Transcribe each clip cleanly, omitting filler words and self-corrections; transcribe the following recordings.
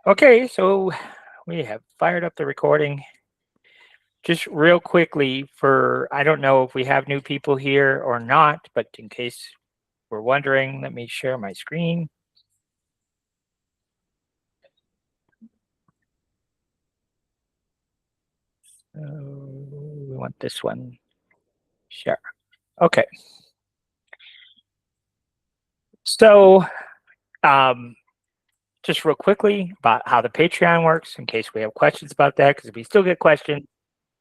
Okay, so we have fired up the recording. Just real quickly for, I don't know if we have new people here or not, but in case we're wondering, let me share my screen. We want this one. Share. Okay. So, um, just real quickly about how the Patreon works, in case we have questions about that, because we still get questions.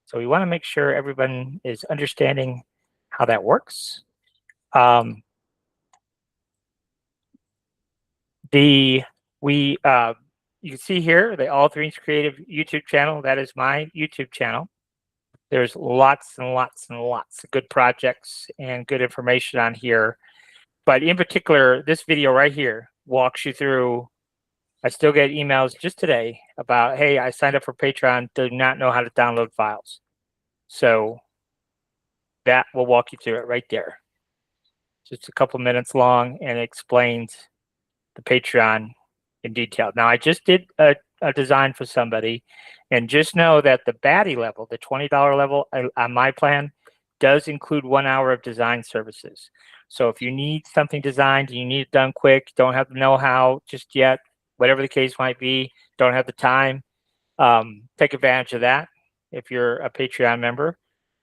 So we want to make sure everyone is understanding how that works. Um, the we You can see here the All Things Creative YouTube channel. That is my YouTube channel. There's lots and lots and lots of good projects and good information on here. But in particular, this video right here walks you through. I still get emails just today about, hey, I signed up for Patreon, do not know how to download files. So that will walk you through it right there. Just a couple minutes long, and it explains the Patreon in detail. Now, I just did a design for somebody, and just know that the baddie level, the $20 level on my plan, does include 1 hour of design services. So if you need something designed and you need it done quick, don't have the know-how just yet, whatever the case might be, don't have the time, take advantage of that if you're a Patreon member.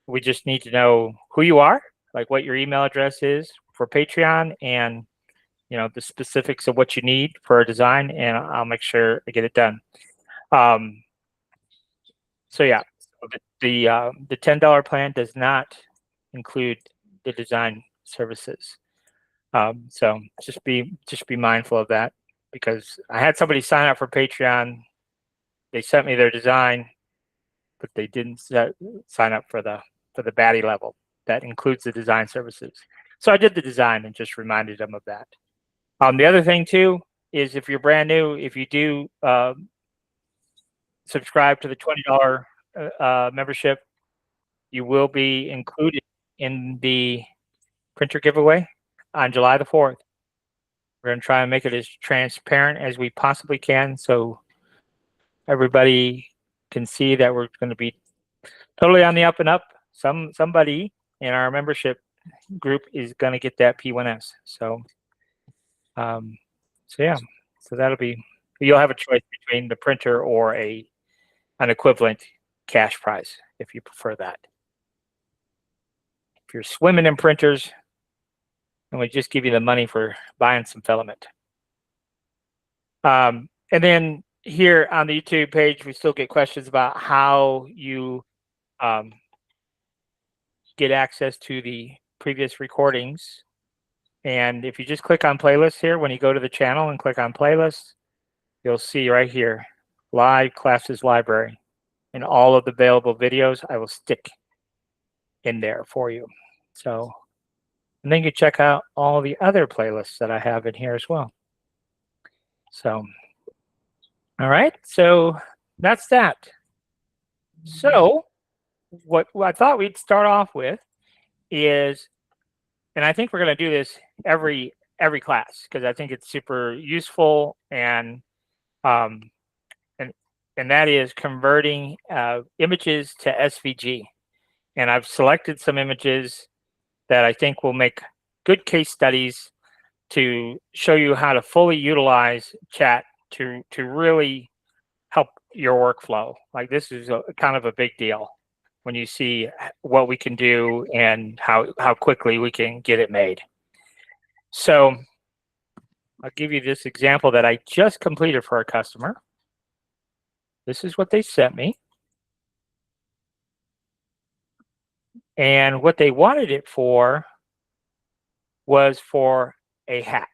We just need to know who you are, like what your email address is for Patreon, and the specifics of what you need for a design, and I'll make sure to get it done. So yeah, the $10 plan does not include the design services. So just be mindful of that, because I had somebody sign up for Patreon. They sent me their design, but they didn't sign up for the baddie level that includes the design services. So I did the design and just reminded them of that. The other thing too is, if you're brand new, if you do subscribe to the $20 membership, you will be included in the printer giveaway on July the 4th. We're going to try and make it as transparent as we possibly can, so everybody can see that we're going to be totally on the up and up. Somebody in our membership group is going to get that P1S. So yeah, so that'll be, you'll have a choice between the printer or an equivalent cash prize if you prefer that. If you're swimming in printers, and we just give you the money for buying some filament. And then here on the YouTube page, we still get questions about how you get access to the previous recordings. And if you just click on playlists here, when you go to the channel and click on playlists, you'll see right here, live classes library, and all of the available videos I will stick in there for you. So, and then you check out all the other playlists that I have in here as well. So, all right, so that's that. So what I thought we'd start off with is, and I think we're going to do this every class, because I think it's super useful, and that is converting images to SVG. And I've selected some images that I think will make good case studies to show you how to fully utilize chat to really help your workflow. Like, this is kind of a big deal when you see what we can do and how quickly we can get it made. So I'll give you this example that I just completed for a customer. This is what they sent me. And what they wanted it for was for a hat.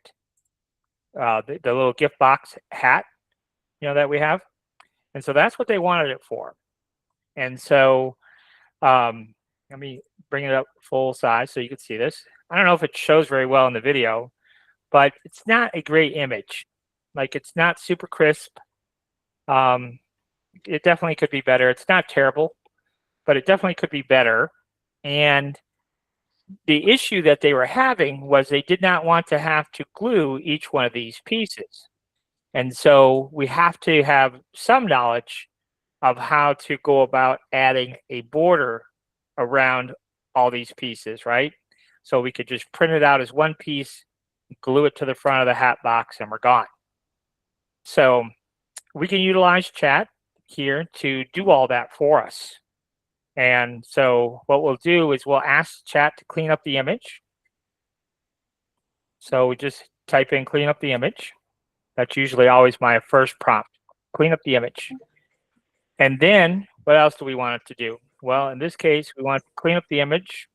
The little gift box hat, that we have. And so that's what they wanted it for. And so let me bring it up full size so you can see this. I don't know if it shows very well in the video, but it's not a great image. Like, it's not super crisp. It definitely could be better. It's not terrible, but it definitely could be better. And the issue that they were having was they did not want to have to glue each one of these pieces. And so we have to have some knowledge of how to go about adding a border around all these pieces, right? So we could just print it out as one piece, glue it to the front of the hat box, and we're gone. So we can utilize chat here to do all that for us. And so what we'll do is we'll ask chat to clean up the image. So we just type in clean up the image. That's usually always my first prompt, clean up the image. And then what else do we want it to do? Well, in this case, we want to clean up the image.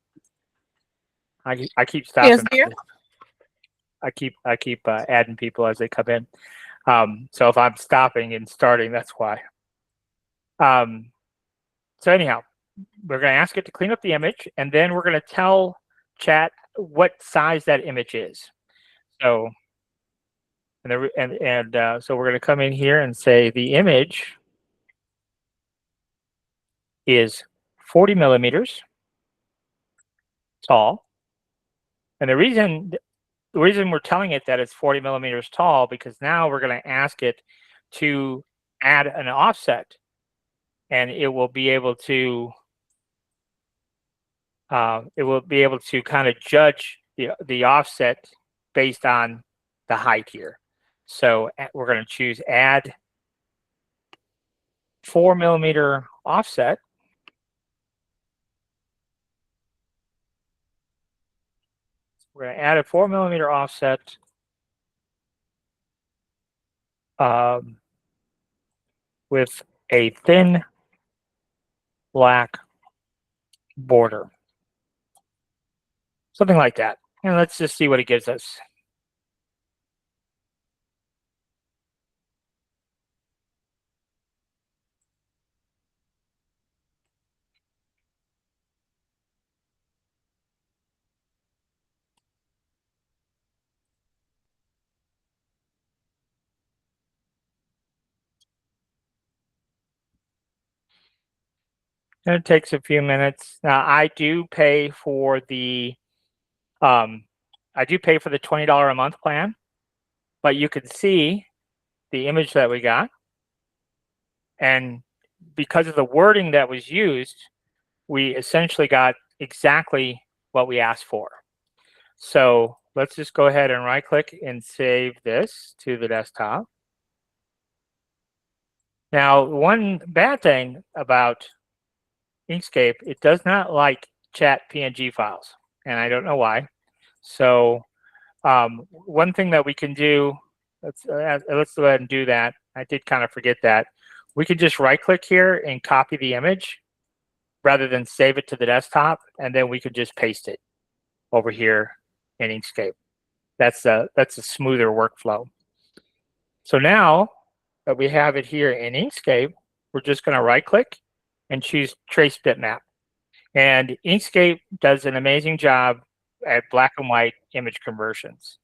I keep stopping. Yes, I keep adding people as they come in. So if I'm stopping and starting, that's why. So anyhow, we're going to ask it to clean up the image, and then we're going to tell chat what size that image is. So, so we're going to come in here and say the image is 40 millimeters tall. And the reason we're telling it that it's 40 millimeters tall, because now we're going to ask it to add an offset, and it will be able to kind of judge the offset based on the height here. So we're going to choose add 4 millimeter offset. We're going to add a 4 millimeter offset with a thin black border. Something like that. And let's just see what it gives us. And it takes a few minutes. Now I do pay for the $20 a month plan, but you can see the image that we got. And because of the wording that was used, we essentially got exactly what we asked for. So let's just go ahead and right click and save this to the desktop. Now, one bad thing about Inkscape, it does not like chat PNG files, and I don't know why. So one thing that we can do, let's go ahead and do that. I did kind of forget that. We could just right click here and copy the image rather than save it to the desktop, and then we could just paste it over here in Inkscape. That's a smoother workflow. So now that we have it here in Inkscape, we're just going to right click and choose Trace Bitmap. And Inkscape does an amazing job at black and white image conversions.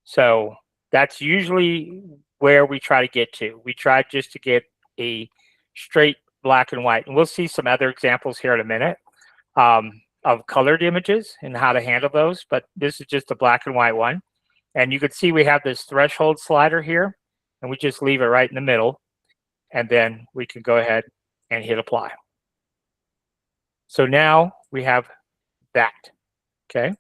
So that's usually where we try to get to. We try just to get a straight black and white. And we'll see some other examples here in a minute of colored images and how to handle those. But this is just a black and white one. And you can see we have this threshold slider here, and we just leave it right in the middle. And then we can go ahead and hit apply. So now we have that, okay?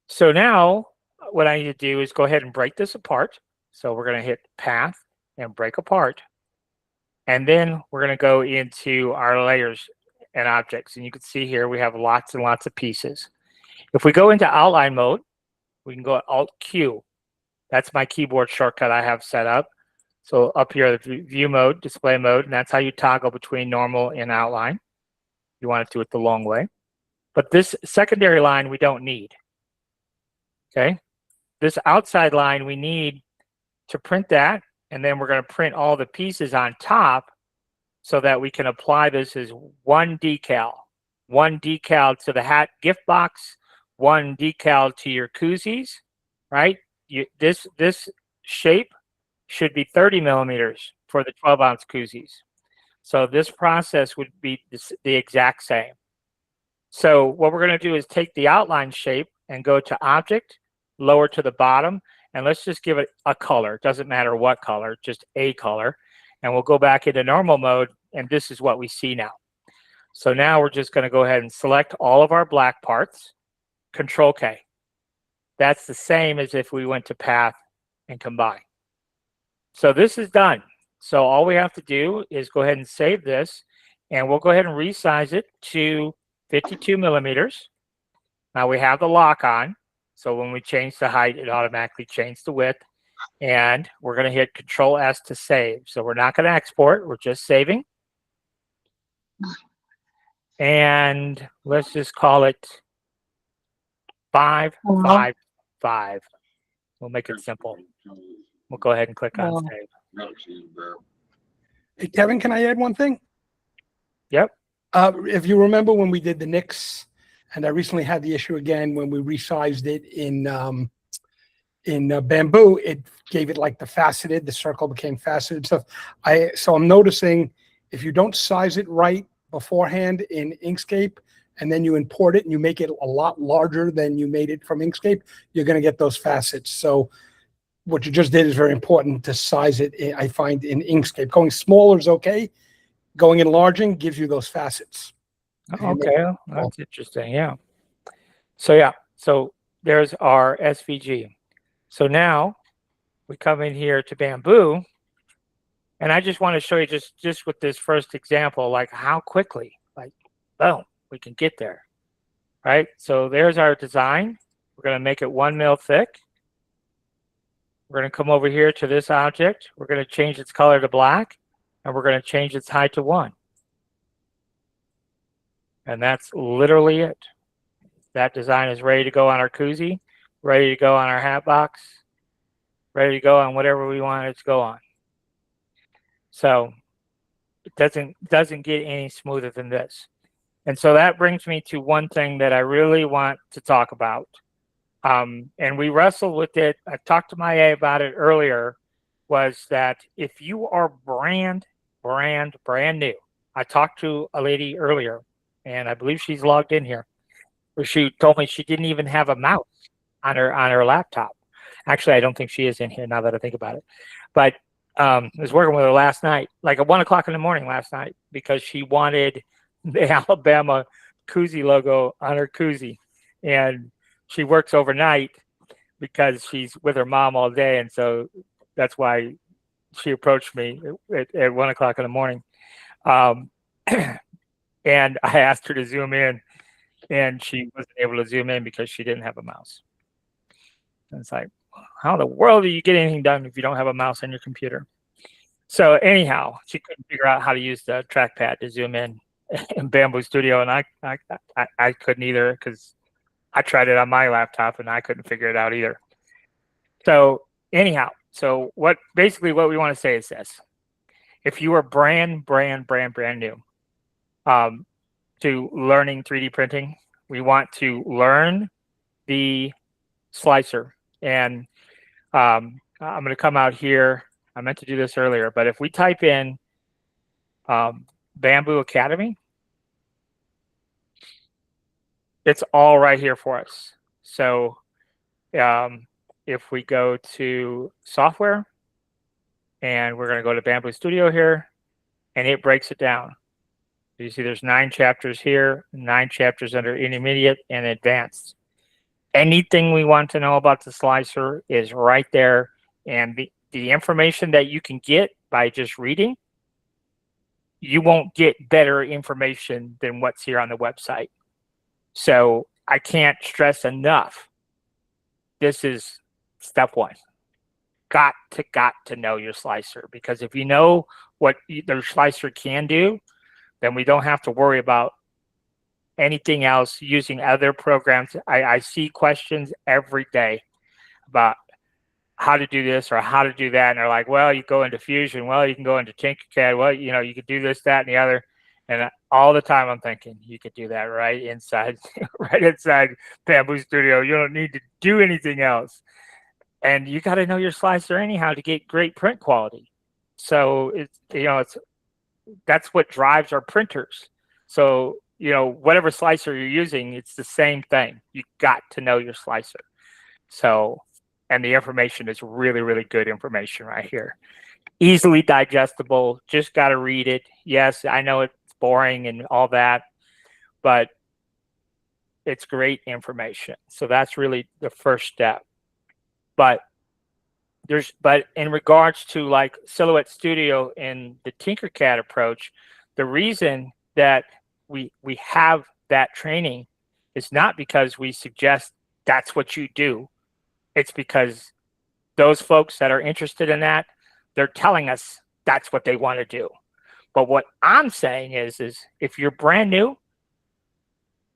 So now what I need to do is go ahead and break this apart. So we're going to hit path and break apart. And then we're going to go into our layers and objects. And you can see here we have lots and lots of pieces. If we go into outline mode, we can go Alt-Q. That's my keyboard shortcut I have set up. So up here, the view mode, display mode, and that's how you toggle between normal and outline. You want to do it the long way. But this secondary line we don't need. Okay? This outside line we need to print that, and then we're going to print all the pieces on top so that we can apply this as one decal. One decal to the hat gift box, one decal to your koozies, right? This shape should be 30 millimeters for the 12-ounce koozies. So this process would be the exact same. So what we're going to do is take the outline shape and go to Object, lower to the bottom, and let's just give it a color. It doesn't matter what color, just a color. And we'll go back into normal mode, and this is what we see now. So now we're just going to go ahead and select all of our black parts, Control K. That's the same as if we went to Path and Combine. So this is done. So all we have to do is go ahead and save this, and we'll go ahead and resize it to 52 millimeters. Now we have the lock on, so when we change the height, it automatically changes the width, and we're going to hit Control S to save. So we're not going to export, we're just saving. And let's just call it 555. We'll make it simple. We'll go ahead and click on save. Hey, Kevin, can I add one thing? Yep. If you remember when we did the Knicks, and I recently had the issue again when we resized it in Bamboo, it gave it like the circle became faceted stuff. So I'm noticing if you don't size it right beforehand in Inkscape, and then you import it and you make it a lot larger than you made it from Inkscape, you're going to get those facets. So what you just did is very important to size it, I find, in Inkscape. Going smaller is okay. Going enlarging gives you those facets. Okay, that's interesting. Yeah. So there's our SVG. So now we come in here to Bamboo, and I just want to show you just with this first example, like how quickly, like, boom, we can get there, right? So there's our design. We're going to make it 1 mil thick. We're going to come over here to this object. We're going to change its color to black, and we're going to change its height to 1. And that's literally it. That design is ready to go on our koozie, ready to go on our hat box, ready to go on whatever we want it to go on. So it doesn't get any smoother than this. And so that brings me to one thing that I really want to talk about. And we wrestled with it. I talked to Maya about it earlier, was that if you are brand new, I talked to a lady earlier, and I believe she's logged in here, where she told me she didn't even have a mouse on her laptop. Actually, I don't think she is in here now that I think about it. But I was working with her last night, like at 1 o'clock in the morning last night, because she wanted the Alabama koozie logo on her koozie. And she works overnight because she's with her mom all day. And so that's why she approached me at 1 o'clock in the morning. And I asked her to zoom in, and she wasn't able to zoom in because she didn't have a mouse. And it's like, how in the world do you get anything done if you don't have a mouse on your computer? So anyhow, she couldn't figure out how to use the trackpad to zoom in Bamboo Studio, and I couldn't either, because I tried it on my laptop and I couldn't figure it out either. So anyhow, so basically what we want to say is this: if you are brand new to learning 3D printing, we want to learn the slicer. And I'm going to come out here. I meant to do this earlier, but if we type in Bamboo Academy, it's all right here for us. So if we go to software, and we're going to go to Bamboo Studio here, and it breaks it down. You see there's 9 chapters here, 9 chapters under intermediate and advanced. Anything we want to know about the slicer is right there. And the information that you can get by just reading, you won't get better information than what's here on the website. So I can't stress enough, this is step 1. Got to know your slicer, because if you know what the slicer can do, then we don't have to worry about anything else using other programs. I see questions every day about how to do this or how to do that, and they're like, well, you go into Fusion, well, you can go into Tinkercad, well, you could do this, that, and the other. And all the time I'm thinking, you could do that right inside Bamboo Studio. You don't need to do anything else. And you got to know your slicer anyhow to get great print quality. So that's what drives our printers. So whatever slicer you're using, it's the same thing. You got to know your slicer. So and the information is really, really good information right here. Easily digestible, just got to read it. Yes, I know it's boring and all that, but it's great information. So that's really the first step. But in regards to like Silhouette Studio and the Tinkercad approach, the reason that we have that training is not because we suggest that's what you do. It's because those folks that are interested in that, they're telling us that's what they want to do. But what I'm saying is if you're brand new,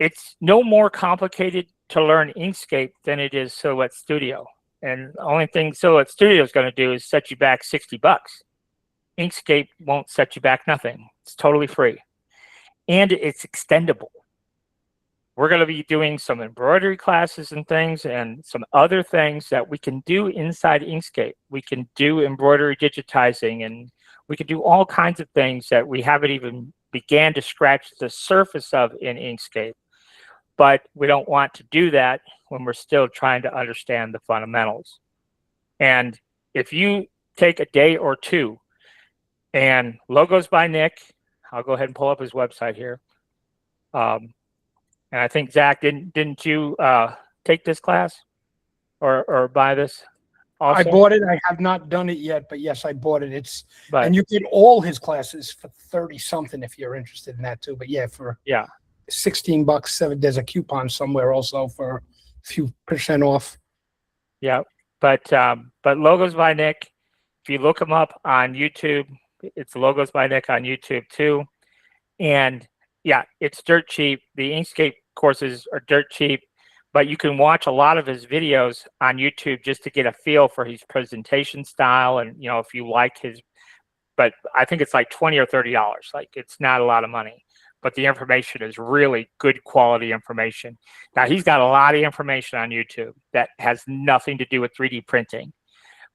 it's no more complicated to learn Inkscape than it is Silhouette Studio. And the only thing Silhouette Studio is going to do is set you back $60. Inkscape won't set you back nothing. It's totally free. And it's extendable. We're going to be doing some embroidery classes and things and some other things that we can do inside Inkscape. We can do embroidery digitizing, and we can do all kinds of things that we haven't even began to scratch the surface of in Inkscape. But we don't want to do that when we're still trying to understand the fundamentals. And if you take a day or two, and Logos by Nick, I'll go ahead and pull up his website here. And I think, Zach, didn't you take this class or buy this also? I bought it. I have not done it yet, but yes, I bought it. And you get all his classes for 30 something if you're interested in that too. But yeah, for $16, there's a coupon somewhere also for a few % off. Yeah, but Logos by Nick, if you look him up on YouTube, it's Logos by Nick on YouTube too. And yeah, it's dirt cheap. The Inkscape courses are dirt cheap, but you can watch a lot of his videos on YouTube just to get a feel for his presentation style. And, you know, if you like his, but I think it's like $20 or $30. Like, it's not a lot of money, but the information is really good quality information. Now, he's got a lot of information on YouTube that has nothing to do with 3D printing,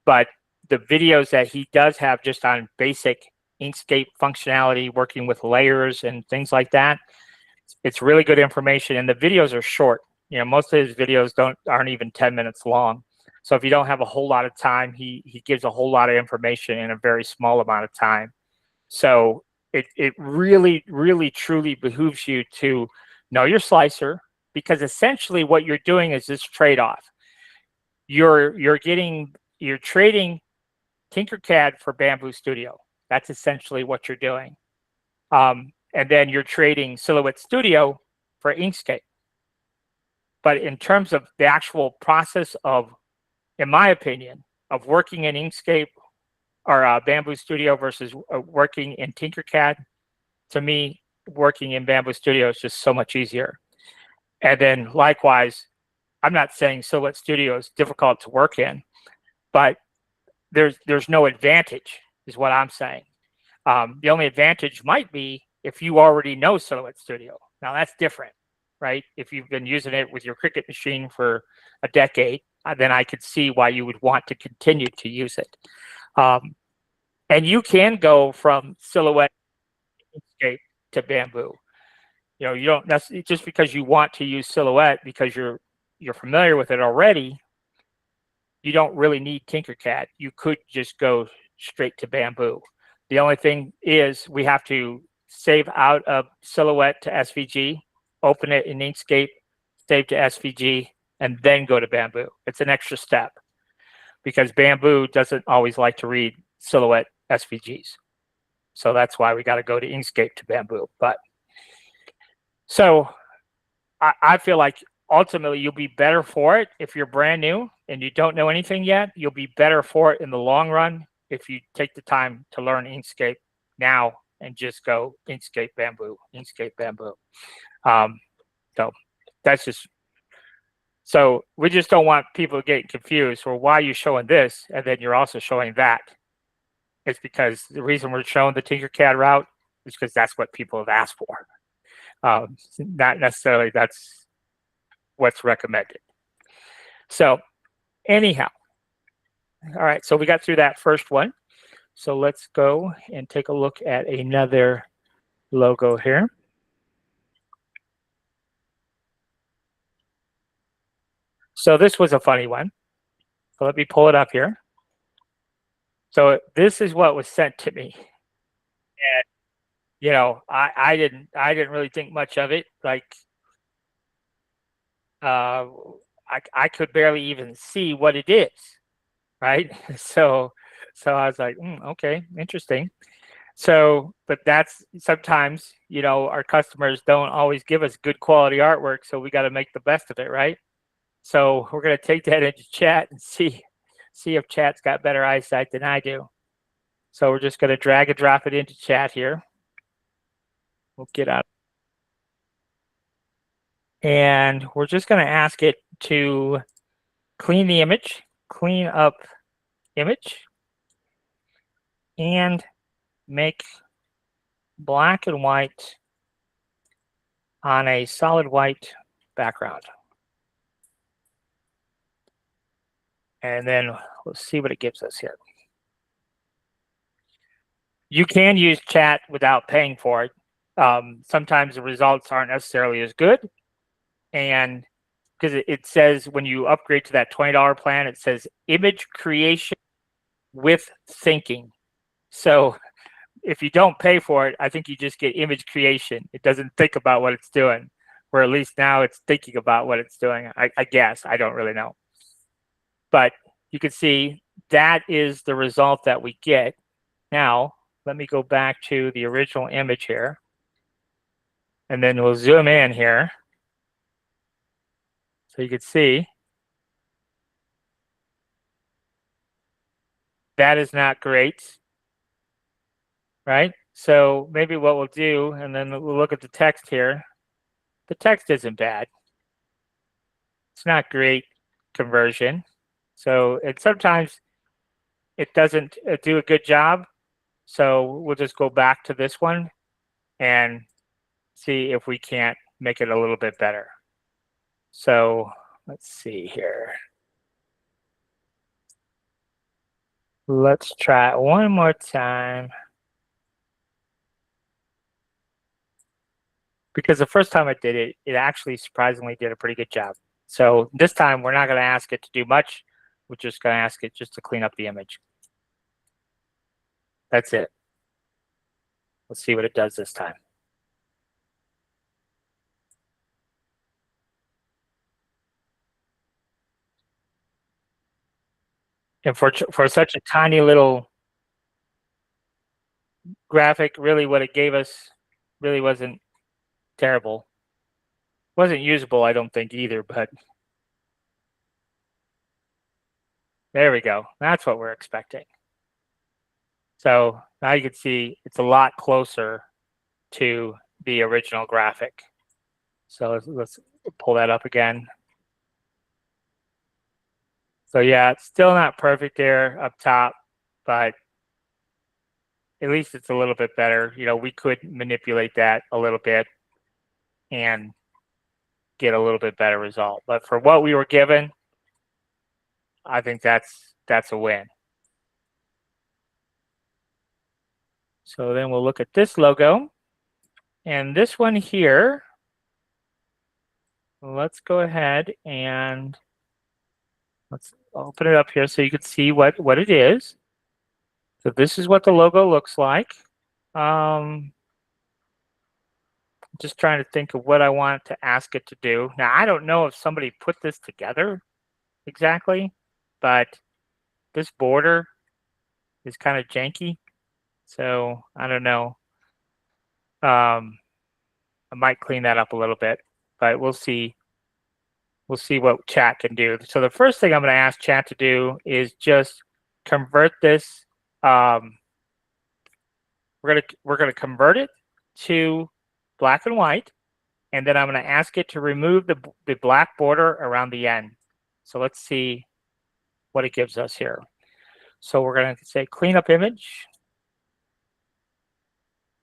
but the videos that he does have just on basic Inkscape functionality, working with layers and things like that, it's really good information. And the videos are short. You know, most of his videos aren't even 10 minutes long. So if you don't have a whole lot of time, he gives a whole lot of information in a very small amount of time. So it really, really, truly behooves you to know your slicer, because essentially what you're doing is this trade-off. You're trading Tinkercad for Bamboo Studio. That's essentially what you're doing. And then you're trading Silhouette Studio for Inkscape. But in terms of the actual process of, in my opinion, of working in Inkscape or Bamboo Studio versus working in Tinkercad, to me, working in Bamboo Studio is just so much easier. And then likewise, I'm not saying Silhouette Studio is difficult to work in, but there's no advantage, is what I'm saying. The only advantage might be if you already know Silhouette Studio. Now that's different, right? If you've been using it with your Cricut machine for a decade, then I could see why you would want to continue to use it. And you can go from Silhouette Inkscape to Bamboo. You know, you don't necessarily, just because you want to use Silhouette because you're familiar with it already, you don't really need Tinkercad. You could just go straight to Bamboo. The only thing is we have to save out of Silhouette to SVG, open it in Inkscape, save to SVG, and then go to Bamboo. It's an extra step because Bamboo doesn't always like to read Silhouette SVGs. So that's why we got to go to Inkscape to Bamboo. But so I feel like ultimately you'll be better for it if you're brand new and you don't know anything yet. You'll be better for it in the long run if you take the time to learn Inkscape now and just go Inkscape Bamboo, Inkscape Bamboo. So that's just, so we just don't want people getting confused. Well, why are you showing this and then you're also showing that? It's because the reason we're showing the Tinkercad route is because that's what people have asked for. Not necessarily that's what's recommended. So anyhow, all right, so we got through that first one. So let's go and take a look at another logo here. So this was a funny one. So let me pull it up here. So this is what was sent to me. And you know, I didn't really think much of it. Like I could barely even see what it is, right? So I was like, okay, interesting. So, but that's sometimes, you know, our customers don't always give us good quality artwork, so we got to make the best of it, right? So we're going to take that into chat and see if chat's got better eyesight than I do. So we're just going to drag and drop it into chat here. We'll get out. And we're just going to ask it to clean the image, clean up image, and make black and white on a solid white background. And then let's see what it gives us here. You can use chat without paying for it. Sometimes the results aren't necessarily as good. And because it says when you upgrade to that $20 plan, it says image creation with thinking. So if you don't pay for it, I think you just get image creation. It doesn't think about what it's doing, or at least now it's thinking about what it's doing. I guess, I don't really know. But you can see that is the result that we get. Now, let me go back to the original image here. And then we'll zoom in here. So you can see that is not great, right? So maybe what we'll do, and then we'll look at the text here. The text isn't bad. It's not great conversion. So sometimes it doesn't do a good job. So we'll just go back to this one and see if we can't make it a little bit better. So let's see here. Let's try it one more time. Because the first time I did it, it actually surprisingly did a pretty good job. So this time we're not going to ask it to do much. We're just going to ask it just to clean up the image. That's it. Let's see what it does this time. And for such a tiny little graphic, really what it gave us really wasn't terrible. Wasn't usable, I don't think either, but there we go. That's what we're expecting. So now you can see it's a lot closer to the original graphic. So let's pull that up again. So yeah, it's still not perfect there up top, but at least it's a little bit better. You know, we could manipulate that a little bit and get a little bit better result. But for what we were given, I think that's a win. So then we'll look at this logo. And this one here, let's go ahead and let's open it up here so you can see what it is. So this is what the logo looks like. Just trying to think of what I want to ask it to do. Now, I don't know if somebody put this together exactly, but this border is kind of janky. So I don't know. I might clean that up a little bit, but we'll see. We'll see what chat can do. So the first thing I'm going to ask chat to do is just convert this. We're gonna convert it to black and white, and then I'm going to ask it to remove the black border around the end. So let's see what it gives us here. So we're going to say clean up image.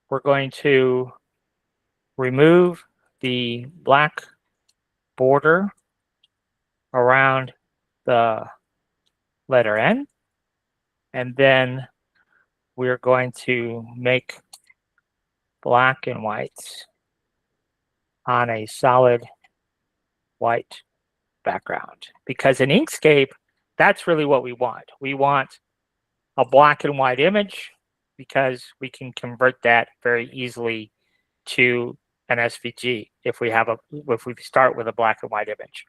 We're going to remove the black border around the letter N, and then we're going to make black and white on a solid white background, because in Inkscape that's really what we want. We want a black and white image because we can convert that very easily to an SVG if we start with a black and white image.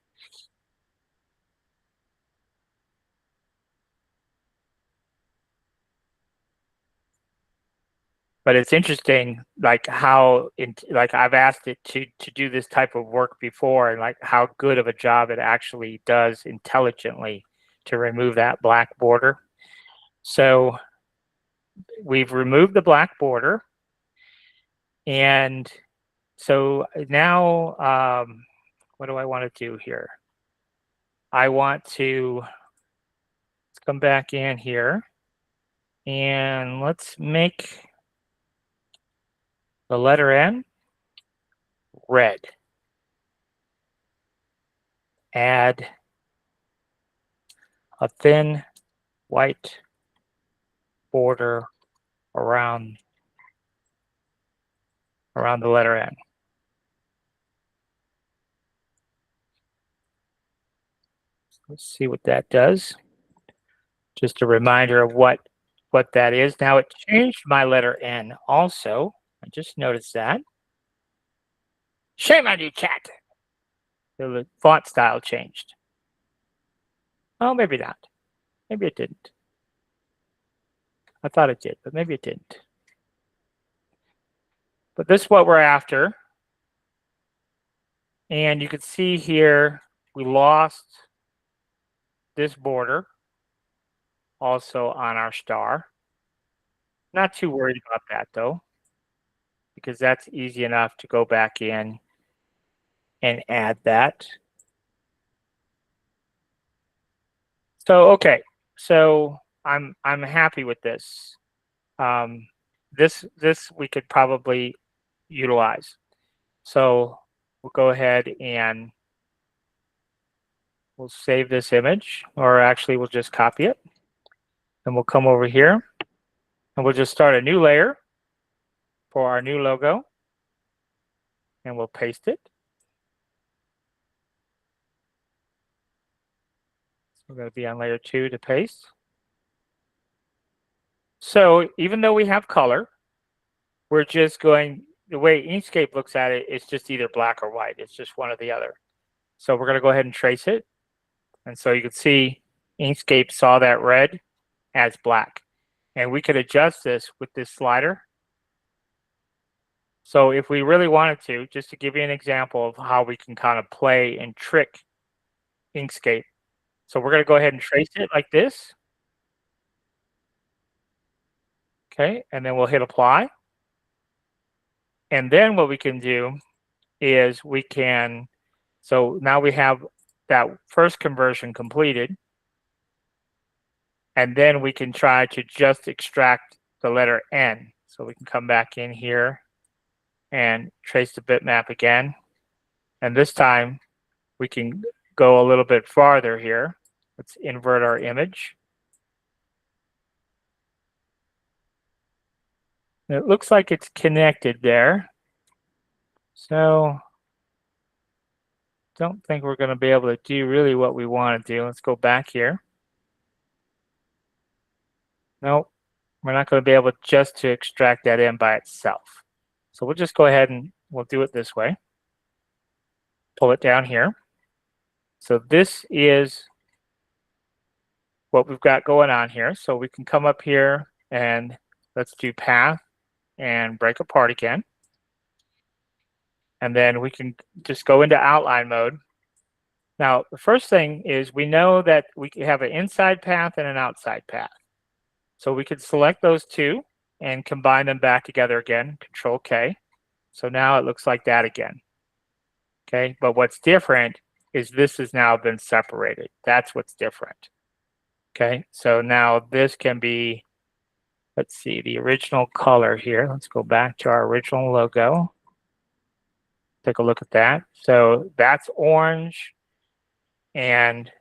But it's interesting, like like I've asked it to do this type of work before, and like how good of a job it actually does intelligently to remove that black border. So we've removed the black border, and so now what do I want to do here? I want to let's come back in here, and let's make the letter N red. Add a thin white border around the letter N. Let's see what that does. Just a reminder of what that is. Now it changed my letter N also. I just noticed that. Shame on you, chat. The font style changed. Oh, maybe not. Maybe it didn't. I thought it did, but maybe it didn't. But this is what we're after. And you can see here, we lost this border also on our star. Not too worried about that though, because that's easy enough to go back in and add that. So, okay, so I'm happy with this. This we could probably utilize. So we'll go ahead and we'll save this image, or actually we'll just copy it. And we'll come over here and we'll just start a new layer for our new logo. And we'll paste it. So we're going to be on layer 2 to paste. So even though we have color, we're just going, the way Inkscape looks at it, it's just either black or white. It's just one or the other. So we're going to go ahead and trace it. And so you can see Inkscape saw that red as black. And we could adjust this with this slider. So if we really wanted to, just to give you an example of how we can kind of play and trick Inkscape. So we're going to go ahead and trace it like this. Okay, and then we'll hit apply. And then what we can do is we can, so now we have that first conversion completed. And then we can try to just extract the letter N. So we can come back in here and trace the bitmap again. And this time we can go a little bit farther here. Let's invert our image. It looks like it's connected there. So don't think we're going to be able to do really what we want to do. Let's go back here. Nope, we're not going to be able just to extract that in by itself. So we'll just go ahead and we'll do it this way. Pull it down here. So this is what we've got going on here. So we can come up here and let's do path and break apart again. And then we can just go into outline mode. Now, the first thing is we know that we have an inside path and an outside path. So we could select those two and combine them back together again, Control K. So now it looks like that again. Okay, but what's different is this has now been separated. That's what's different. Okay, so now this can be, let's see, the original color here. Let's go back to our original logo. Take a look at that. So that's orange, and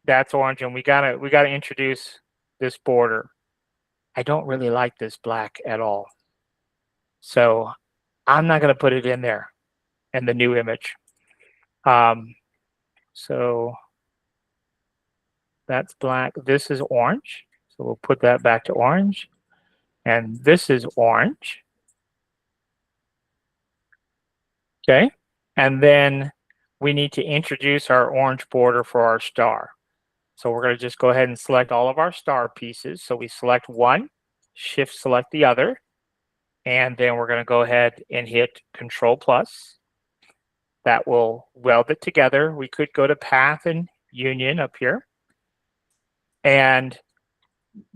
that's orange, and we gotta introduce this border. I don't really like this black at all, so I'm not gonna put it in there in the new image. So That's black. This is orange. So we'll put that back to orange. And this is orange. Okay. And then we need to introduce our orange border for our star. So we're going to just go ahead and select all of our star pieces. So we select one, shift select the other, and then we're going to go ahead and hit Control plus. That will weld it together. We could go to Path and Union up here. And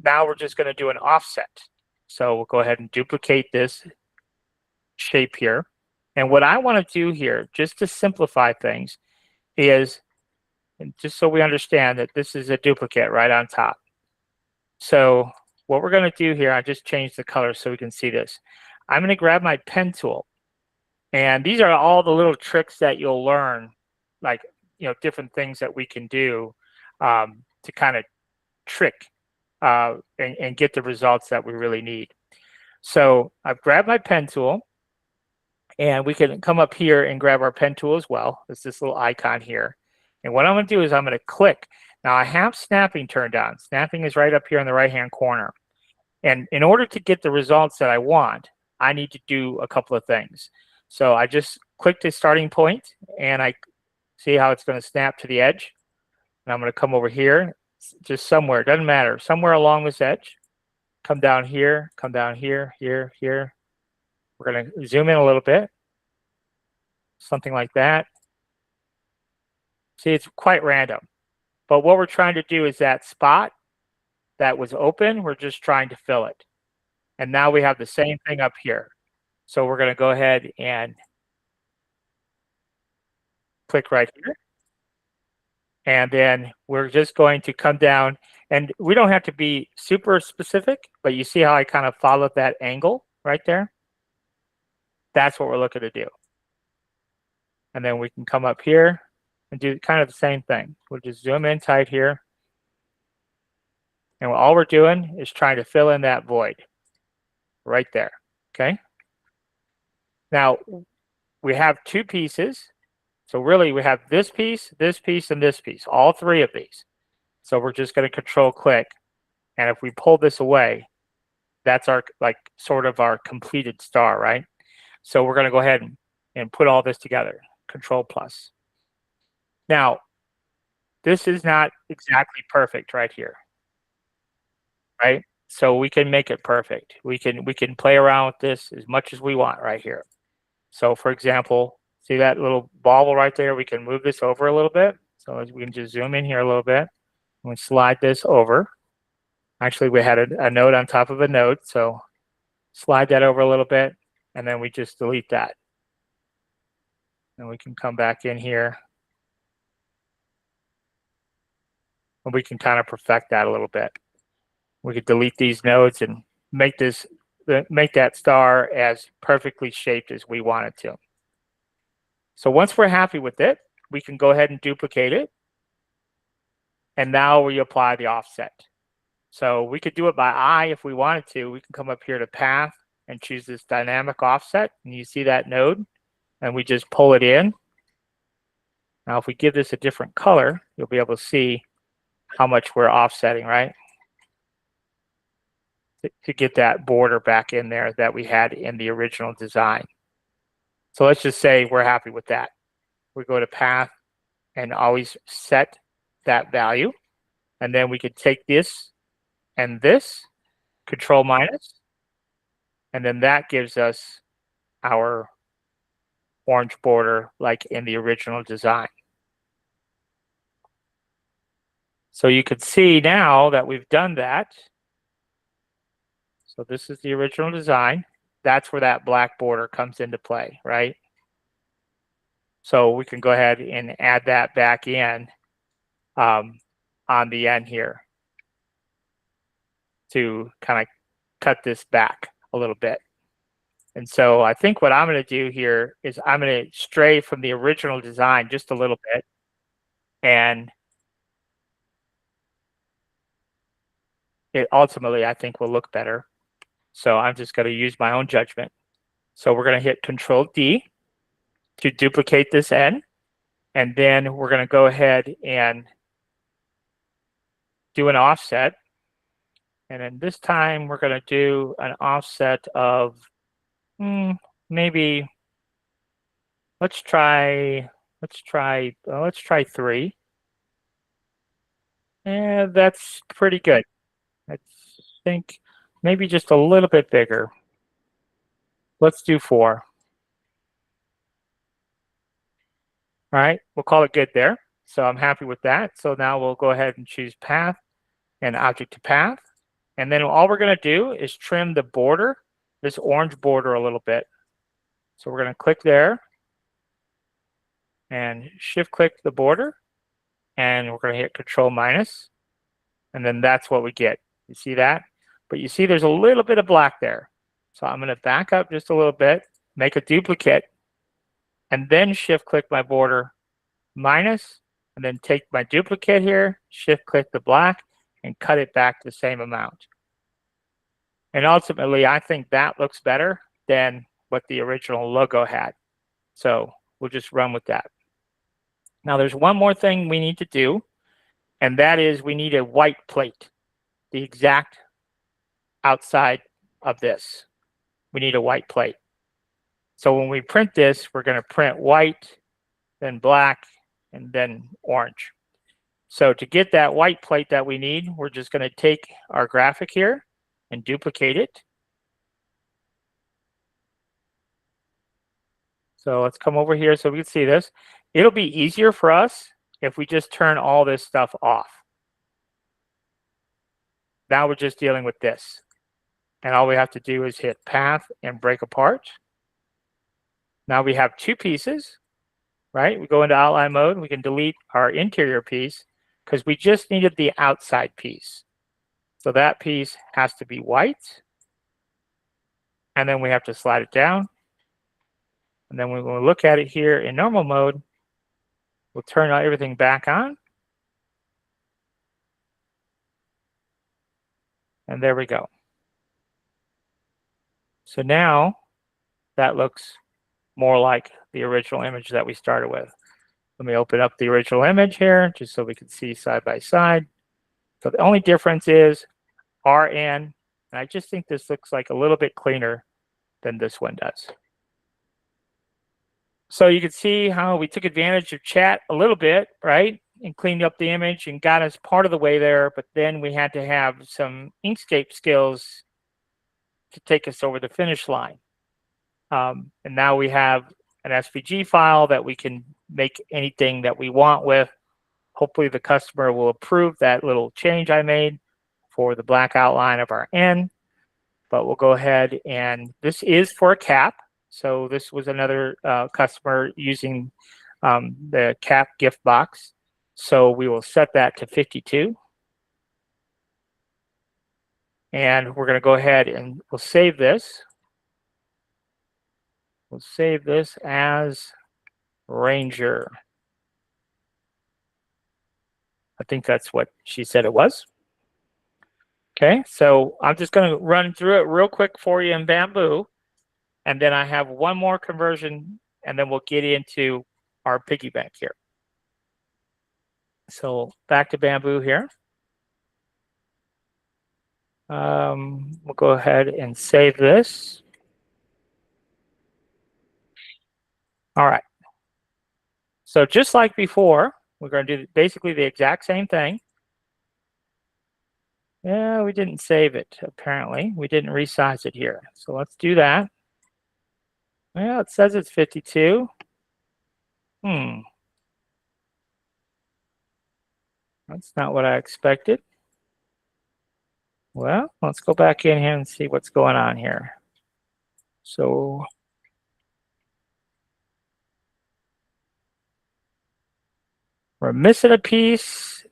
now we're just going to do an offset. So we'll go ahead and duplicate this shape here. And what I want to do here, just to simplify things, is, and just so we understand that this is a duplicate right on top. So what we're going to do here, I just changed the color so we can see this. I'm going to grab my pen tool. And these are all the little tricks that you'll learn, like, different things that we can do to kind of trick and get the results that we really need. So I've grabbed my pen tool, and we can come up here and grab our pen tool as well. It's this little icon here. And what I'm going to do is I'm going to click. Now I have snapping turned on. Snapping is right up here in the right-hand corner. And in order to get the results that I want, I need to do a couple of things. So I just clicked the starting point, and I see how it's going to snap to the edge. And I'm going to come over here, just somewhere, it doesn't matter, somewhere along this edge. Come down here, here, here. We're going to zoom in a little bit, something like that. See, it's quite random. But what we're trying to do is that spot that was open, we're just trying to fill it. And now we have the same thing up here. So we're going to go ahead and click right here. And then we're just going to come down, and we don't have to be super specific, but you see how I kind of followed that angle right there? That's what we're looking to do. And then we can come up here and do kind of the same thing. We'll just zoom in tight here. And all we're doing is trying to fill in that void right there, okay? Now, we have two pieces. So really, we have this piece, and this piece, all three of these. So we're just going to Control click. And if we pull this away, that's our, like, sort of our completed star, right? So we're going to go ahead and put all this together, Control plus. Now, this is not exactly perfect right here, right? So we can make it perfect. We can play around with this as much as we want right here. So for example, see that little bobble right there? We can move this over a little bit. So we can just zoom in here a little bit. And we slide this over. Actually, we had a node on top of a node. So slide that over a little bit, and then we just delete that. And we can come back in here. And we can kind of perfect that a little bit. We could delete these nodes and make that star as perfectly shaped as we want it to. So once we're happy with it, we can go ahead and duplicate it. And now we apply the offset. So we could do it by eye if we wanted to. We can come up here to Path and choose this dynamic offset. And you see that node, and we just pull it in. Now, if we give this a different color, you'll be able to see how much we're offsetting, right? To get that border back in there that we had in the original design. So let's just say we're happy with that. We go to Path and always set that value. And then we could take this and this, Control minus, and then that gives us our orange border like in the original design. So you can see now that we've done that. So this is the original design. That's where that black border comes into play, right? So we can go ahead and add that back in on the end here to kind of cut this back a little bit. And so I think what I'm going to do here is I'm going to stray from the original design just a little bit, and it ultimately, I think, will look better. So I'm just going to use my own judgment. So we're going to hit Control D to duplicate this end. And then we're going to go ahead and do an offset. And then this time we're going to do an offset of maybe let's try 3. Yeah, that's pretty good. I think maybe just a little bit bigger. Let's do 4. All right, we'll call it good there. So I'm happy with that. So now we'll go ahead and choose path and object to path. And then all we're going to do is trim the border, this orange border a little bit. So we're going to click there and shift click the border. And we're going to hit Control minus. And then that's what we get. You see that? But you see there's a little bit of black there. So I'm going to back up just a little bit, make a duplicate, and then shift click my border minus, and then take my duplicate here, shift click the black, and cut it back to the same amount. And ultimately, I think that looks better than what the original logo had. So we'll just run with that. Now there's one more thing we need to do, and that is we need a white plate, the exact outside of this. We need a white plate. So when we print this, we're going to print white, then black, and then orange. So to get that white plate that we need, we're just going to take our graphic here and duplicate it. So let's come over here so we can see this. It'll be easier for us if we just turn all this stuff off. Now we're just dealing with this. And all we have to do is hit path and break apart. Now we have 2 pieces, right? We go into outline mode. We can delete our interior piece because we just needed the outside piece. So that piece has to be white. And then we have to slide it down. And then when we look at it here in normal mode, we'll turn everything back on. And there we go. So now that looks more like the original image that we started with. Let me open up the original image here just so we can see side by side. So the only difference is RN, and I just think this looks like a little bit cleaner than this one does. So you can see how we took advantage of chat a little bit, right? And cleaned up the image and got us part of the way there, but then we had to have some Inkscape skills to take us over the finish line. And now we have an SVG file that we can make anything that we want with. Hopefully the customer will approve that little change I made for the black outline of our N. But we'll go ahead, and this is for a cap. So this was another customer using the cap gift box. So we will set that to 52. And we're going to go ahead and we'll save this. We'll save this as Ranger. I think that's what she said it was. Okay, so I'm just going to run through it real quick for you in Bamboo. And then I have one more conversion, and then we'll get into our piggy bank here. So back to Bamboo here. We'll go ahead and save this. All right. So just like before, we're going to do basically the exact same thing. Yeah, we didn't save it, apparently. We didn't resize it here. So let's do that. Well, it says it's 52. That's not what I expected. Well, let's go back in here and see what's going on here. So we're missing a piece.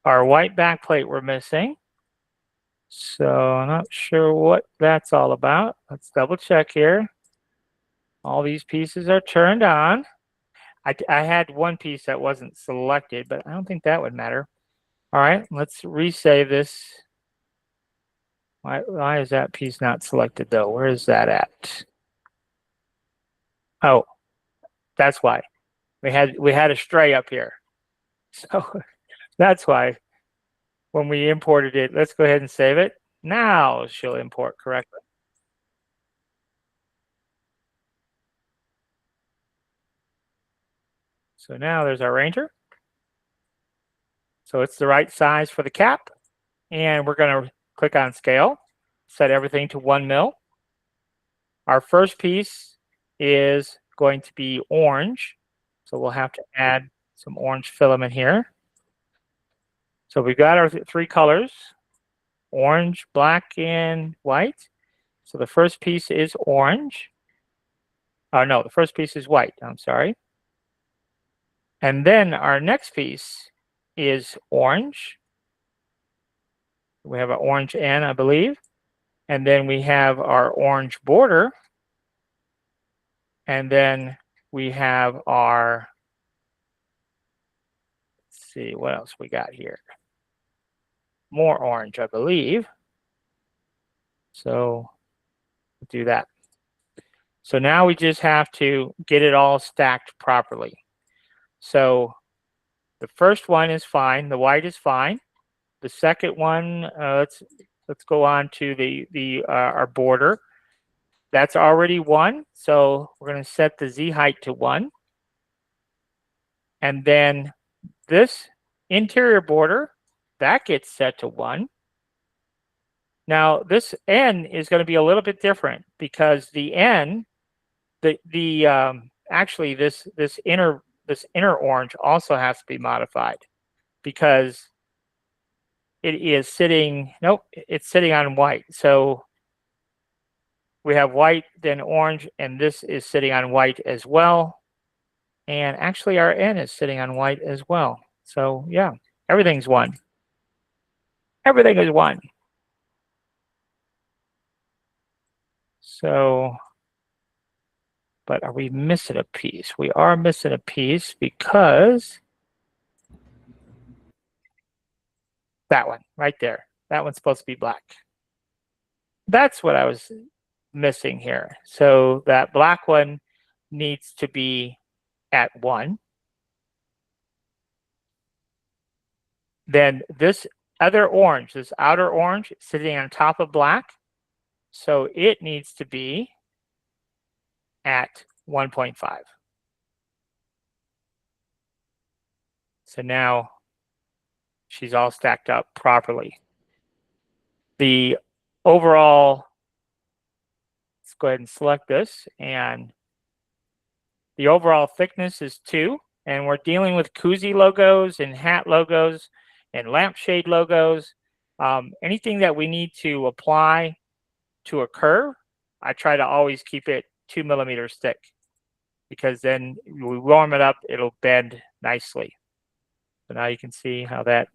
Our white backplate we're missing. So I'm not sure what that's all about. Let's double check here. All these pieces are turned on. I had one piece that wasn't selected, but I don't think that would matter. All right, let's resave this. Why is that piece not selected though? Where is that at? Oh, that's why. We had a stray up here. So that's why. when we imported it. Let's go ahead and save it. Now she'll import correctly. So now there's our Ranger. So it's the right size for the cap. And we're going to click on scale, set everything to 1 mil. Our first piece is going to be orange. So we'll have to add some orange filament here. So we've got our 3 colors, orange, black, and white. So the first piece is orange. Oh, no, the first piece is white. I'm sorry. And then our next piece is orange. We have an orange N, I believe. And then we have our orange border. And then we have our, let's see, what else we got here? More orange, I believe. So do that. So now we just have to get it all stacked properly. So the first one is fine. The white is fine. The second one, let's go on to our border. That's already 1. So we're going to set the Z height to 1. And then this interior border, that gets set to 1. Now this N is going to be a little bit different because the N, actually this inner orange also has to be modified because it is sitting, nope, it's sitting on white. So we have white, then orange, and this is sitting on white as well. And actually our N is sitting on white as well. So yeah, everything's 1. Everything is 1. So, but are we missing a piece? We are missing a piece because that one right there, that one's supposed to be black. That's what I was missing here. So that black one needs to be at 1. Then this other orange, this outer orange, is sitting on top of black. So it needs to be at 1.5. So now she's all stacked up properly. The overall, let's go ahead and select this, and the overall thickness is 2, and we're dealing with koozie logos and hat logos and lampshade logos. Anything that we need to apply to a curve, I try to always keep it 2 millimeters thick because then we warm it up, it'll bend nicely. So now you can see how that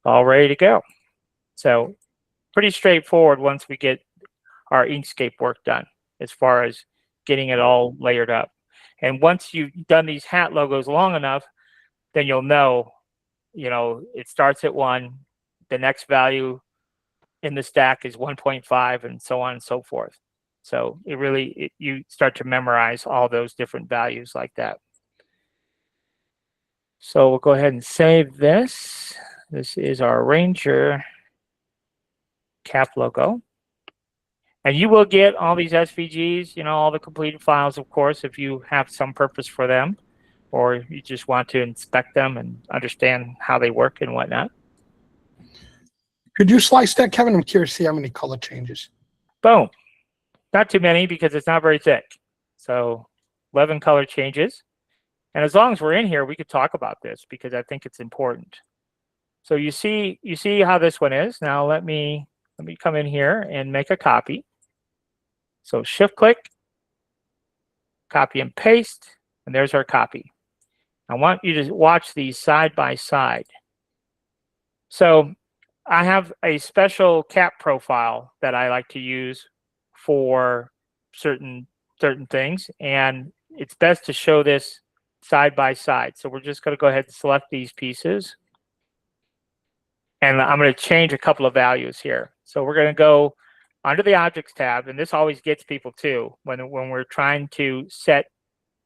all ready to go. So pretty straightforward once we get our Inkscape work done as far as getting it all layered up. And once you've done these hat logos long enough, then you'll know, it starts at 1, the next value in the stack is 1.5, and so on and so forth. So you start to memorize all those different values like that. So we'll go ahead and save this. This is our Ranger cap logo. And you will get all these SVGs, all the completed files, of course, if you have some purpose for them, or you just want to inspect them and understand how they work and whatnot. Could you slice that, Kevin? I'm curious to see how many color changes. Boom. Not too many because it's not very thick. So 11 color changes. And as long as we're in here, we could talk about this because I think it's important. So you see how this one is. Now let me come in here and make a copy. So shift click, copy and paste, and there's our copy. I want you to watch these side by side. So I have a special cap profile that I like to use for certain things, and it's best to show this side by side. So we're just going to go ahead and select these pieces, and I'm going to change a couple of values here. So we're going to go under the Objects tab, and this always gets people too when we're trying to set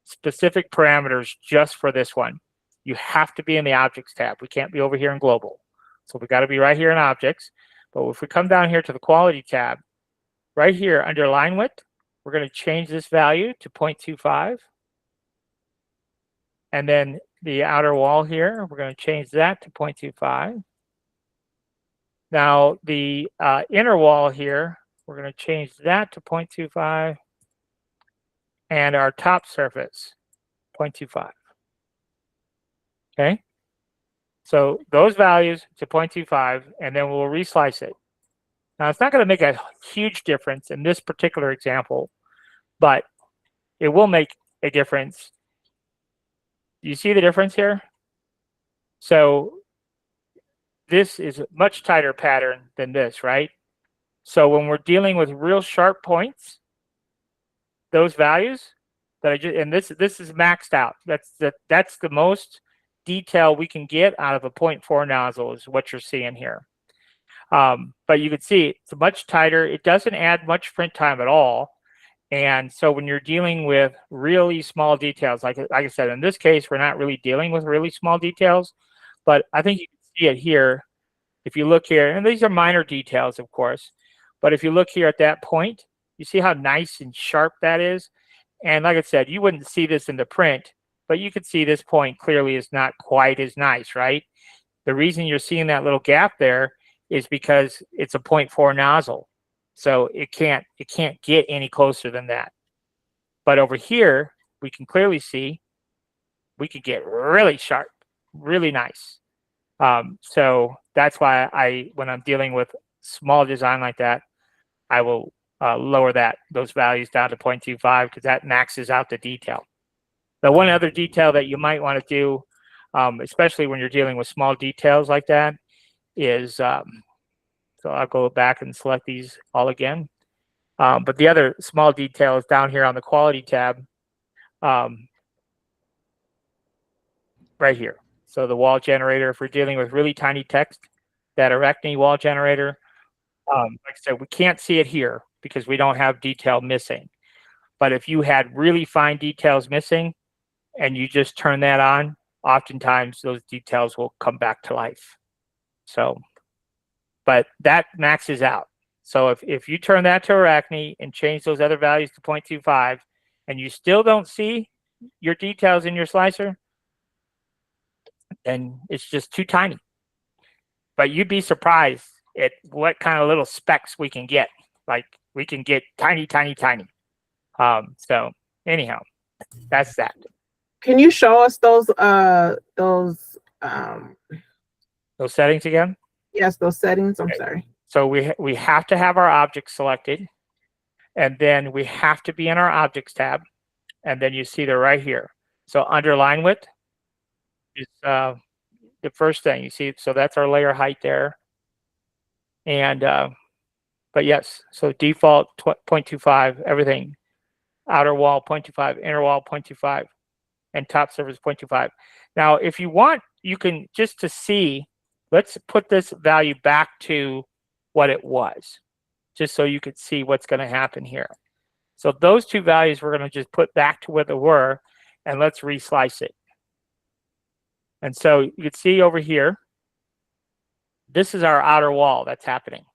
specific parameters just for this one. You have to be in the Objects tab. We can't be over here in Global. So we got to be right here in objects. But if we come down here to the quality tab, right here under line width, we're going to change this value to 0.25. And then the outer wall here, we're going to change that to 0.25. Now the inner wall here, we're going to change that to 0.25. And our top surface, 0.25. Okay. So those values to 0.25, and then we'll reslice it. Now it's not going to make a huge difference in this particular example, but it will make a difference. You see the difference here? So this is a much tighter pattern than this, right? So when we're dealing with real sharp points, those values that I just, and this is maxed out. That's the most detail we can get out of a 0.4 nozzle is what you're seeing here. But you can see it's much tighter. It doesn't add much print time at all. And so when you're dealing with really small details, like I said, in this case, we're not really dealing with really small details, but I think you can see it here. If you look here, and these are minor details, of course, but if you look here at that point, you see how nice and sharp that is. And like I said, you wouldn't see this in the print, but you could see this point clearly is not quite as nice, right? The reason you're seeing that little gap there is because it's a 0.4 nozzle. So it can't get any closer than that. But over here, we can clearly see we could get really sharp, really nice. So that's why when I'm dealing with small design like that, I will lower those values down to 0.25 because that maxes out the detail. The one other detail that you might want to do, especially when you're dealing with small details like that, is so I'll go back and select these all again. But the other small detail is down here on the quality tab, right here. So the wall generator, if we're dealing with really tiny text, that Arachne wall generator, like I said, we can't see it here because we don't have detail missing. But if you had really fine details missing and you just turn that on, oftentimes those details will come back to life. So, but that maxes out. So if you turn that to Arachne and change those other values to 0.25 and you still don't see your details in your slicer, then it's just too tiny. But you'd be surprised at what kind of little specks we can get. Like we can get tiny, tiny, tiny. So anyhow, that's that. Can you show us those settings again? Yes, those settings. I'm Okay. Sorry. So we have to have our object selected, and then we have to be in our objects tab, and then you see they're right here. So under line width is the first thing you see. So that's our layer height there. And but yes, so default 0.25, everything. Outer wall 0.25, inner wall 0.25, and top surface 0.25. Now, if you want, you can just to see, let's put this value back to what it was, just so you could see what's going to happen here. So those two values we're going to just put back to where they were, and let's reslice it. And so you can see over here, this is our outer wall that's happening,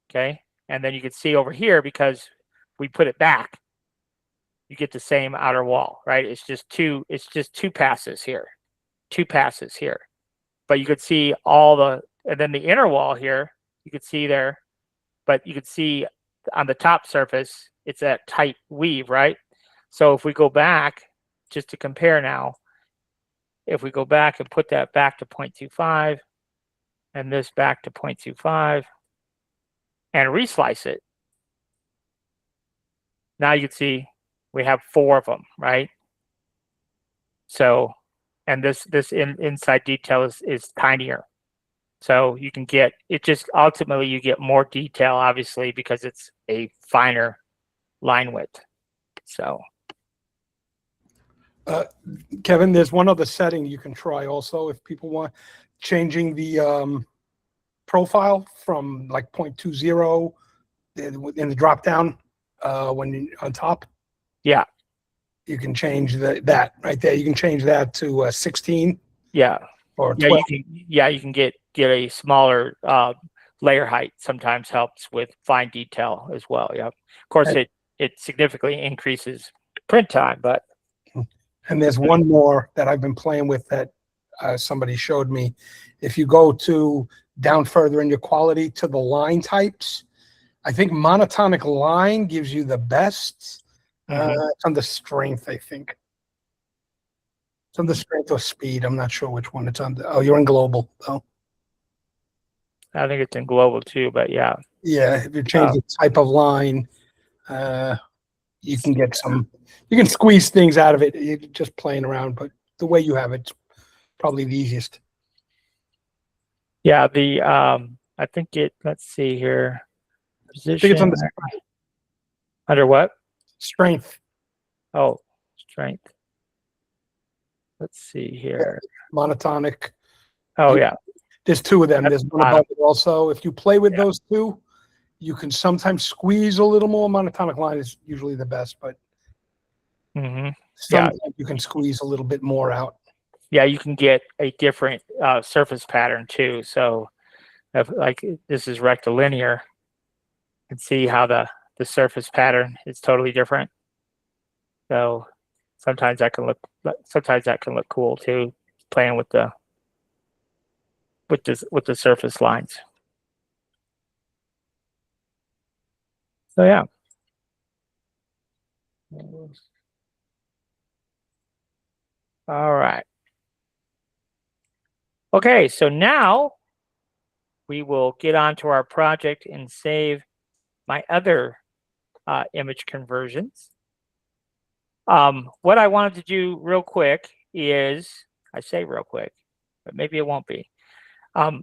okay? And then you can see over here, because we put it back, you get the same outer wall, right? It's just two passes here, But you could see and then the inner wall here, you could see there, but you could see on the top surface, it's that tight weave, right? So if we go back, just to compare now, if we go back and put that back to 0.25 and this back to 0.25 and reslice it, now you can see we have 4 of them, right? So, and this inside detail is tinier. So you can get, it just ultimately you get more detail, obviously, because it's a finer line width. So. Kevin, there's one other setting you can try also if people want, changing the profile from like 0.20 in the drop down when on top. Yeah. You can change that right there. You can change that to 16. Yeah. Or 12. Yeah, you can get get a smaller layer height sometimes helps with fine detail as well. Yeah, of course it significantly increases print time, but And there's one more that I've been playing with that somebody showed me. If you go to down further in your quality to the line types, I think monotonic line gives you the best. It's on the strength, I think. It's on the strength or speed. I'm not sure which one it's on. Oh, you're in global though. I think it's in global too. But yeah, yeah. If you change the type of line, you can get some. You can squeeze things out of it. You're just playing around, but the way you have it's probably the easiest. Yeah, the I think it. Let's see here. Position. I think it's on the under what? Strength. Oh, strength. Let's see here. Monotonic. Oh yeah. There's two of them. That's There's one above it also. If you play with those two, you can sometimes squeeze a little more. Monotonic line is usually the best, but sometimes you can squeeze a little bit more out. Yeah, you can get a different surface pattern too. So, if like this is rectilinear, you can see how the surface pattern is totally different. So sometimes that can look cool too, playing with the surface lines. So yeah. All right. Okay, so now we will get on to our project and save my other image conversions. What I wanted to do real quick is, I say real quick, but maybe it won't be.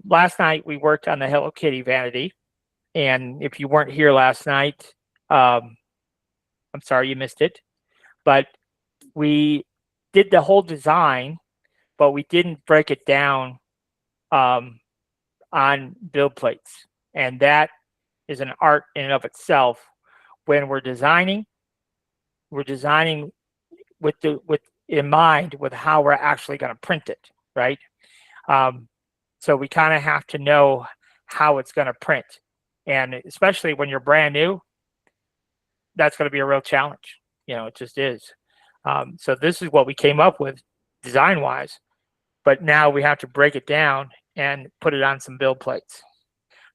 Last night we worked on the Hello Kitty Vanity, and if you weren't here last night, I'm sorry you missed it, but we did the whole design, but we didn't break it down on build plates, and that is an art in and of itself. When we're designing with in mind with how we're actually going to print it, right? So we kind of have to know how it's going to print, and especially when you're brand new, that's going to be a real challenge. You know, it just is. So this is what we came up with design-wise, but now we have to break it down and put it on some build plates.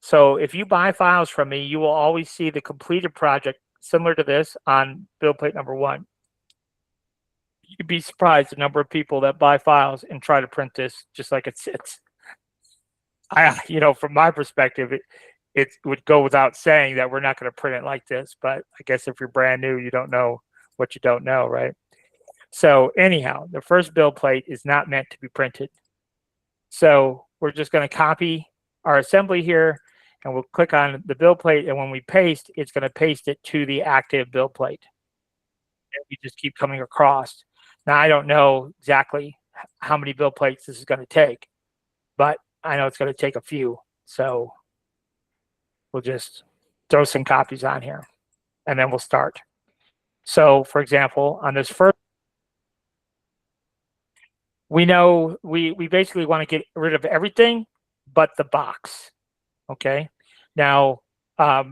So if you buy files from me, you will always see the completed project similar to this on build plate number 1. You'd be surprised the number of people that buy files and try to print this just like it sits. From my perspective, it would go without saying that we're not going to print it like this, but I guess if you're brand new, you don't know what you don't know, right? So anyhow, the first build plate is not meant to be printed. So we're just going to copy our assembly here, and we'll click on the build plate, and when we paste, it's going to paste it to the active build plate. And we just keep coming across. Now, I don't know exactly how many build plates this is going to take, but I know it's going to take a few. So we'll just throw some copies on here, and then we'll start. So, for example, on this first, we know we basically want to get rid of everything but the box. Okay. Now, I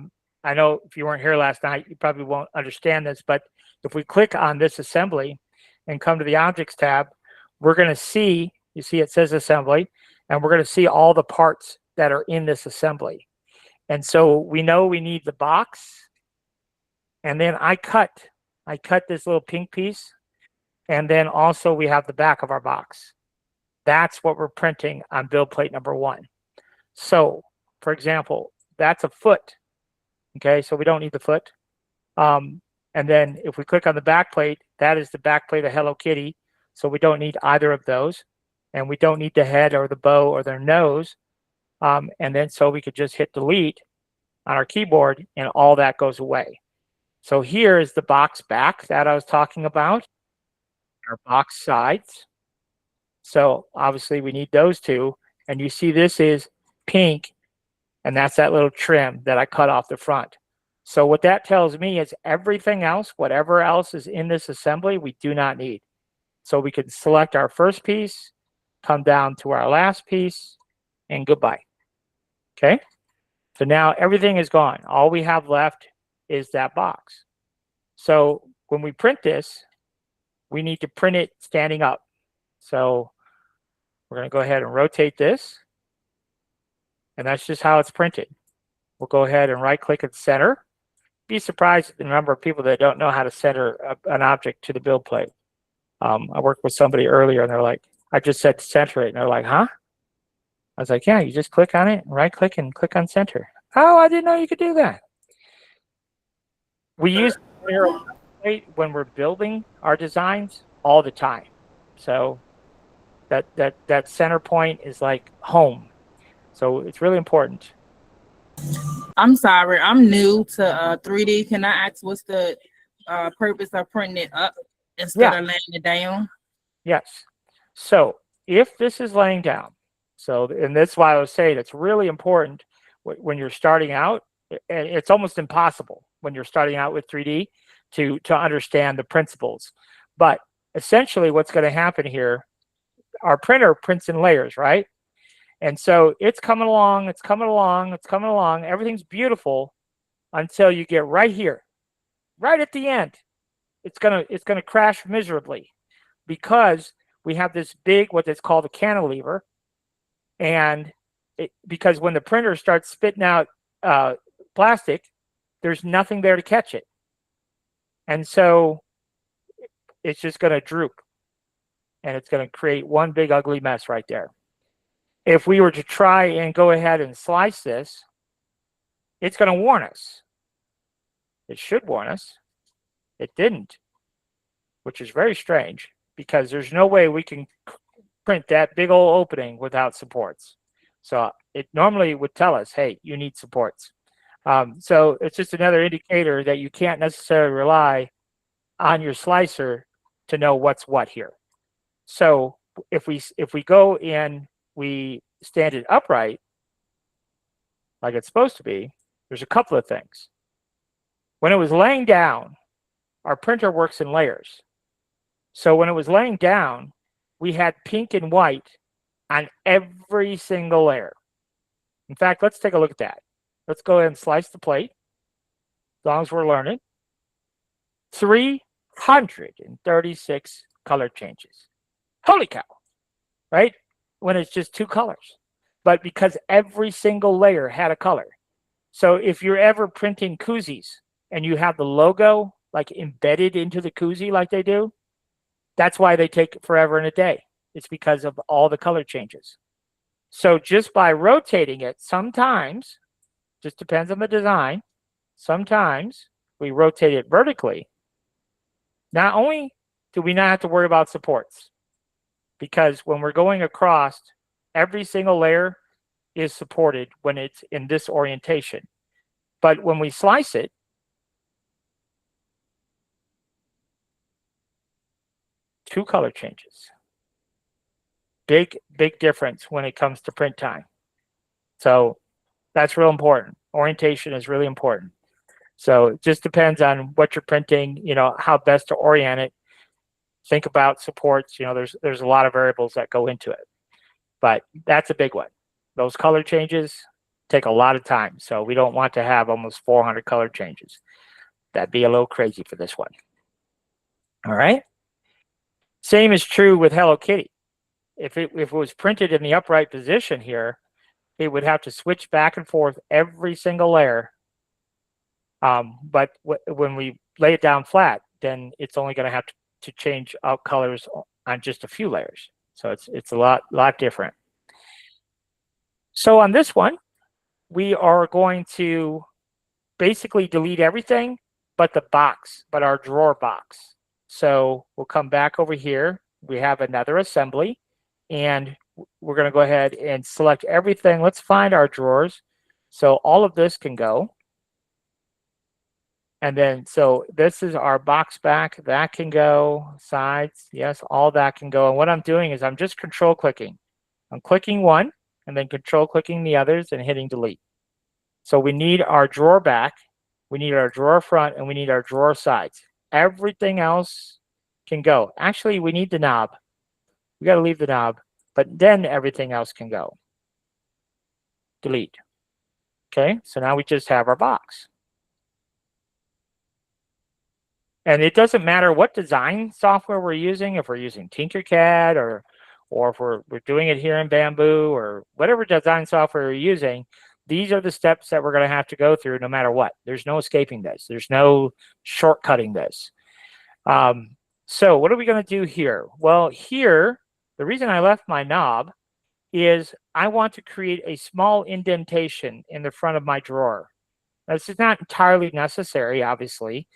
know if you weren't here last night, you probably won't understand this, but if we click on this assembly and come to the Objects tab, we're going to see, you see it says assembly, and we're going to see all the parts that are in this assembly. And so we know we need the box, and then I cut this little pink piece, and then also we have the back of our box. That's what we're printing on build plate number 1. So, for example, that's a foot. Okay, so we don't need the foot. And then if we click on the back plate, that is the back plate of Hello Kitty. So we don't need either of those. And we don't need the head or the bow or their nose. And then so we could just hit delete on our keyboard and all that goes away. So here is the box back that I was talking about, our box sides. So obviously we need those two. And you see this is pink, and that's that little trim that I cut off the front. So what that tells me is everything else, whatever else is in this assembly, we do not need. So we can select our first piece, come down to our last piece, and goodbye. Okay. So now everything is gone. All we have left is that box. So when we print this, we need to print it standing up. So we're going to go ahead and rotate this. And that's just how it's printed. We'll go ahead and right click and center. Be surprised at the number of people that don't know how to center an object to the build plate. I worked with somebody earlier and they're like, I just said center it. And they're like, huh? I was like, yeah, you just click on it, right click and click on center. Oh, I didn't know you could do that. We use it when we're building our designs all the time. So that center point is like home. So it's really important. I'm sorry, I'm new to 3D. Can I ask what's the purpose of printing it up instead of laying it down? Yes. So if this is laying down, and that's why I was saying it's really important when you're starting out, and it's almost impossible when you're starting out with 3D to understand the principles. But essentially what's going to happen here, our printer prints in layers, right? And so it's coming along, it's coming along, it's coming along. Everything's beautiful until you get right here, right at the end. It's gonna crash miserably because we have this big, what is called a cantilever, and because when the printer starts spitting out plastic, there's nothing there to catch it, and so it's just gonna droop, and it's gonna create one big ugly mess right there. If we were to try and go ahead and slice this, it's going to warn us. It should warn us. It didn't, which is very strange because there's no way we can print that big old opening without supports. So it normally would tell us, hey, you need supports. So it's just another indicator that you can't necessarily rely on your slicer to know what's what here. So if we go in, we stand it upright like it's supposed to be, there's a couple of things. When it was laying down, our printer works in layers. So when it was laying down, we had pink and white on every single layer. In fact, let's take a look at that. Let's go ahead and slice the plate, as long as we're learning. 336 color changes. Holy cow, right? When it's just two colors, but because every single layer had a color. So if you're ever printing koozies and you have the logo like embedded into the koozie like they do, that's why they take forever and a day. It's because of all the color changes. So just by rotating it, sometimes, just depends on the design, sometimes we rotate it vertically. Not only do we not have to worry about supports, because when we're going across, every single layer is supported when it's in this orientation. But when we slice it, two color changes. Big difference when it comes to print time. So that's real important. Orientation is really important. So it just depends on what you're printing, how best to orient it. Think about supports. There's a lot of variables that go into it, but that's a big one. Those color changes take a lot of time. So we don't want to have almost 400 color changes. That'd be a little crazy for this one. All right. Same is true with Hello Kitty. If it was printed in the upright position here, it would have to switch back and forth every single layer. But when we lay it down flat, then it's only going to have to change out colors on just a few layers. So it's a lot different. So on this one, we are going to basically delete everything but the box, but our drawer box. So we'll come back over here. We have another assembly, and we're going to go ahead and select everything. Let's find our drawers. So all of this can go. And then, so this is our box back. That can go. Sides, yes, all that can go. And what I'm doing is I'm just control clicking. I'm clicking one and then control clicking the others and hitting delete. So we need our drawer back, we need our drawer front, and we need our drawer sides. Everything else can go. Actually, we need the knob. We got to leave the knob, but then everything else can go. delete. Okay, so now we just have our box. And it doesn't matter what design software we're using, if we're using Tinkercad or if we're doing it here in Bamboo or whatever design software you're using, these are the steps that we're going to have to go through no matter what. There's no escaping this. There's no shortcutting this. So what are we going to do here? Well, here, the reason I left my knob is I want to create a small indentation in the front of my drawer. Now, this is not entirely necessary, obviously,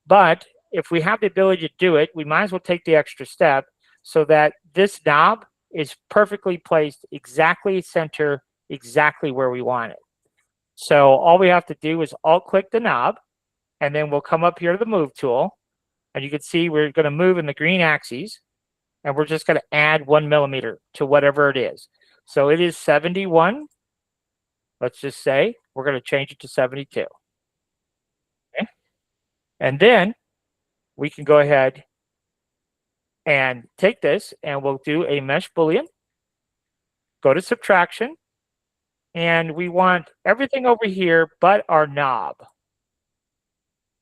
but if we have the ability to do it, we might as well take the extra step so that this knob is perfectly placed exactly center, exactly where we want it. So all we have to do is alt-click the knob, and then we'll come up here to the Move tool, and you can see we're going to move in the green axes, and we're just going to add 1 millimeter to whatever it is. So it is 71. Let's just say we're going to change it to 72. Okay. And then we can go ahead and take this and we'll do a mesh boolean, go to subtraction, and we want everything over here but our knob.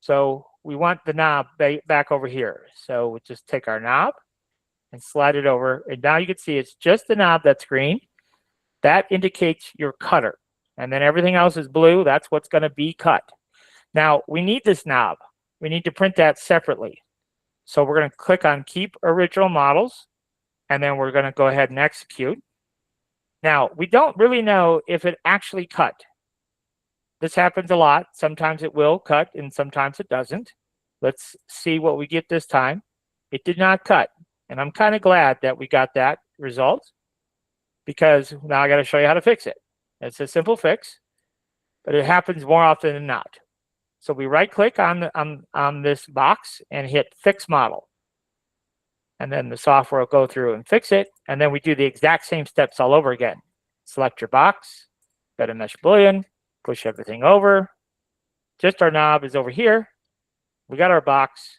So we want the knob back over here. So we'll just take our knob and slide it over. And now you can see it's just the knob that's green. That indicates your cutter. And then everything else is blue. That's what's going to be cut. Now we need this knob. We need to print that separately. So we're going to click on Keep Original Models, and then we're going to go ahead and execute. Now, we don't really know if it actually cut. This happens a lot. Sometimes it will cut, and sometimes it doesn't. Let's see what we get this time. It did not cut, and I'm kind of glad that we got that result because now I got to show you how to fix it. It's a simple fix, but it happens more often than not. So we right-click on this box and hit Fix Model. And then the software will go through and fix it. And then we do the exact same steps all over again. Select your box, go to Mesh Boolean, push everything over. Just our knob is over here. We got our box.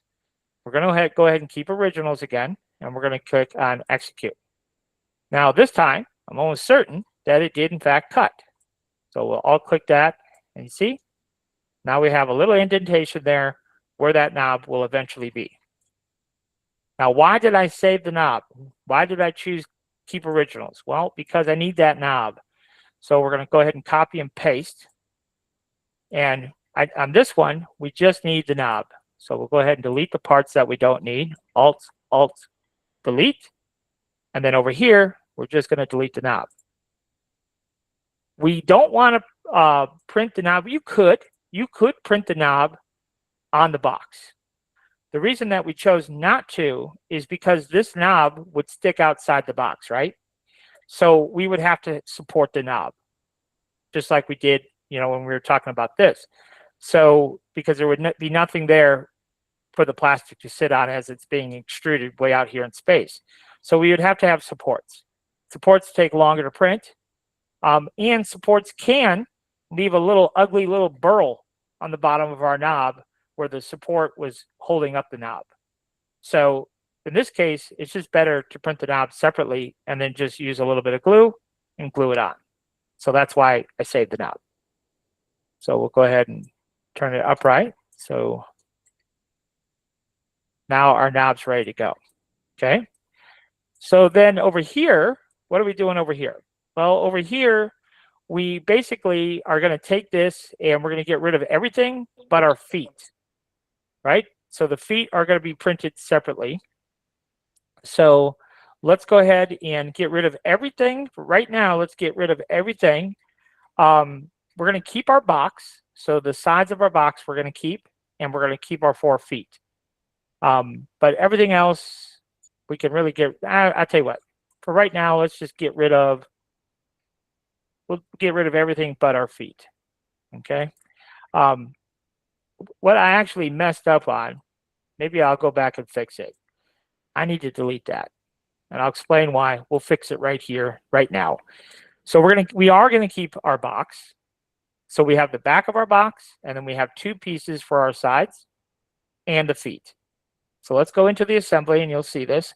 We're going to go ahead and keep originals again. And we're going to click on Execute. Now this time, I'm almost certain that it did in fact cut. So we'll all click that and you see? Now we have a little indentation there where that knob will eventually be. Now, why did I save the knob? Why did I choose Keep Originals? Well, because I need that knob. So we're going to go ahead and copy and paste. And on this one, we just need the knob. So we'll go ahead and delete the parts that we don't need. Alt, delete. And then over here, we're just going to delete the knob. We don't want to print the knob. You could print the knob on the box. The reason that we chose not to is because this knob would stick outside the box, right? So we would have to support the knob, just like we did, when we were talking about this. So because there would be nothing there for the plastic to sit on as it's being extruded way out here in space. So we would have to have supports. Supports take longer to print, and supports can leave a little ugly little burl on the bottom of our knob where the support was holding up the knob. So in this case, it's just better to print the knob separately and then just use a little bit of glue and glue it on. So that's why I saved the knob. So we'll go ahead and turn it upright. So now our knob's ready to go. Okay. So then over here, what are we doing over here? Well, over here, we basically are going to take this and we're going to get rid of everything but our feet, right? So the feet are going to be printed separately. So let's go ahead and get rid of everything. Right now, let's get rid of everything. We're going to keep our box. So the sides of our box we're going to keep, and we're going to keep our 4 feet. But everything else, we can really I'll tell you what. For right now, let's just get rid of, we'll get rid of everything but our feet, okay? What I actually messed up on, maybe I'll go back and fix it. I need to delete that, and I'll explain why. We'll fix it right here, right now. So we are gonna keep our box. So we have the back of our box, and then we have 2 pieces for our sides and the feet. So let's go into the assembly, and you'll see this.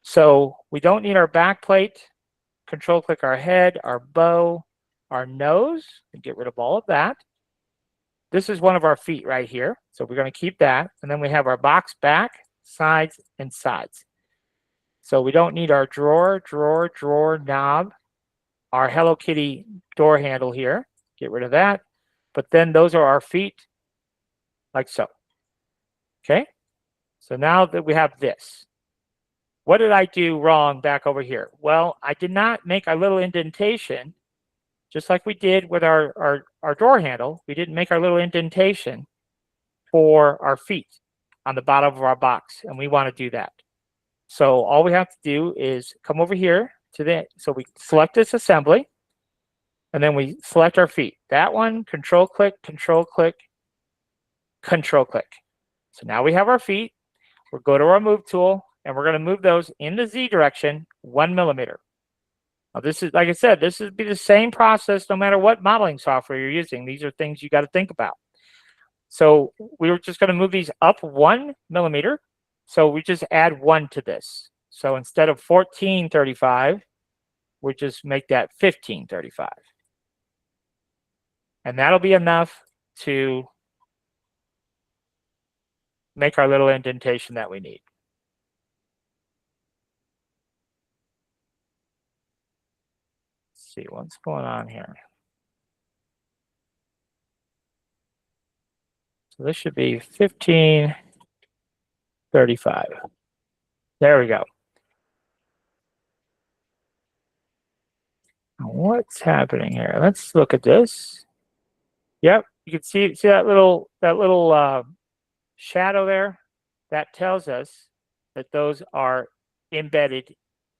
So we don't need our back plate. Control click our head, our bow, our nose and get rid of all of that. This is one of our feet right here. So we're going to keep that. And then we have our box back, sides, and sides. So we don't need our drawer knob, our Hello Kitty door handle here. Get rid of that. But then those are our feet, like so. Okay? So now that we have this, what did I do wrong back over here? Well, I did not make a little indentation, just like we did with our door handle. We didn't make our little indentation for our feet on the bottom of our box, and we want to do that. So all we have to do is come over here to the, so we select this assembly, and then we select our feet. That one, control click, control click, control click. So now we have our feet. We'll go to our move tool, and we're going to move those in the Z direction 1 millimeter. Now this is, like I said, this would be the same process no matter what modeling software you're using. These are things you got to think about. So we were just going to move these up 1 millimeter. So we just add 1 to this. So instead of 1435, we just make that 1535. And that'll be enough to make our little indentation that we need. Let's see what's going on here. So this should be 1535. There we go. What's happening here? Let's look at this. Yep, you can see that little shadow there. That tells us that those are embedded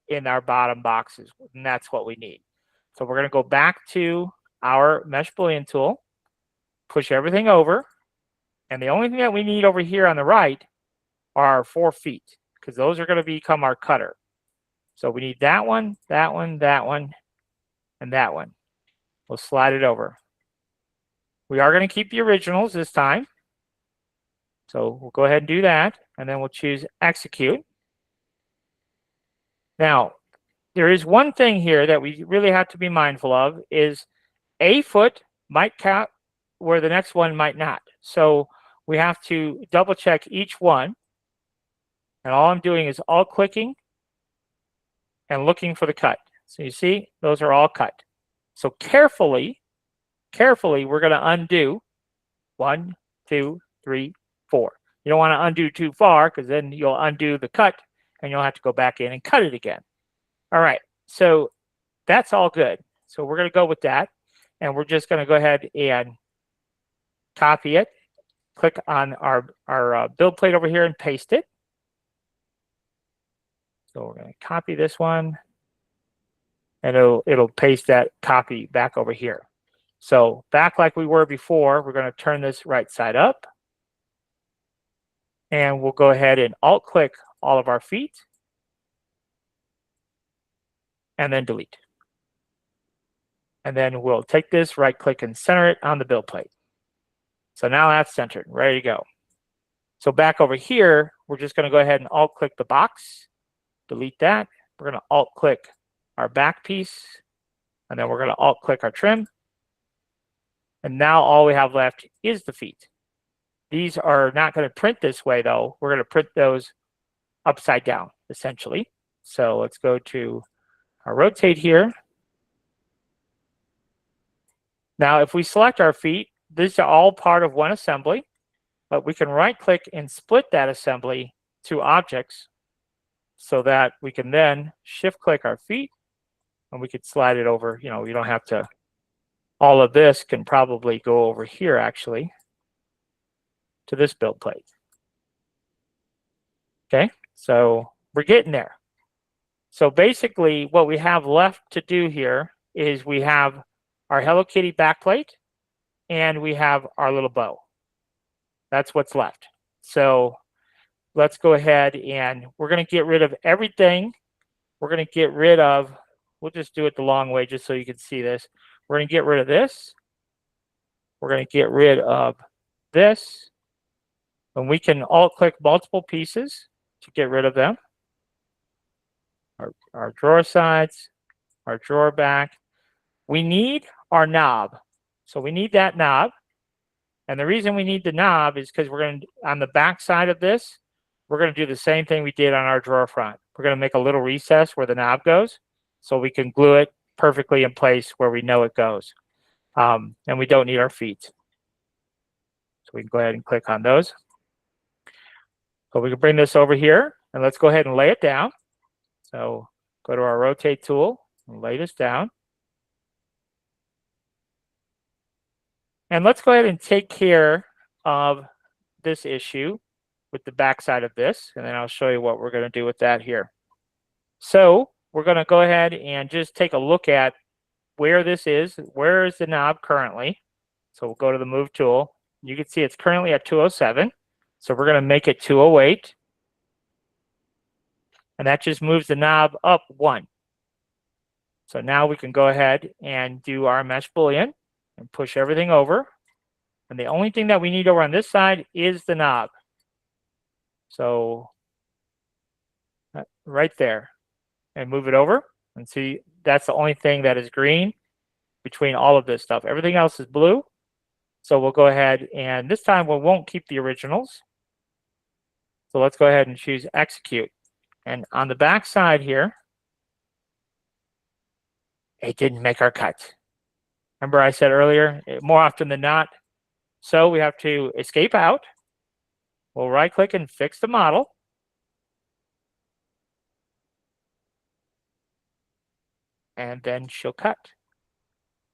in our bottom boxes, and that's what we need. So we're going to go back to our mesh boolean tool, push everything over, and the only thing that we need over here on the right are our 4 feet, because those are going to become our cutter. So we need that one, that one, that one, and that one. We'll slide it over. We are going to keep the originals this time. So we'll go ahead and do that, and then we'll choose execute. Now, there is one thing here that we really have to be mindful of is a foot might count where the next one might not. So we have to double check each one. And all I'm doing is all clicking and looking for the cut. So you see, those are all cut. So carefully, we're going to undo 1, 2, 3, 4. You don't want to undo too far because then you'll undo the cut and you'll have to go back in and cut it again. All right, so that's all good. So we're going to go with that, and we're just going to go ahead and copy it, click on our build plate over here and paste it. So we're going to copy this one, and it'll paste that copy back over here. So back like we were before, we're going to turn this right side up, and we'll go ahead and alt-click all of our feet, and then delete. And then we'll take this, right-click, and center it on the build plate. So now that's centered, ready to go. So back over here, we're just going to go ahead and alt-click the box, delete that. We're going to alt-click our back piece, and then we're going to alt-click our trim. And now all we have left is the feet. These are not going to print this way, though. We're going to print those upside down, essentially. So let's go to our rotate here. Now, if we select our feet, these are all part of one assembly, but we can right-click and split that assembly to objects so that we can then shift-click our feet, and we could slide it over. You know, you don't have to. All of this can probably go over here, actually, to this build plate. Okay, so we're getting there. So basically, what we have left to do here is we have our Hello Kitty backplate, and we have our little bow. That's what's left. So let's go ahead, and we're going to get rid of everything. We're going to get rid of, we'll just do it the long way just so you can see this. We're going to get rid of this. We're going to get rid of this. And we can alt-click multiple pieces to get rid of them. Our drawer sides, our drawer back. We need our knob. So we need that knob. And the reason we need the knob is because we're going to, on the back side of this, we're going to do the same thing we did on our drawer front. We're going to make a little recess where the knob goes so we can glue it perfectly in place where we know it goes. And we don't need our feet. So we can go ahead and click on those. So we can bring this over here and let's go ahead and lay it down. So go to our rotate tool and lay this down. And let's go ahead and take care of this issue with the backside of this, and then I'll show you what we're going to do with that here. So we're going to go ahead and just take a look at where this is. Where is the knob currently? So we'll go to the move tool. You can see it's currently at 207. So we're going to make it 208. And that just moves the knob up 1. So now we can go ahead and do our mesh boolean and push everything over. And the only thing that we need over on this side is the knob. So right there, and move it over and see that's the only thing that is green between all of this stuff. Everything else is blue. So we'll go ahead and this time we won't keep the originals. So let's go ahead and choose execute. And on the back side here, it didn't make our cut. Remember I said earlier, more often than not. So we have to escape out. We'll right click and fix the model. And then she'll cut.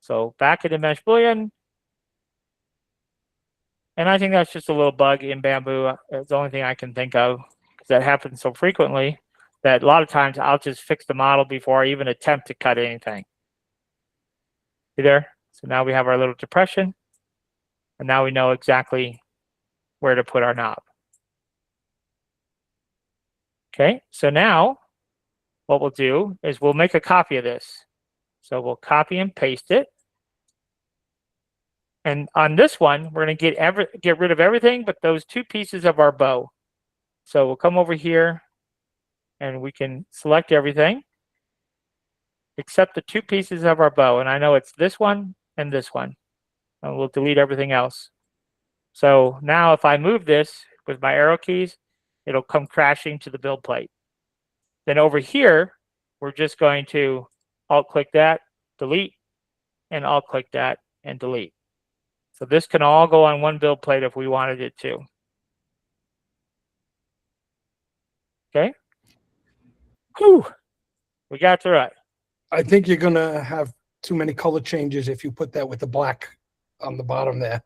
So back into mesh boolean. And I think that's just a little bug in Bamboo. It's the only thing I can think of because that happens so frequently that a lot of times I'll just fix the model before I even attempt to cut anything. See there? So now we have our little depression. And now we know exactly where to put our knob. Okay, so now what we'll do is we'll make a copy of this. So we'll copy and paste it. And on this one, we're going to get rid of everything but those 2 pieces of our bow. So we'll come over here and we can select everything except the 2 pieces of our bow. And I know it's this one and this one. And we'll delete everything else. So now if I move this with my arrow keys, it'll come crashing to the build plate. Then over here, we're just going to alt-click that, delete, and alt-click that and delete. So this can all go on one build plate if we wanted it to. Okay. Whew. We got through it. I think you're gonna have too many color changes if you put that with the black on the bottom there.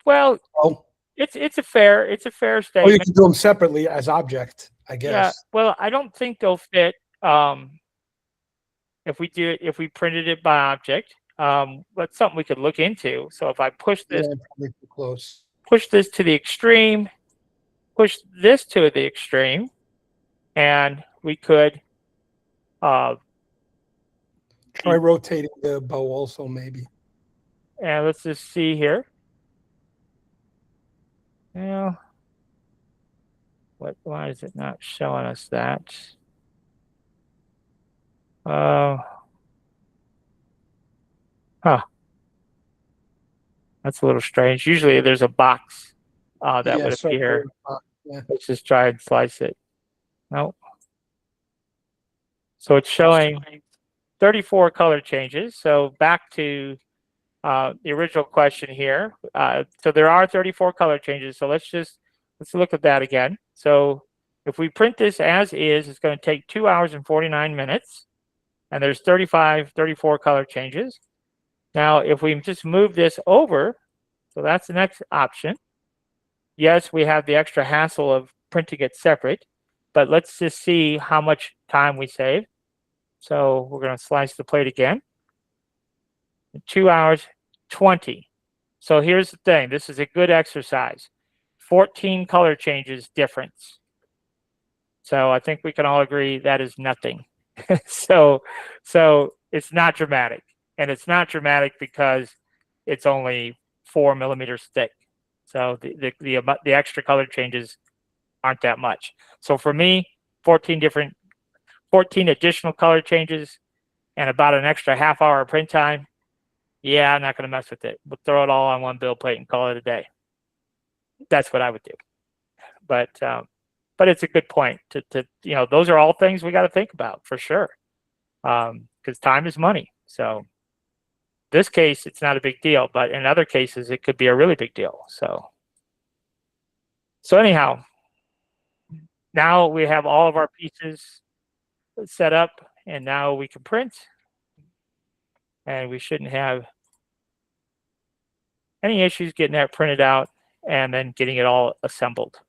Well, Oh, it's a fair or you statement. can do them separately as object, I guess. Yeah. Well, I don't think they'll fit if we printed it by object. That's something we could look into. So if I push this, Yeah, probably too close. push this to the extreme, push this to the extreme, and we could Try rotating the bow also, maybe. and let's just see here. Well, why is it not showing us that? That's a little strange. Usually there's a box that Yeah, would appear. yeah. Let's just try and slice it. Nope. So it's showing 34 color changes. So back to the original question here. So there are 34 color changes. So let's look at that again. So if we print this as is, it's going to take 2 hours and 49 minutes. And there's 34 color changes. Now, if we just move this over, so that's the next option. Yes, we have the extra hassle of printing it separate, but let's just see how much time we save. So we're going to slice the plate again. 2 hours, 20. So here's the thing. This is a good exercise. 14 color changes difference. So I think we can all agree that is nothing. So it's not dramatic. And it's not dramatic because it's only 4 millimeters thick. So the extra color changes aren't that much. So for me, 14 additional color changes and about an extra half hour print time, Yeah, I'm not going to mess with it. We'll throw it all on one build plate and call it a day. That's what I would do. But it's a good point to those are all things we got to think about for sure. Because time is money. So this case, it's not a big deal, but in other cases, it could be a really big deal. So anyhow, now we have all of our pieces set up, and now we can print, and we shouldn't have any issues getting that printed out and then getting it all assembled.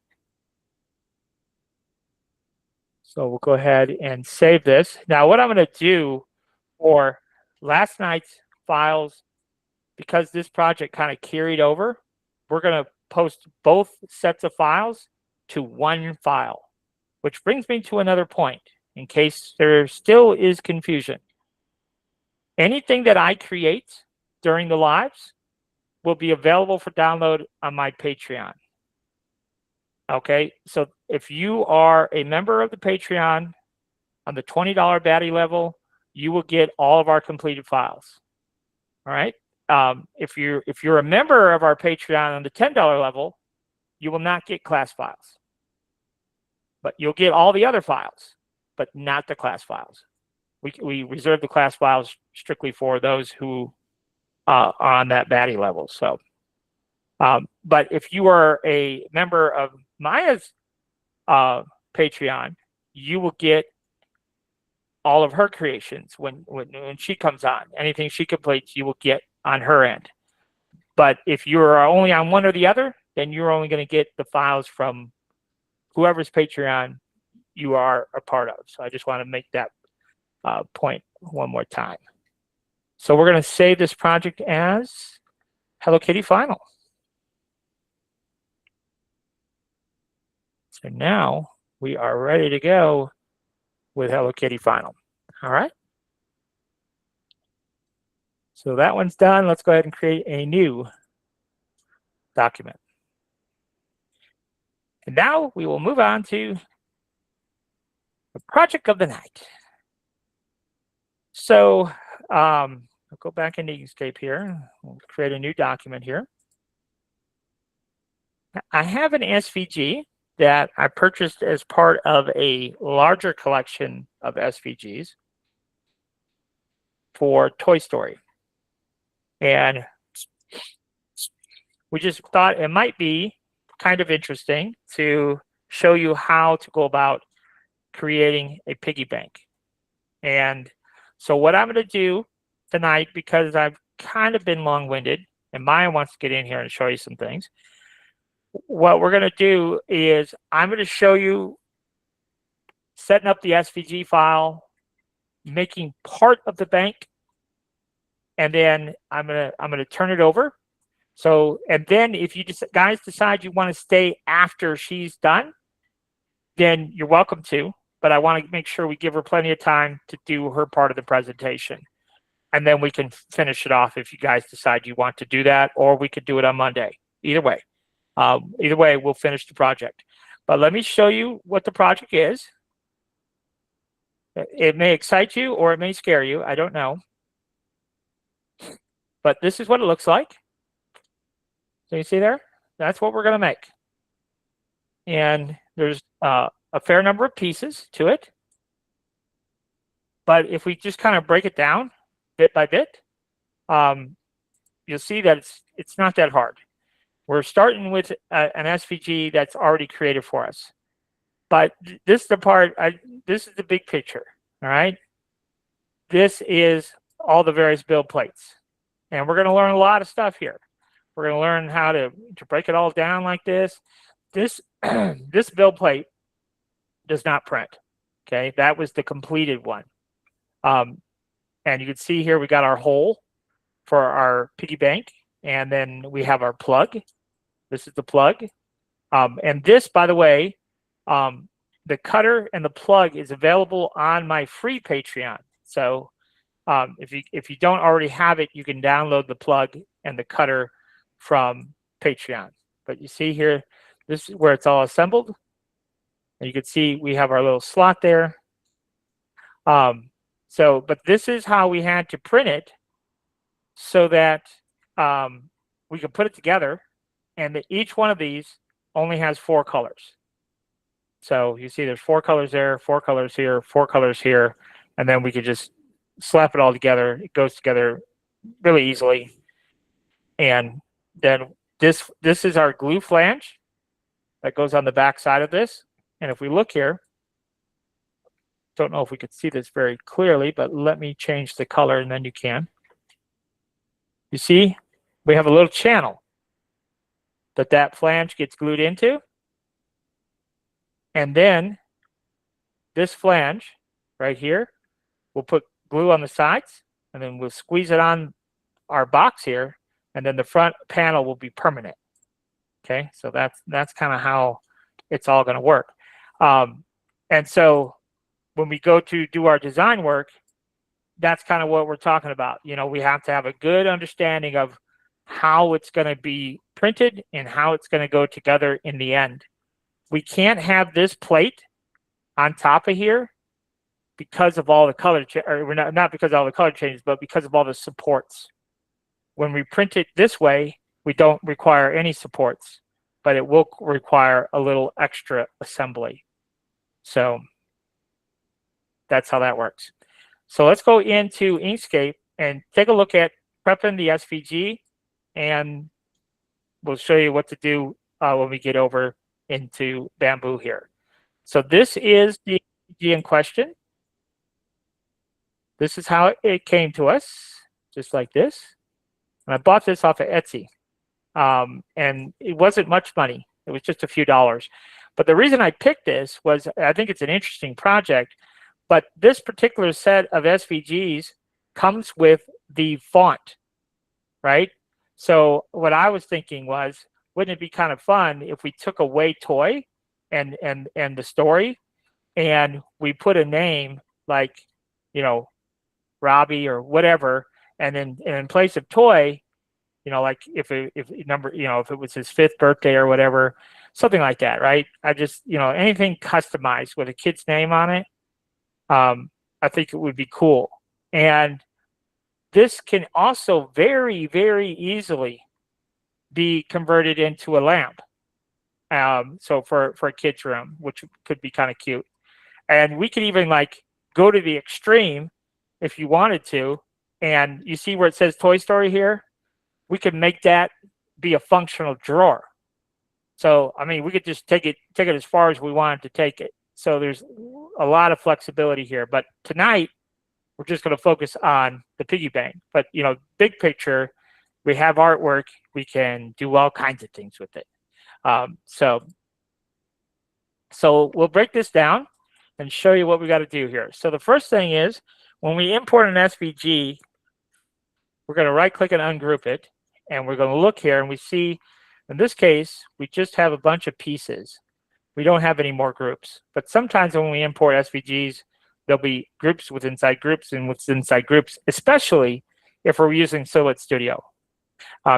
So we'll go ahead and save this. Now, what I'm going to do for last night's files, because this project kind of carried over, we're going to post both sets of files to one file, which brings me to another point in case there still is confusion. Anything that I create during the lives will be available for download on my Patreon. Okay, so if you are a member of the Patreon on the $20 baddie level, you will get all of our completed files. All right. If you're a member of our Patreon on the $10 level, you will not get class files, but you'll get all the other files, but not the class files. We reserve the class files strictly for those who are on that baddie level. So, but if you are a member of Maya's Patreon, you will get all of her creations when she comes on. Anything she completes, you will get on her end. But if you're only on one or the other, then you're only going to get the files from whoever's Patreon you are a part of. So I just want to make that point one more time. So we're going to save this project as Hello Kitty Final. So now we are ready to go with Hello Kitty Final. All right. So that one's done. Let's go ahead and create a new document. And now we will move on to the project of the night. So I'll go back into Inkscape here. We'll create a new document here. I have an SVG that I purchased as part of a larger collection of SVGs for Toy Story. And we just thought it might be kind of interesting to show you how to go about creating a piggy bank. And so what I'm going to do tonight, because I've kind of been long-winded and Maya wants to get in here and show you some things, what we're going to do is I'm going to show you setting up the SVG file, making part of the bank, and then I'm going to turn it over. So, and then if you guys decide you want to stay after she's done, then you're welcome to, but I want to make sure we give her plenty of time to do her part of the presentation. And then we can finish it off if you guys decide you want to do that, or we could do it on Monday. Either way, we'll finish the project. But let me show you what the project is. It may excite you or it may scare you. I don't know. But this is what it looks like. So you see there? That's what we're going to make. And there's a fair number of pieces to it. But if we just kind of break it down bit by bit, you'll see that it's not that hard. We're starting with an SVG that's already created for us. But this is the part, this is the big picture, all right? This is all the various build plates. And we're going to learn a lot of stuff here. We're going to learn how to break it all down like this. This build plate does not print, okay? That was the completed one. And you can see here we got our hole for our piggy bank, and then we have our plug. This is the plug. And this, by the way, the cutter and the plug is available on my free Patreon. So if you don't already have it, you can download the plug and the cutter from Patreon. But you see here, this is where it's all assembled. And you can see we have our little slot there. But this is how we had to print it so that we can put it together, and that each one of these only has 4 colors. So you see there's 4 colors there, 4 colors here, 4 colors here, and then we could just slap it all together. It goes together really easily. And then this is our glue flange that goes on the back side of this. And if we look here, don't know if we could see this very clearly, but let me change the color and then you can. You see, we have a little channel that flange gets glued into. And then this flange right here, we'll put glue on the sides, and then we'll squeeze it on our box here, and then the front panel will be permanent. Okay, so that's kind of how it's all going to work. And so when we go to do our design work, that's kind of what we're talking about. You know, we have to have a good understanding of how it's going to be printed and how it's going to go together in the end. We can't have this plate on top of here because of all the color, or not because of all the color changes, but because of all the supports. When we print it this way, we don't require any supports, but it will require a little extra assembly. So that's how that works. So let's go into Inkscape and take a look at prepping the SVG, and we'll show you what to do when we get over into Bamboo here. So this is the SVG in question. This is how it came to us, just like this. And I bought this off of Etsy. And it wasn't much money. It was just a few dollars. But the reason I picked this was I think it's an interesting project. But this particular set of SVGs comes with the font, right? So what I was thinking was, wouldn't it be kind of fun if we took away toy and the story, and we put a name like, you know, Robbie or whatever, and then in place of toy, you know, like if it was his 5th birthday or whatever, something like that, right? I just, you know, anything customized with a kid's name on it, I think it would be cool. And this can also very, very easily be converted into a lamp. So for a kid's room, which could be kind of cute. And we could even like go to the extreme if you wanted to. And you see where it says Toy Story here? We could make that be a functional drawer. So, I mean, we could just take it as far as we wanted to take it. So there's a lot of flexibility here. But tonight, we're just going to focus on the piggy bank. But, you know, big picture, we have artwork. We can do all kinds of things with it. So we'll break this down and show you what we got to do here. So the first thing is, when we import an SVG, we're going to right-click and ungroup it. And we're going to look here, and we see, in this case, we just have a bunch of pieces. We don't have any more groups. But sometimes when we import SVGs, there'll be groups with inside groups and with inside groups, especially if we're using Silhouette Studio.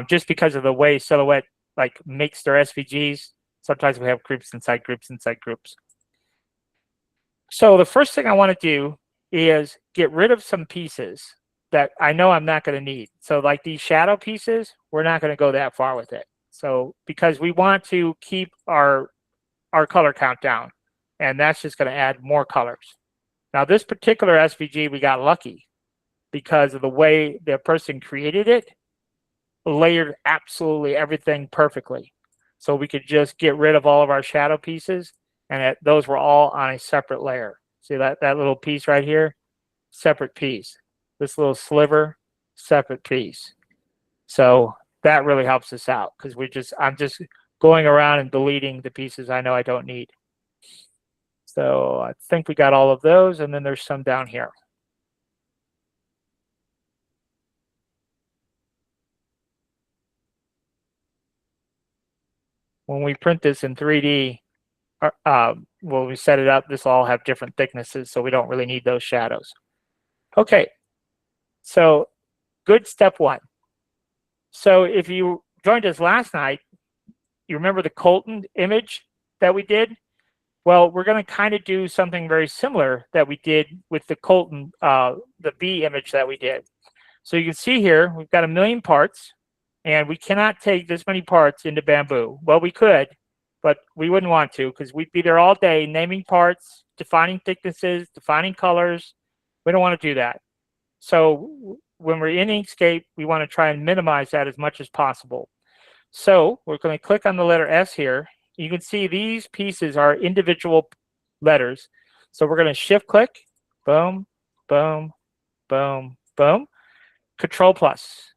Just because of the way Silhouette like makes their SVGs, sometimes we have groups inside groups inside groups. So the first thing I want to do is get rid of some pieces that I know I'm not going to need. So like these shadow pieces, we're not going to go that far with it. So because we want to keep our color count down, and that's just going to add more colors. Now this particular SVG, we got lucky because of the way the person created it, layered absolutely everything perfectly. So we could just get rid of all of our shadow pieces, and those were all on a separate layer. See that little piece right here? Separate piece. This little sliver, separate piece. So that really helps us out because I'm just going around and deleting the pieces I know I don't need. So I think we got all of those, and then there's some down here. When we print this in 3D, when we set it up, this will all have different thicknesses, so we don't really need those shadows. Okay, so good step one. So if you joined us last night, you remember the Colton image that we did? Well, we're going to kind of do something very similar that we did with the Colton, the bee image that we did. So you can see here, we've got 1 million parts, and we cannot take this many parts into Bamboo. Well, we could, but we wouldn't want to because we'd be there all day naming parts, defining thicknesses, defining colors. We don't want to do that. So when we're in Inkscape, we want to try and minimize that as much as possible. So we're going to click on the letter S here. You can see these pieces are individual letters. So we're going to shift click, boom, boom, boom, boom, Control plus.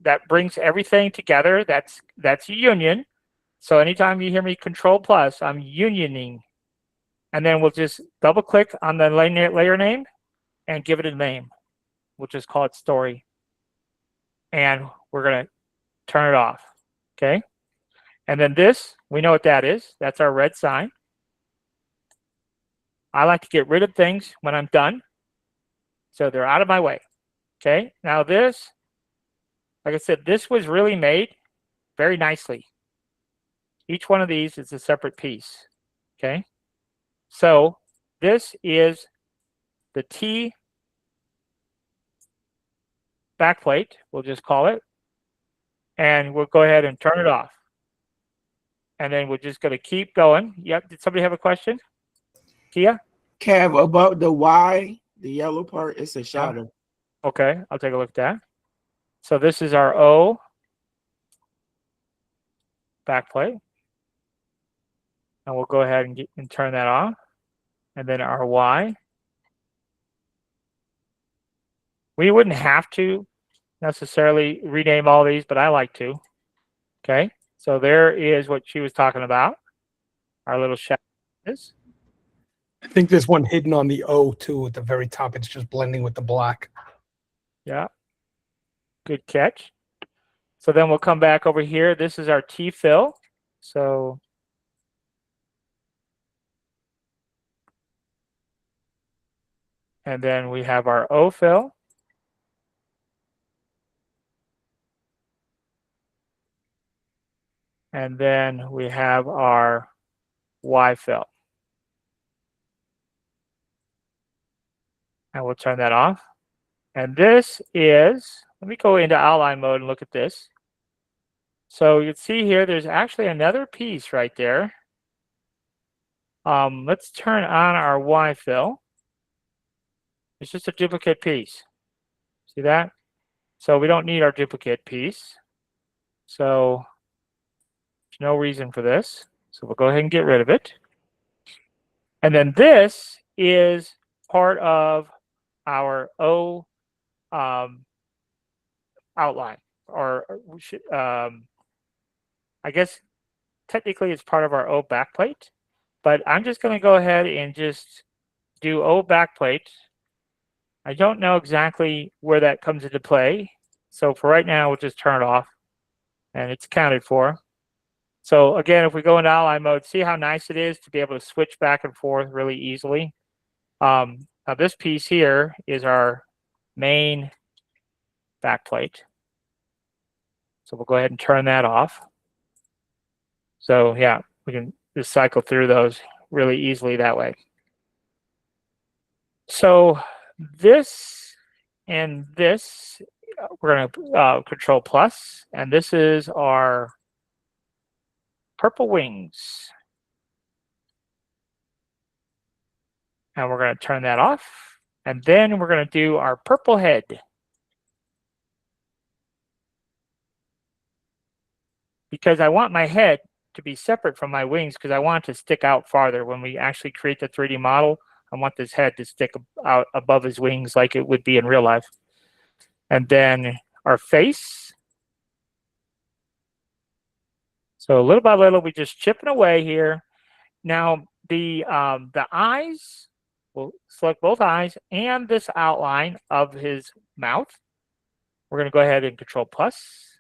That brings everything together. That's a union. So anytime you hear me Control plus, I'm unioning. And then we'll just double click on the layer name and give it a name. We'll just call it story. And we're going to turn it off. Okay. And then this, we know what that is. That's our red sign. I like to get rid of things when I'm done, so they're out of my way. Okay. Now this, like I said, this was really made very nicely. Each one of these is a separate piece. Okay. So this is the T backplate, we'll just call it. And we'll go ahead and turn it off. And then we're just going to keep going. Yep. Did somebody have a question? Kia? Kev, about the Y, the yellow part, it's a shadow. Okay. I'll take a look at that. So this is our O backplate. And we'll go ahead and turn that off. And then our Y. We wouldn't have to necessarily rename all these, but I like to. Okay. So there is what she was talking about. Our little shadow is. I think there's one hidden on the O too at the very top. It's just blending with the black. Yeah. Good catch. So then we'll come back over here. This is our T fill. So and then we have our O fill. And then we have our Y fill. And we'll turn that off. And this is, let me go into outline mode and look at this. So you can see here, there's actually another piece right there. Let's turn on our Y fill. It's just a duplicate piece. See that? So we don't need our duplicate piece. So there's no reason for this. So we'll go ahead and get rid of it. And then this is part of our O outline, or I guess technically it's part of our O backplate, but I'm just going to go ahead and just do O backplate. I don't know exactly where that comes into play. So for right now, we'll just turn it off and it's accounted for. So again, if we go into outline mode, see how nice it is to be able to switch back and forth really easily. Now this piece here is our main backplate. So we'll go ahead and turn that off. So yeah, we can just cycle through those really easily that way. So this and this, we're going to Control plus, and this is our purple wings. And we're going to turn that off. And then we're going to do our purple head. Because I want my head to be separate from my wings because I want it to stick out farther. When we actually create the 3D model, I want this head to stick out above his wings like it would be in real life. And then our face. So little by little, we're just chipping away here. Now, the eyes, we'll select both eyes and this outline of his mouth. We're going to go ahead and Control plus.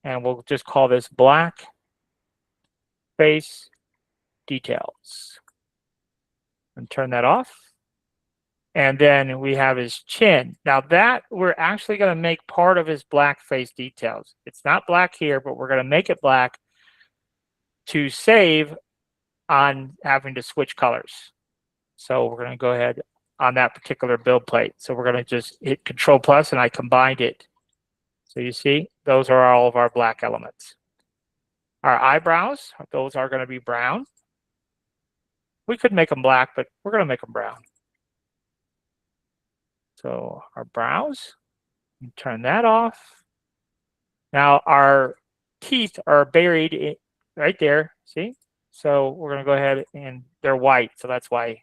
And we'll just call this black face details. And turn that off. And then we have his chin. Now that we're actually going to make part of his black face details. It's not black here, but we're going to make it black to save on having to switch colors. So we're going to go ahead on that particular build plate. So we're going to just hit Control Plus, and I combined it. So you see, those are all of our black elements. Our eyebrows, those are going to be brown. We could make them black, but we're going to make them brown. So our brows, turn that off. Now our teeth are buried right there, see? So we're going to go ahead, and they're white, so that's why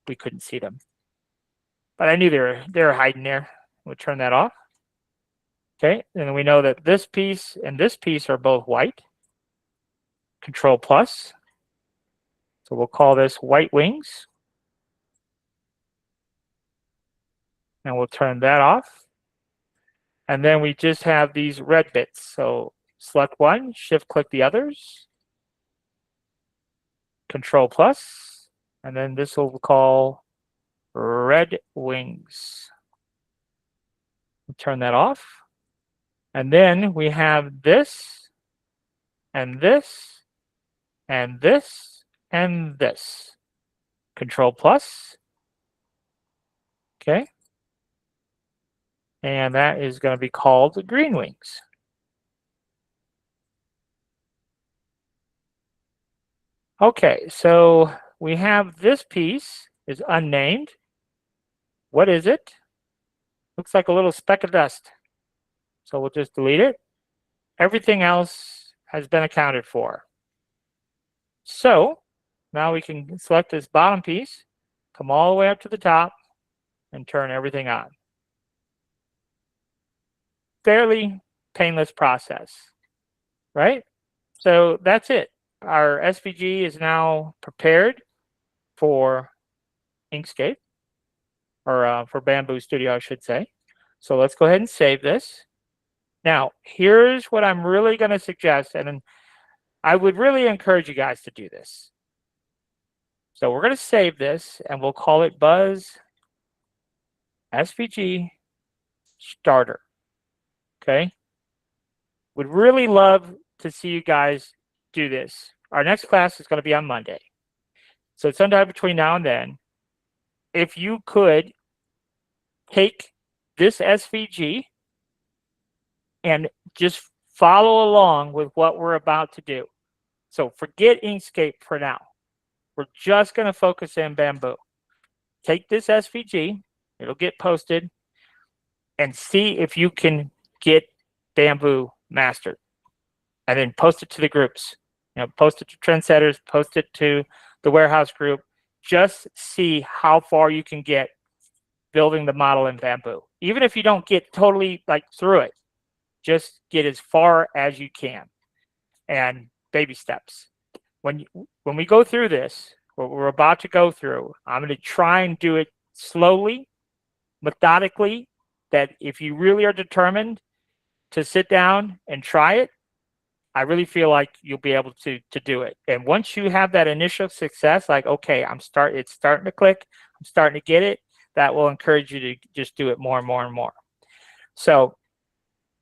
we couldn't see them. But I knew they were hiding there. We'll turn that off. Okay, and we know that this piece and this piece are both white. Control Plus. So we'll call this white wings. And we'll turn that off. And then we just have these red bits. So select one, shift click the others. Control Plus. And then this will call red wings. Turn that off. And then we have this, and this, and this, and this. Control Plus. Okay. And that is going to be called the green wings. Okay, so we have this piece is unnamed. What is it? Looks like a little speck of dust. So we'll just delete it. Everything else has been accounted for. So now we can select this bottom piece, come all the way up to the top, and turn everything on. Fairly painless process, right? So that's it. Our SVG is now prepared for Inkscape, or for Bamboo Studio, I should say. So let's go ahead and save this. Now, here's what I'm really going to suggest, and I would really encourage you guys to do this. So we're going to save this, and we'll call it Buzz SVG Starter. Okay? Would really love to see you guys do this. Our next class is going to be on Monday. So sometime between now and then, if you could take this SVG and just follow along with what we're about to do. So forget Inkscape for now. We're just going to focus in Bamboo. Take this SVG, it'll get posted, and see if you can get Bamboo mastered. And then post it to the groups. You know, post it to Trendsetters, post it to the warehouse group. Just see how far you can get building the model in Bamboo. Even if you don't get totally like through it, just get as far as you can, and baby steps. When we go through this, what we're about to go through, I'm going to try and do it slowly, methodically, that if you really are determined to sit down and try it, I really feel like you'll be able to do it. And once you have that initial success, like, okay, it's starting to click, I'm starting to get it, that will encourage you to just do it more and more and more. So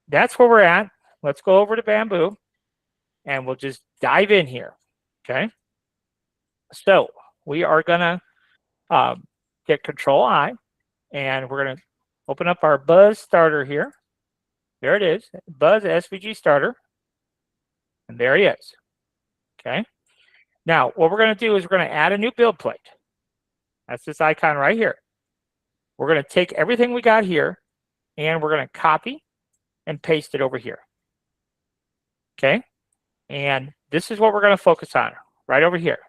that's where we're at. Let's go over to Bamboo, and we'll just dive in here, okay? So we are going to hit Control-I, and we're going to open up our Buzz Starter here. There it is, Buzz SVG Starter. And there he is, okay? Now, what we're going to do is we're going to add a new build plate. That's this icon right here. We're going to take everything we got here, and we're going to copy and paste it over here, okay? And this is what we're going to focus on, right over here.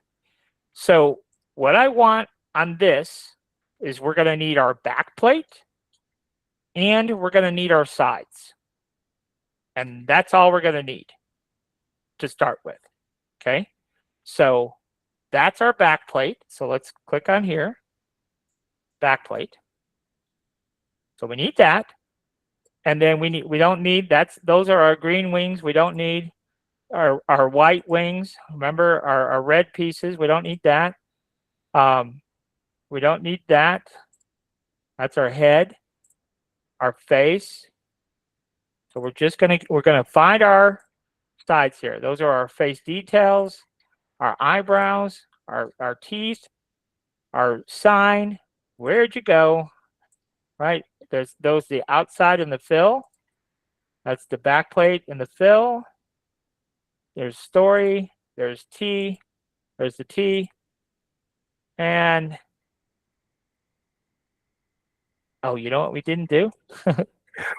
So what I want on this is we're going to need our back plate, and we're going to need our sides. And that's all we're going to need to start with, okay? So that's our back plate. So let's click on here, back plate. So we need that. And then we don't need, those are our green wings. We don't need our white wings. Remember our red pieces, we don't need that. We don't need that. That's our head, our face. So we're gonna find our sides here. Those are our face details, our eyebrows, our teeth, our sign, Where'd you go? Right? There's those the outside and the fill. That's the back plate and the fill. There's story. There's T. There's the T. And oh, you know what we didn't do?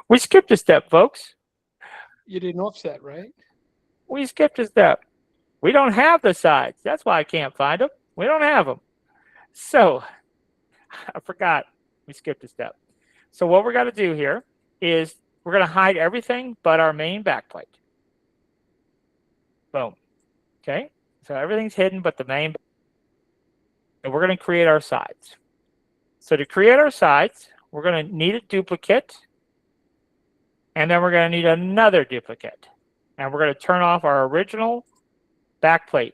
We skipped a step, folks. You didn't offset, right? We skipped a step. We don't have the sides. That's why I can't find them. We don't have them. So I forgot we skipped a step. So what we're going to do here is we're going to hide everything but our main backplate. Boom. Okay. So everything's hidden but the main. And we're going to create our sides. So to create our sides, we're going to need a duplicate. And then we're going to need another duplicate. And we're going to turn off our original backplate.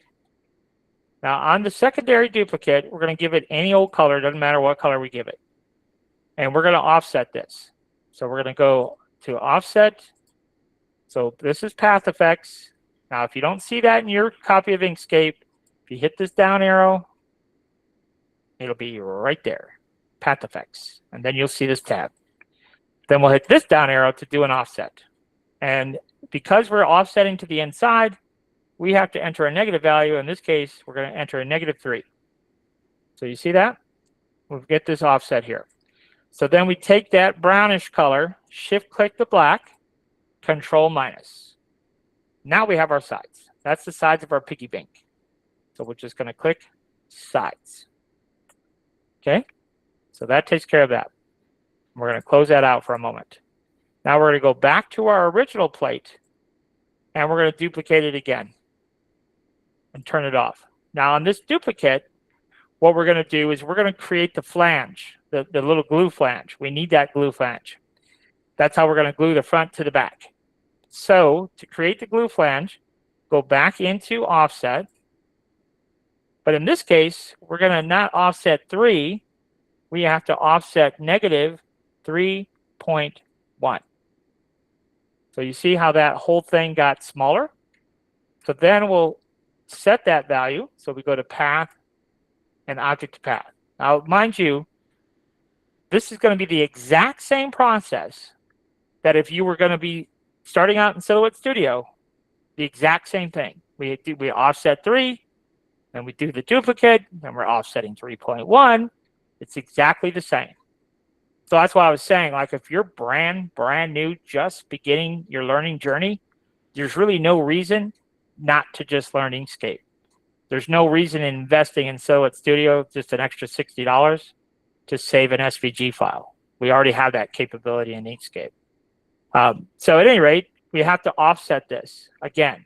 Now on the secondary duplicate, we're going to give it any old color. Doesn't matter what color we give it. And we're going to offset this. So we're going to go to offset. So this is path effects. Now, if you don't see that in your copy of Inkscape, if you hit this down arrow, it'll be right there, path effects. And then you'll see this tab. Then we'll hit this down arrow to do an offset. And because we're offsetting to the inside, we have to enter a negative value. In this case, we're going to enter a -3. So you see that? We'll get this offset here. So then we take that brownish color, shift click the black, control minus. Now we have our sides. That's the sides of our piggy bank. So we're just going to click sides. Okay, so that takes care of that. We're going to close that out for a moment. Now we're going to go back to our original plate and we're going to duplicate it again and turn it off. Now on this duplicate, what we're going to do is we're going to create the flange, the little glue flange. We need that glue flange. That's how we're going to glue the front to the back. So to create the glue flange, go back into offset. But in this case, we're going to not offset 3. We have to offset -3.1. So you see how that whole thing got smaller? So then we'll set that value. So we go to path and object to path. Now, mind you, this is going to be the exact same process that if you were going to be starting out in Silhouette Studio, the exact same thing. We offset 3, then we do the duplicate, then we're offsetting 3.1. It's exactly the same. So that's why I was saying, like, if you're brand new, just beginning your learning journey, there's really no reason not to just learn Inkscape. There's no reason in investing in Silhouette Studio just an extra $60 to save an SVG file. We already have that capability in Inkscape. So at any rate, we have to offset this again.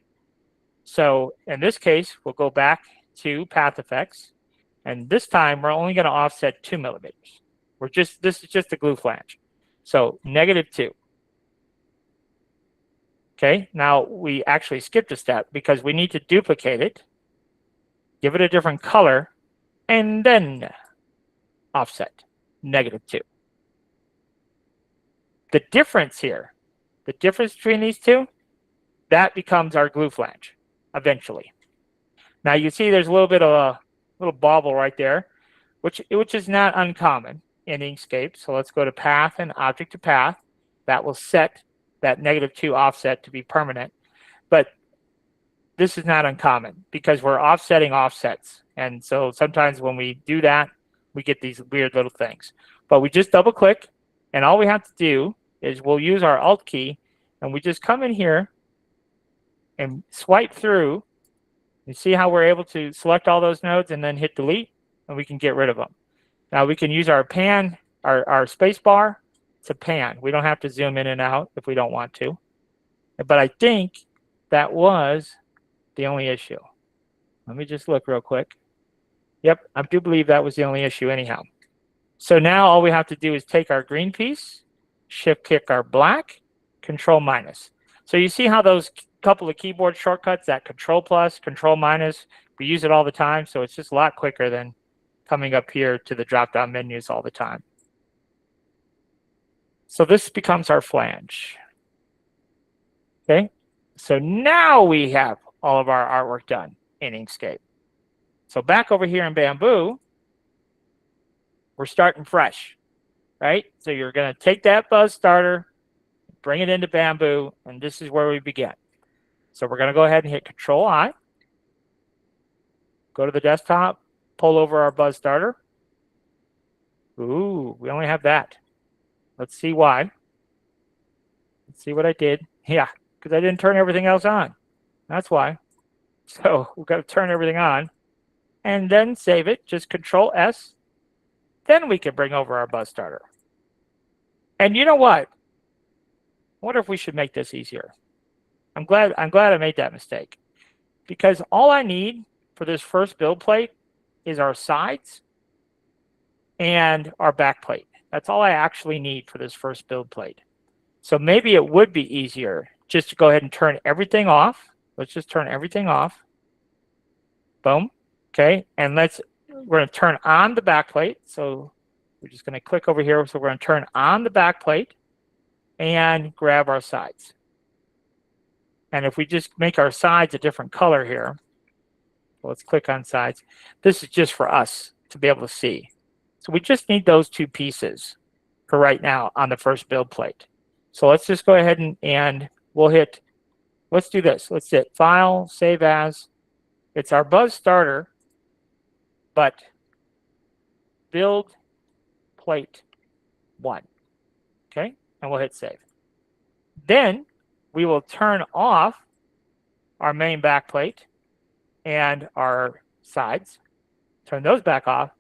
So in this case, we'll go back to path effects. And this time, we're only going to offset 2 millimeters. This is just a glue flange. So -2. Okay, now we actually skipped a step because we need to duplicate it, give it a different color, and then offset -2. The difference here, the difference between these two, that becomes our glue flange eventually. Now you see there's a little bit of a little bobble right there, which is not uncommon in Inkscape. So let's go to path and object to path. That will set that -2 offset to be permanent. But this is not uncommon because we're offsetting offsets. And so sometimes when we do that, we get these weird little things. But we just double click, and all we have to do is we'll use our Alt key, and we just come in here and swipe through. You see how we're able to select all those nodes and then hit delete, and we can get rid of them. Now we can use our pan, our space bar to pan. We don't have to zoom in and out if we don't want to. But I think that was the only issue. Let me just look real quick. Yep, I do believe that was the only issue anyhow. So now all we have to do is take our green piece, shift click our black, control minus. So you see how those couple of keyboard shortcuts, that control plus, control minus, we use it all the time. So it's just a lot quicker than coming up here to the drop-down menus all the time. So this becomes our flange. Okay, so now we have all of our artwork done in Inkscape. So back over here in Bamboo, we're starting fresh, right? So you're going to take that buzz starter, bring it into Bamboo, and this is where we begin. So we're going to go ahead and hit Control-I, go to the desktop, pull over our buzz starter. Ooh, we only have that. Let's see why. Let's see what I did. Yeah, because I didn't turn everything else on. That's why. So we've got to turn everything on and then save it. Just Control-S. Then we can bring over our buzz starter. And you know what? I wonder if we should make this easier. I'm glad I made that mistake, because all I need for this first build plate is our sides and our back plate. That's all I actually need for this first build plate. So maybe it would be easier just to go ahead and turn everything off. Let's just turn everything off. Boom. Okay. And we're going to turn on the back plate. So we're just going to click over here. So we're going to turn on the back plate and grab our sides. And if we just make our sides a different color here, let's click on sides. This is just for us to be able to see. So we just need those two pieces for right now on the first build plate. So let's just go ahead and we'll hit, let's do this. Let's hit File, Save As. It's our buzz starter, but build plate 1. Okay, and we'll hit Save. Then we will turn off our main back plate and our sides, turn those back off,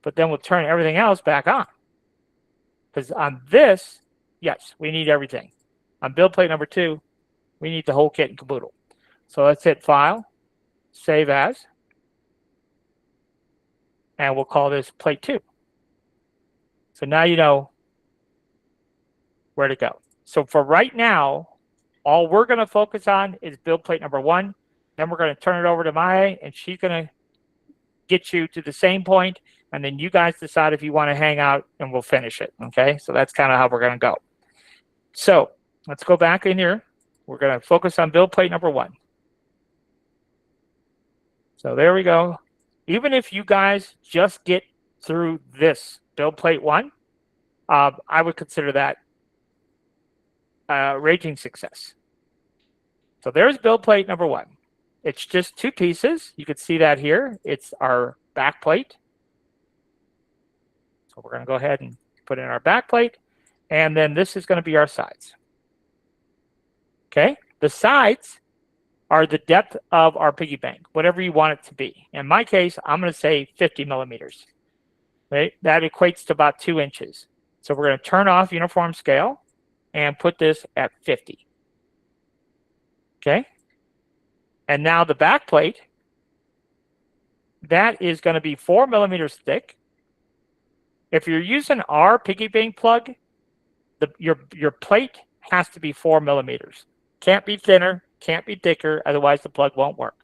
but then we'll turn everything else back on. Because on this, yes, we need everything. On build plate number 2, we need the whole kit and caboodle. So let's hit File, Save As, and we'll call this plate 2. So now you know where to go. So for right now, all we're going to focus on is build plate number 1. Then we're going to turn it over to Maya, and she's going to get you to the same point, and then you guys decide if you want to hang out, and we'll finish it. Okay, so that's kind of how we're going to go. So let's go back in here. We're going to focus on build plate number 1. So there we go. Even if you guys just get through this build plate 1, I would consider that raging success. So there's build plate number 1. It's just 2 pieces. You can see that here. It's our back plate. So we're going to go ahead and put in our back plate. And then this is going to be our sides. Okay. The sides are the depth of our piggy bank, whatever you want it to be. In my case, I'm going to say 50 millimeters. Right? That equates to about 2 inches. So we're going to turn off uniform scale and put this at 50. Okay. And now the back plate, that is going to be 4 millimeters thick. If you're using our piggy bank plug, your plate has to be 4 millimeters. Can't be thinner, can't be thicker, otherwise the plug won't work.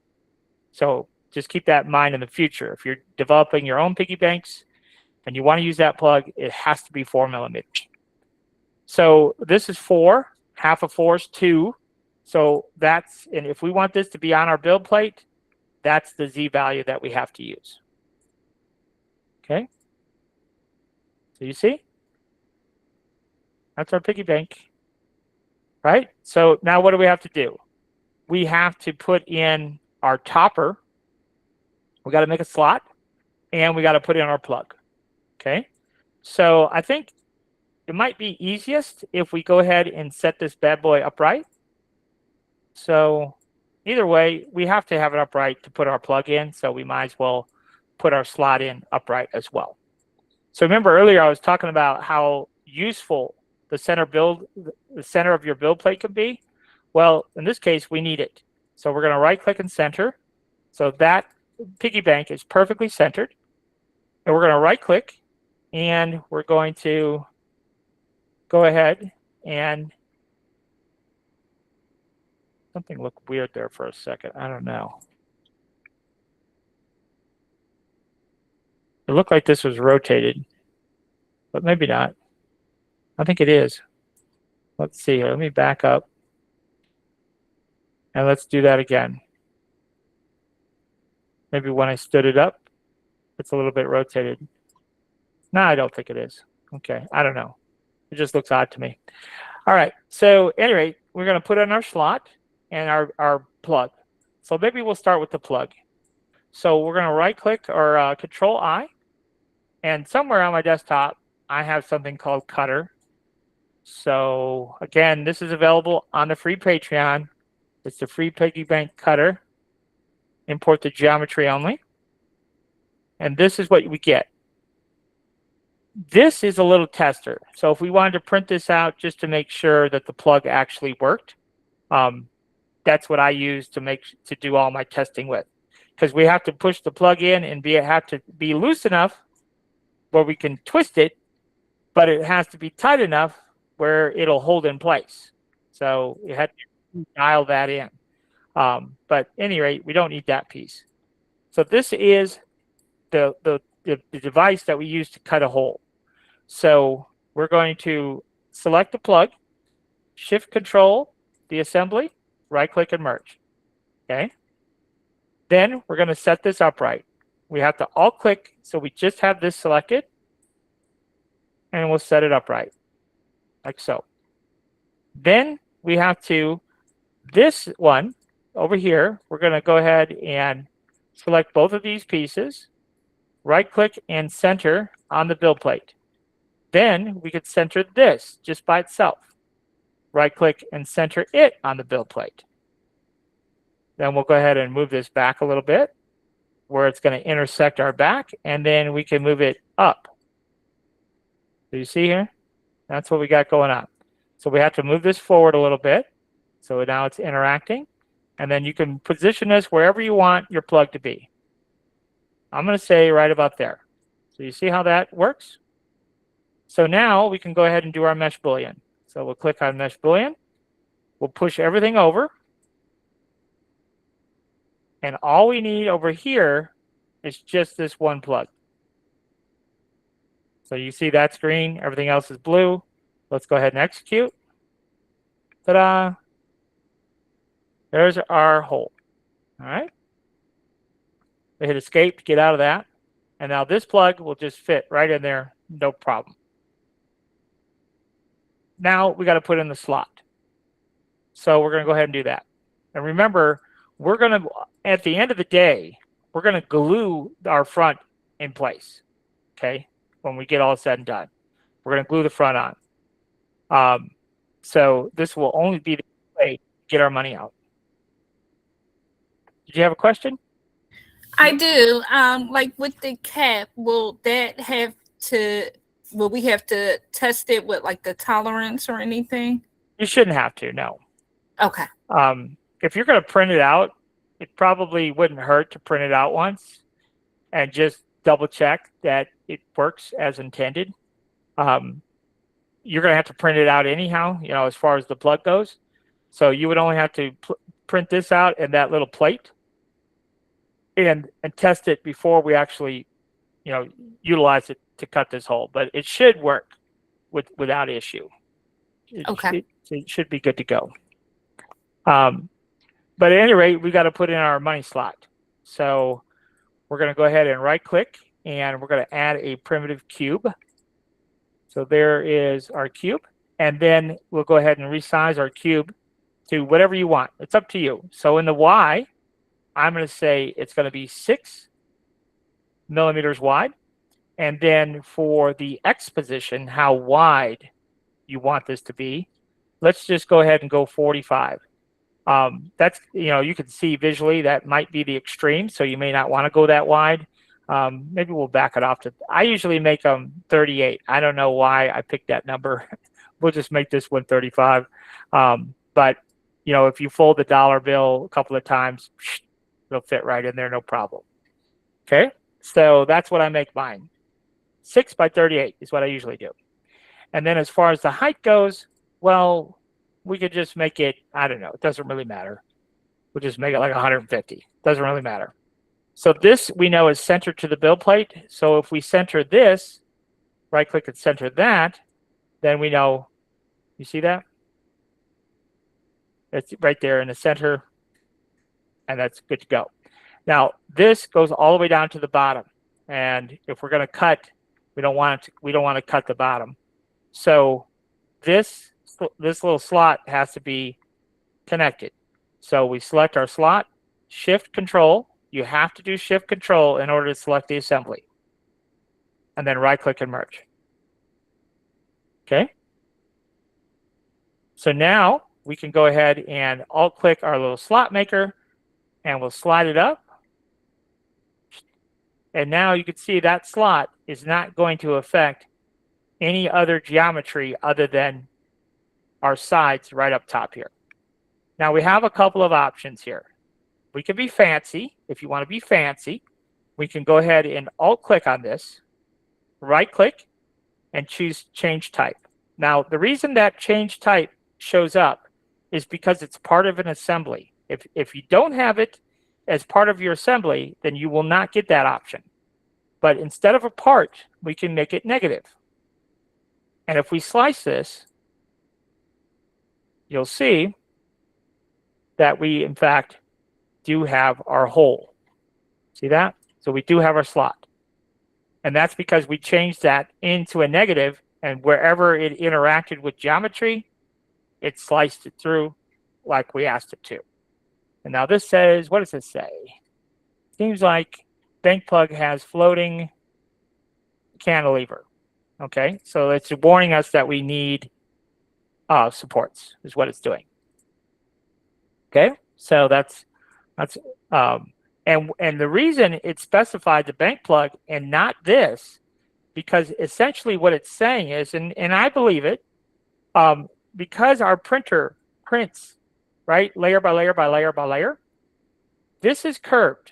So just keep that in mind in the future. If you're developing your own piggy banks and you want to use that plug, it has to be 4 millimeters. So this is 4, half of 4 is 2. So that's, and if we want this to be on our build plate, that's the Z value that we have to use. Okay. So you see, that's our piggy bank, right? So now what do we have to do? We have to put in our topper. We got to make a slot, and we got to put in our plug. Okay. So I think it might be easiest if we go ahead and set this bad boy upright. So either way, we have to have it upright to put our plug in. So we might as well put our slot in upright as well. So remember earlier I was talking about how useful the center of your build plate can be. Well, in this case, we need it. So we're going to right click and center. So that piggy bank is perfectly centered. And we're going to right click and we're going to go ahead and something looked weird there for a second. I don't know. It looked like this was rotated, but maybe not. I think it is. Let's see here. Let me back up. And let's do that again. Maybe when I stood it up, it's a little bit rotated. No, I don't think it is. Okay, I don't know. It just looks odd to me. All right, so anyway, we're going to put in our slot and our plug. So maybe we'll start with the plug. So we're going to right click or control I, and somewhere on my desktop, I have something called Cutter. So again, this is available on the free Patreon. It's the free Piggy Bank Cutter. Import the geometry only. And this is what we get. This is a little tester. So if we wanted to print this out just to make sure that the plug actually worked, that's what I use to do all my testing with. Because we have to push the plug in and have to be loose enough where we can twist it, but it has to be tight enough where it'll hold in place. So you had to dial that in. But at any rate, we don't need that piece. So this is the device that we use to cut a hole. So we're going to select the plug, shift control the assembly, right click and merge. Okay. Then we're going to set this upright. We have to alt click so we just have this selected, and we'll set it upright like so. Then we have to, this one over here, we're going to go ahead and select both of these pieces, right click and center on the build plate. Then we could center this just by itself. Right click and center it on the build plate. Then we'll go ahead and move this back a little bit where it's going to intersect our back, and then we can move it up. Do you see here? That's what we got going on. So we have to move this forward a little bit. So now it's interacting. And then you can position this wherever you want your plug to be. I'm going to say right about there. So you see how that works? So now we can go ahead and do our mesh boolean. So we'll click on mesh boolean. We'll push everything over. And all we need over here is just this one plug. So you see that's green, everything else is blue. Let's go ahead and execute. Ta-da! There's our hole. All right. We hit escape to get out of that. And now this plug will just fit right in there, no problem. Now we got to put in the slot. So we're going to go ahead and do that. And remember, we're going to, at the end of the day, we're going to glue our front in place. Okay. When we get all said and done, we're going to glue the front on. So this will only be the way to get our money out. Did you have a question? I do. Like with the cap, will we have to test it with like the tolerance or anything? You shouldn't have to, no. Okay. If you're going to print it out, it probably wouldn't hurt to print it out once and just double check that it works as intended. You're going to have to print it out anyhow, you know, as far as the plug goes. So you would only have to print this out in that little plate and test it before we actually, you know, utilize it to cut this hole. But it should work without issue. Okay. It should be good to go. But at any rate, we got to put in our money slot. So we're going to go ahead and right click, and we're going to add a primitive cube. So there is our cube. And then we'll go ahead and resize our cube to whatever you want. It's up to you. So in the Y, I'm going to say it's going to be 6 millimeters wide. And then for the X position, how wide you want this to be, let's just go ahead and go 45. That's, you know, you can see visually that might be the extreme, so you may not want to go that wide. Maybe we'll back it off to, I usually make them 38. I don't know why I picked that number. We'll just make this one 35. But, you know, if you fold the dollar bill a couple of times, it'll fit right in there, no problem. Okay, so that's what I make mine. 6 by 38 is what I usually do. And then as far as the height goes, well, we could just make it, I don't know, it doesn't really matter. We'll just make it like 150. Doesn't really matter. So this we know is centered to the build plate. So if we center this, right click and center that, then we know, you see that? It's right there in the center, and that's good to go. Now, this goes all the way down to the bottom. And if we're going to cut We don't want to cut the bottom. So this little slot has to be connected. So we select our slot, shift control. You have to do shift control in order to select the assembly. And then right click and merge. Okay. So now we can go ahead and alt click our little slot maker and we'll slide it up. And now you can see that slot is not going to affect any other geometry other than our sides right up top here. Now we have a couple of options here. We can be fancy. If you want to be fancy, we can go ahead and alt click on this, right click, and choose change type. Now the reason that change type shows up is because it's part of an assembly. If you don't have it as part of your assembly, then you will not get that option. But instead of a part, we can make it negative. And if we slice this, you'll see that we, in fact, do have our hole. See that? So we do have our slot. And that's because we changed that into a negative, and wherever it interacted with geometry, it sliced it through like we asked it to. And now this says, what does this say? Seems like bank plug has floating cantilever. Okay, so it's warning us that we need supports, is what it's doing. Okay, so that's and the reason it specified the bank plug and not this, because essentially what it's saying is, and I believe it, because our printer prints, right, layer by layer by layer by layer, this is curved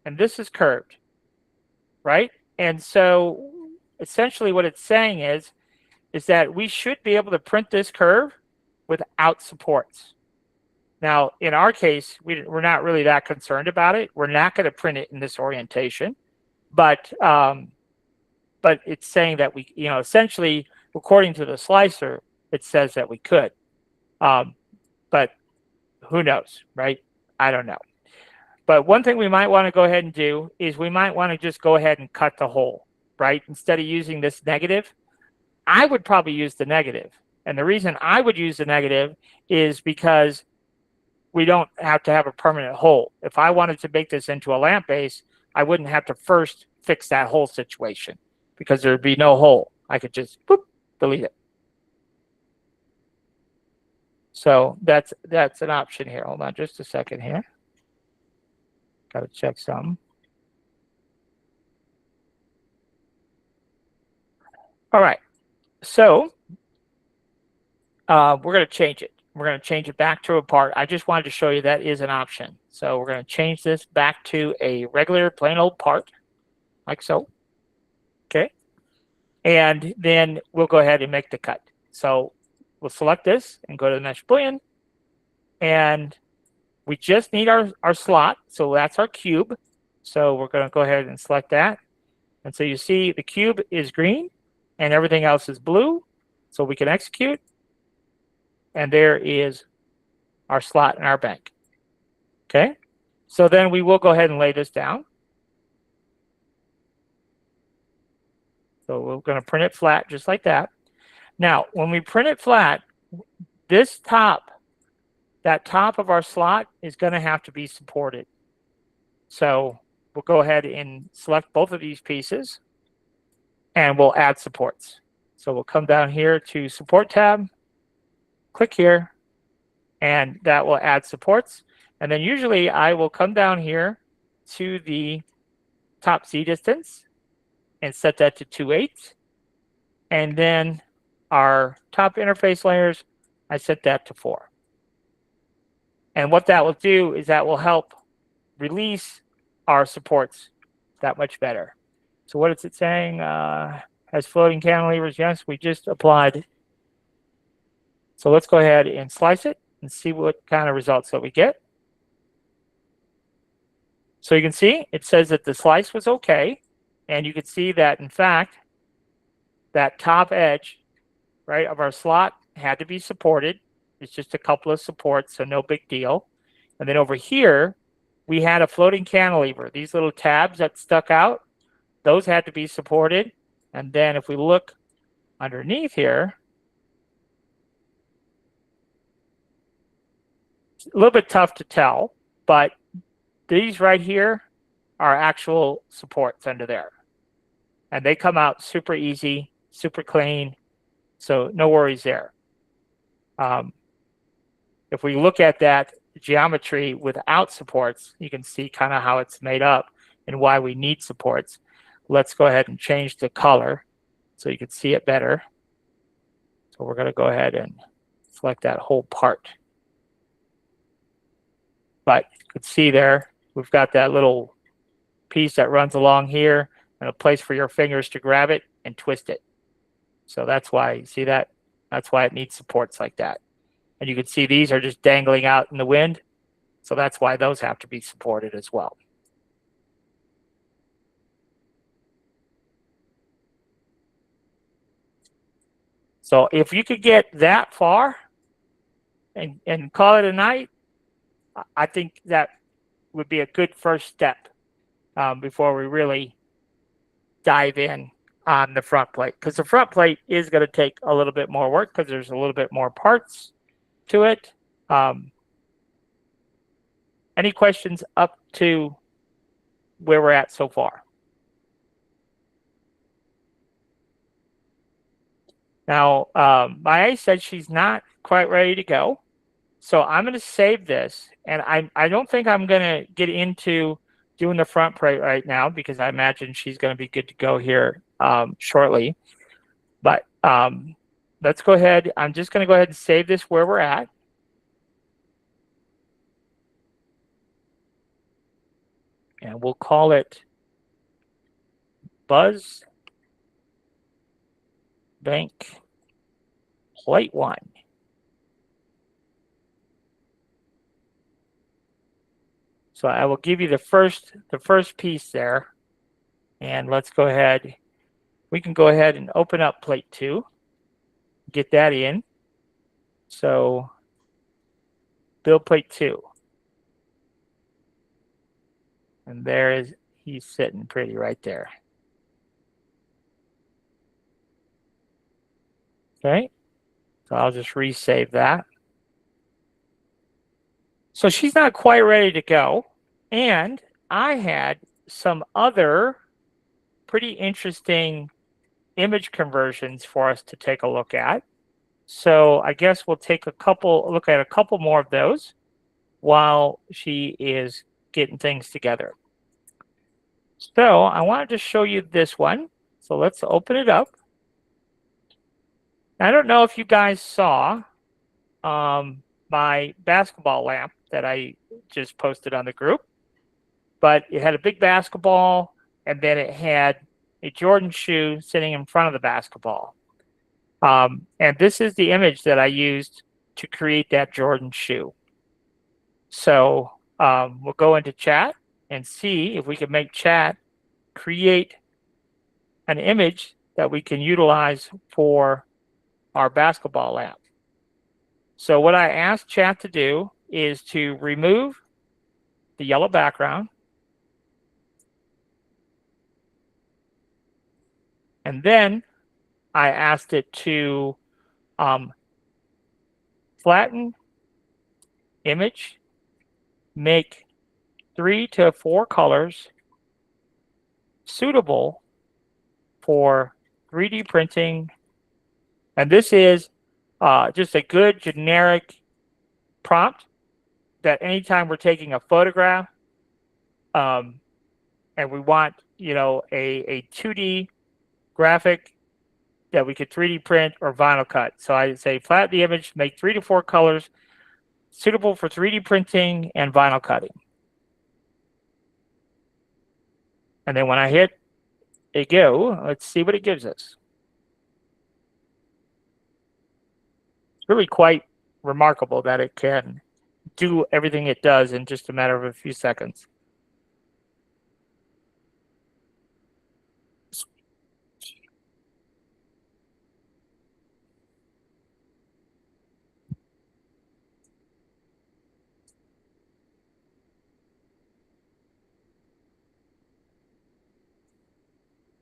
and this is curved, right? And so essentially what it's saying is that we should be able to print this curve without supports. Now, in our case, we're not really that concerned about it. We're not going to print it in this orientation, but it's saying that we, essentially, according to the slicer, it says that we could. But who knows, right? I don't know. But one thing we might want to go ahead and do is we might want to just go ahead and cut the hole, right? Instead of using this negative, I would probably use the negative. And the reason I would use the negative is because we don't have to have a permanent hole. If I wanted to make this into a lamp base, I wouldn't have to first fix that hole situation because there'd be no hole. I could just boop, delete it. So that's an option here. Hold on just a second here. Got to check something. All right. So we're going to change it. We're going to change it back to a part. I just wanted to show you that is an option. So we're going to change this back to a regular plain old part, like so. Okay. And then we'll go ahead and make the cut. So we'll select this and go to the mesh boolean. And we just need our slot. So that's our cube. So we're going to go ahead and select that. And so you see the cube is green and everything else is blue. So we can execute. And there is our slot in our bank. Okay. So then we will go ahead and lay this down. So we're going to print it flat just like that. Now, when we print it flat, this top, that top of our slot is going to have to be supported. So we'll go ahead and select both of these pieces and we'll add supports. So we'll come down here to support tab, click here, and that will add supports. And then usually I will come down here to the top Z distance and set that to 2/8. And then our top interface layers, I set that to 4. And what that will do is that will help release our supports that much better. So what is it saying? Has floating cantilevers? Yes, we just applied. So let's go ahead and slice it and see what kind of results that we get. So you can see it says that the slice was okay. And you can see that, in fact, that top edge, right, of our slot had to be supported. It's just a couple of supports, so no big deal. And then over here, we had a floating cantilever. These little tabs that stuck out, those had to be supported. And then if we look underneath here, it's a little bit tough to tell, but these right here are actual supports under there. And they come out super easy, super clean. So no worries there. If we look at that geometry without supports, you can see kind of how it's made up and why we need supports. Let's go ahead and change the color so you can see it better. So we're going to go ahead and select that whole part. But you can see there, we've got that little piece that runs along here and a place for your fingers to grab it and twist it. So that's why, you see that? That's why it needs supports like that. And you can see these are just dangling out in the wind. So that's why those have to be supported as well. So if you could get that far and call it a night, I think that would be a good first step before we really dive in on the front plate. Because the front plate is going to take a little bit more work because there's a little bit more parts to it. Any questions up to where we're at so far? Now, Maya said she's not quite ready to go. So I'm going to save this. And I don't think I'm going to get into doing the front plate right now because I imagine she's going to be good to go here shortly. But let's go ahead. I'm just going to go ahead and save this where we're at. And we'll call it Buzz Bank Plate 1. So I will give you the first piece there. And let's go ahead. We can go ahead and open up plate 2. Get that in. So build plate 2. And he's sitting pretty right there. Okay. So I'll just resave that. So she's not quite ready to go. And I had some other pretty interesting image conversions for us to take a look at. So I guess we'll take look at a couple more of those while she is getting things together. So I wanted to show you this one. So let's open it up. I don't know if you guys saw my basketball lamp that I just posted on the group, but it had a big basketball and then it had a Jordan shoe sitting in front of the basketball. And this is the image that I used to create that Jordan shoe. So we'll go into chat and see if we can make chat create an image that we can utilize for our basketball lamp. So what I asked chat to do is to remove the yellow background. And then I asked it to flatten image, make 3 to 4 colors suitable for 3D printing. And this is just a good generic prompt that anytime we're taking a photograph and we want, a 2D graphic that we could 3D print or vinyl cut. So I say flatten the image, make 3 to 4 colors suitable for 3D printing and vinyl cutting. And then when I hit a go, let's see what it gives us. It's really quite remarkable that it can do everything it does in just a matter of a few seconds.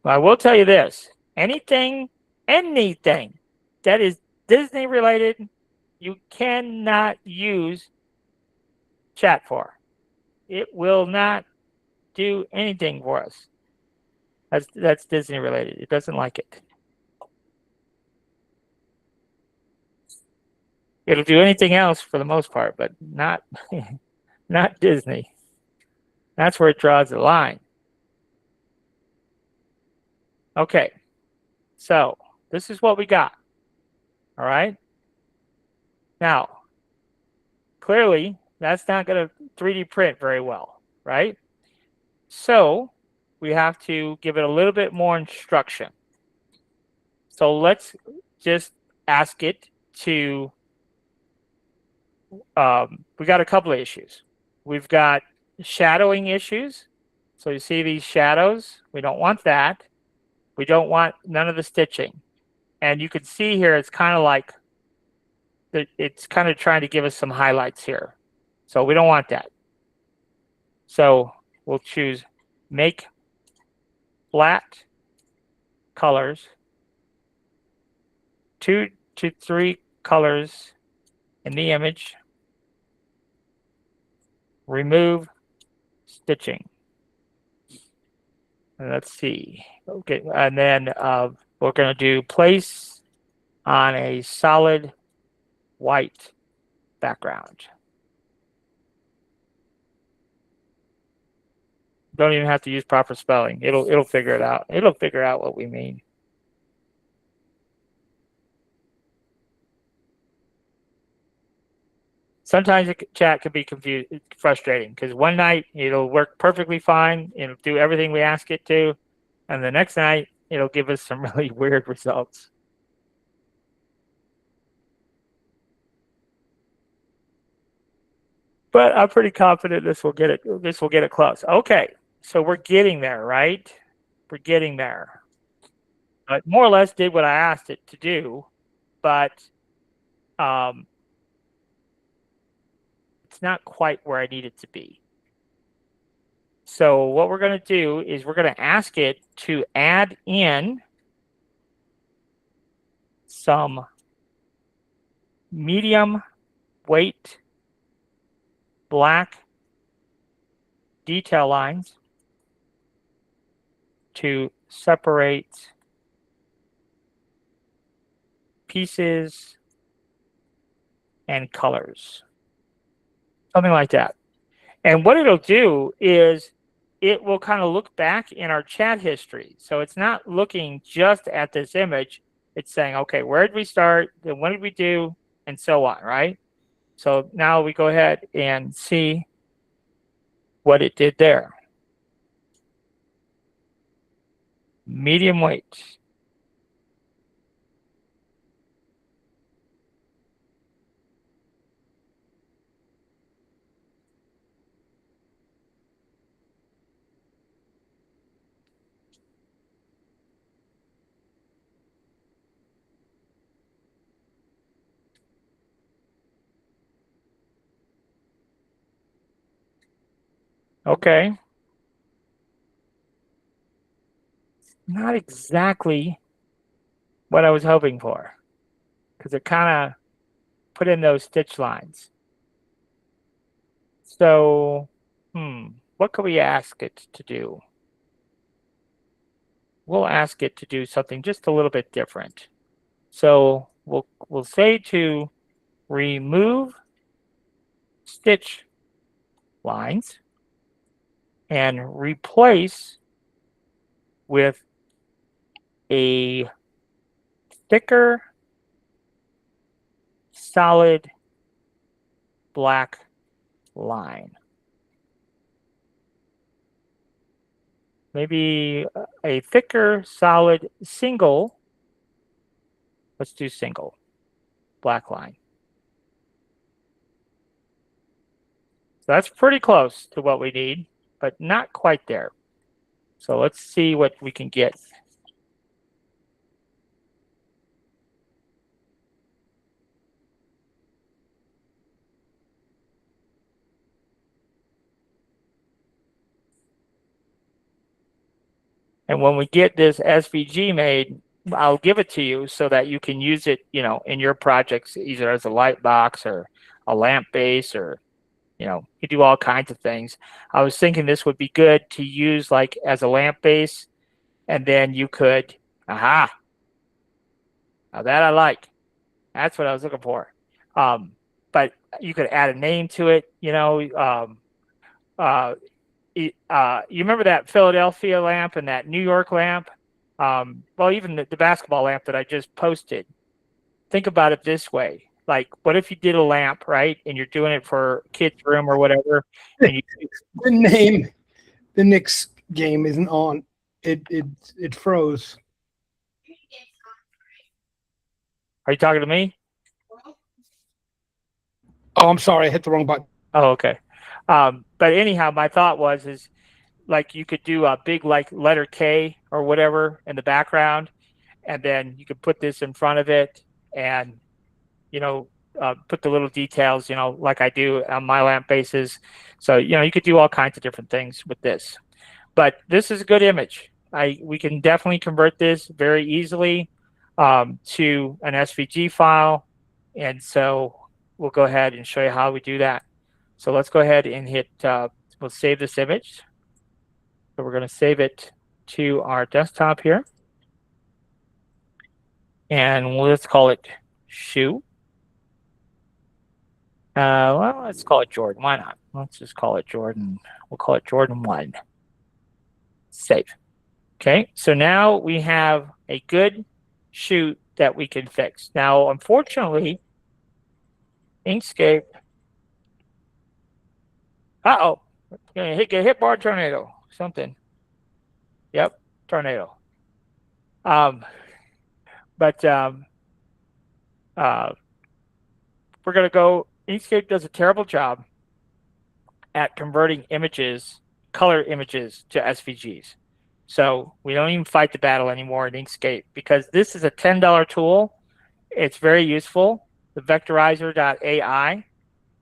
I will tell you this. anything that is Disney related, you cannot use chat for. It will not do anything for us. That's Disney related. It doesn't like it. It'll do anything else for the most part, but not not Disney. That's where it draws the line. Okay, so this is what we got. All right. Now, clearly, that's not going to 3D print very well, right? So we have to give it a little bit more instruction. So let's just ask it to, we got a couple of issues. We've got shadowing issues. So you see these shadows? We don't want that. We don't want none of the stitching. And you can see here, it's kind of like, it's kind of trying to give us some highlights here. So we don't want that. So we'll choose make flat colors, 2 to 3 colors in the image, remove stitching. And let's see. Okay, and then we're going to do place on a solid white background. Don't even have to use proper spelling. It'll figure it out. It'll figure out what we mean. Sometimes chat can be frustrating because one night it'll work perfectly fine. It'll do everything we ask it to. And the next night it'll give us some really weird results. But I'm pretty confident this will get it close. Okay, so we're getting there, right? We're getting there. But more or less did what I asked it to do, but it's not quite where I need it to be. So what we're going to do is we're going to ask it to add in some medium weight black detail lines to separate pieces and colors. Something like that. And what it'll do is it will kind of look back in our chat history. So it's not looking just at this image. It's saying, okay, where did we start? Then what did we do? And so on, right? So now we go ahead and see what it did there. Medium weight. Okay. Not exactly what I was hoping for, because it kind of put in those stitch lines. So, what could we ask it to do? We'll ask it to do something just a little bit different. So we'll say to remove stitch lines and replace with a thicker, solid black line. Maybe a thicker, solid single. Let's do single black line. So that's pretty close to what we need, but not quite there. So let's see what we can get. And when we get this SVG made, I'll give it to you so that you can use it, in your projects, either as a light box or a lamp base, or, you do all kinds of things. I was thinking this would be good to use like as a lamp base, and then you could, now that I like. That's what I was looking for. But you could add a name to it, you remember that Philadelphia lamp and that New York lamp? Well, even the basketball lamp that I just posted. Think about it this way. Like, what if you did a lamp, right? And you're doing it for kids' room or whatever. And you, The Knicks game isn't on. It froze. are you talking to me? Oh, I'm sorry, I hit the wrong button. Oh, okay. But anyhow, my thought is like you could do a big like letter K or whatever in the background, and then you could put this in front of it, and put the little details, like I do on my lamp bases. So you could do all kinds of different things with this. But this is a good image. We can definitely convert this very easily to an SVG file, and so we'll go ahead and show you how we do that. So let's go ahead and hit. We'll save this image. So we're going to save it to our desktop here, and let's call it shoe. Well, let's call it Jordan. Why not? Let's just call it Jordan. We'll call it Jordan 1. Save. Okay, so now we have a good shoe that we can fix. Now, unfortunately, Inkscape. Get hit by a tornado. Something. Yep, tornado. But we're gonna go. Inkscape does a terrible job at converting images, color images, to SVGs. So we don't even fight the battle anymore in Inkscape, because this is a $10 tool. It's very useful. The vectorizer.ai.